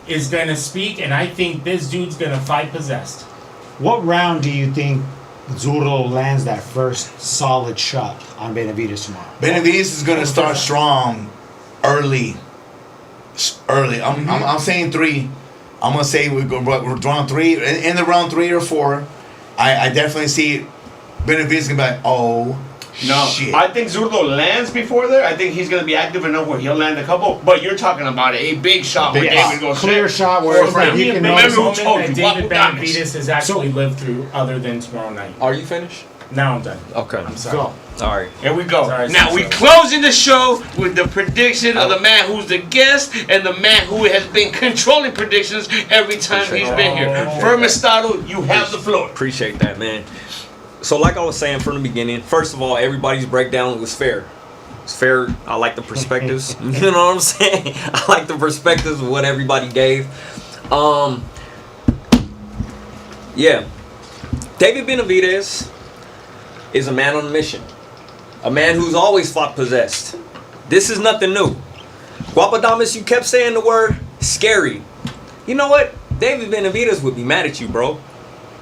is gonna speak, and I think this dude's gonna fight possessed. What round do you think Zurdo lands that first solid shot on Benavidez tomorrow? Benavidez is going to start strong early. I'm saying 3. I'm going to say we're round 3. In the round 3 or 4, I definitely see Benavidez going to be like, oh, No, shit. I think Zurdo lands before there. I think he's going to be active enough where he'll land a couple. But you're talking about a big shot where David goes clear shot where he can Remember who moment told that you, David Guapo Benavidez has actually lived through other than tomorrow night. Are you finished? Now I'm done. Okay. I'm sorry. Go. All right. Here we go. Sorry, now we closing the show with the prediction of the man who's the guest and the man who has been controlling predictions every time he's been here. Furmastodle, you have the floor. Appreciate that, man. So like I was saying from the beginning, first of all, everybody's breakdown was fair. It's fair. I like the perspectives. You know what I'm saying? I like the perspectives of what everybody gave. Yeah. David Benavidez is a man on a mission. A man who's always fought possessed. This is nothing new. Guapadamas, you kept saying the word scary. You know what? David Benavidez would be mad at you, bro.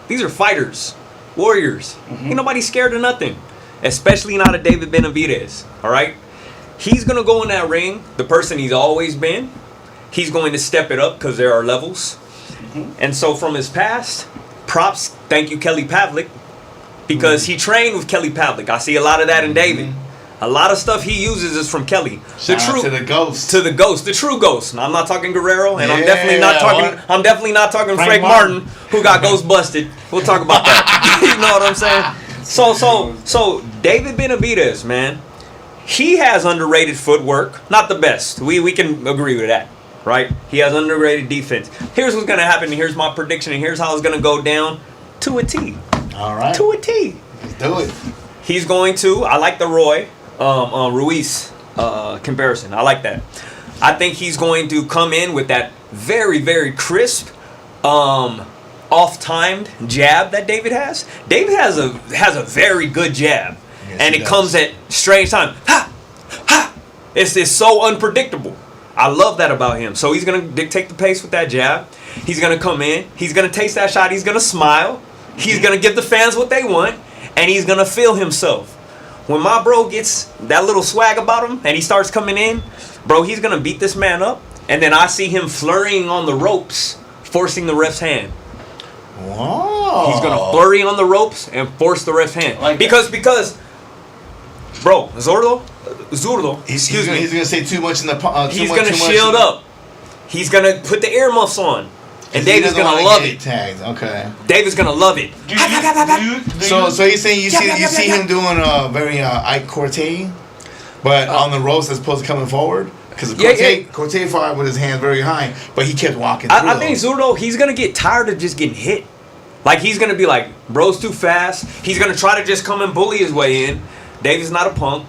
These are fighters. Warriors. Ain't nobody scared of nothing. Especially not a David Benavidez. Alright? He's going to go in that ring, the person he's always been. He's going to step it up because there are levels. And so from his past, props, thank you Kelly Pavlik. Because he trained with Kelly Pavlik. I see a lot of that in David. A lot of stuff he uses is from Kelly. Shout out to the ghost. To the ghost, the true ghost. Now, I'm not talking Guerrero, and I'm definitely not talking Frank Martin, who got ghost busted. We'll talk about that. You know what I'm saying? So David Benavidez, man, he has underrated footwork. Not the best. We can agree with that, right? He has underrated defense. Here's what's gonna happen, and here's my prediction, and here's how it's gonna go down to a T. All right. To a T. Let's do it. He's going to. I like the Ruiz comparison. I like that. I think he's going to come in with that very, very crisp, off-timed jab that David has. David has a very good jab, yes, and it comes at strange times. Ha, ha! It's so unpredictable. I love that about him. So he's gonna dictate the pace with that jab. He's gonna come in. He's gonna taste that shot. He's gonna smile. He's gonna give the fans what they want, and he's gonna feel himself. When my bro gets that little swag about him and he starts coming in, bro, he's gonna beat this man up, and then I see him flurrying on the ropes, forcing the ref's hand. Whoa. He's gonna flurry on the ropes and force the ref's hand. Like because, bro, Zurdo, He's gonna say too much in the. He's gonna shield up. He's gonna put the earmuffs on. And David's gonna love it. Tagged. Okay. David's gonna love it. So you're saying you see him doing a very Ike Corte, but on the ropes as opposed to coming forward? Because Corte fought with his hands very high, but he kept walking through. I think Zurdo, he's gonna get tired of just getting hit. Like he's gonna be like, bro's too fast. He's gonna try to just come and bully his way in. David's not a punk,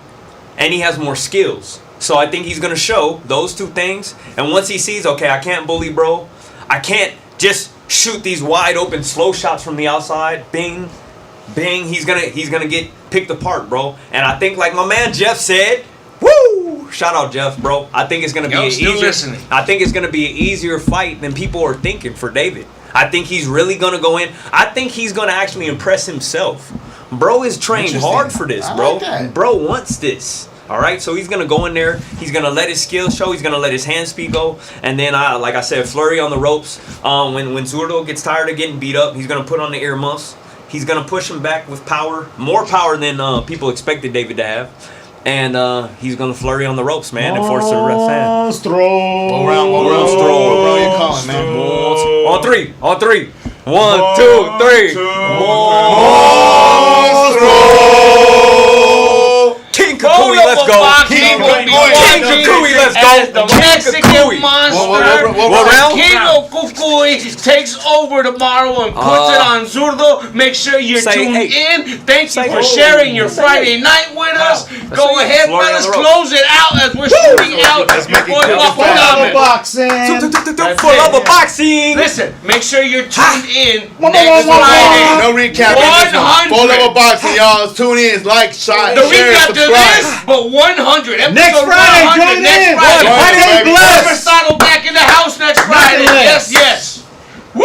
and he has more skills. So I think he's gonna show those two things. And once he sees, okay, I can't bully bro. I can't just shoot these wide open slow shots from the outside. Bing, bing. He's gonna get picked apart, bro. And I think, like my man Jeff said, woo! Shout out Jeff, bro. I think it's gonna be I think it's gonna be an easier fight than people are thinking for David. I think he's really gonna go in. I think he's gonna actually impress himself. Bro is trained hard for this, bro. Like bro wants this. All right, so he's gonna go in there. He's gonna let his skills show. He's gonna let his hand speed go, and then, like I said, flurry on the ropes. When Zurdo gets tired of getting beat up, he's gonna put on the earmuffs. He's gonna push him back with power, more power than people expected David to have, And he's gonna flurry on the ropes, man, and force the ref fan. Monstro. What round you calling, man? On three. 1, 2, 3. King Kukui, let's go. King Kukui, let's go. As the Mexican monster, What round? King of Kukui takes over tomorrow and puts it on Zurdo. Make sure you're tuned in. Thank you for sharing your Friday night with us. Go ahead, let us close it out as we're shooting out. For love of boxing. 4luvofboxing. Listen, make sure you're tuned in next Friday. No recap. 100. 4luvofboxing, y'all. Tune in, like, share, The recap to subscribe. this, but 100. Episode Next Friday, 100 join next in. Friday. Stay blessed. Furmastodle back in the house next Friday. Nothing less. Yes. Woo!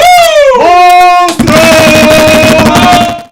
Monstro.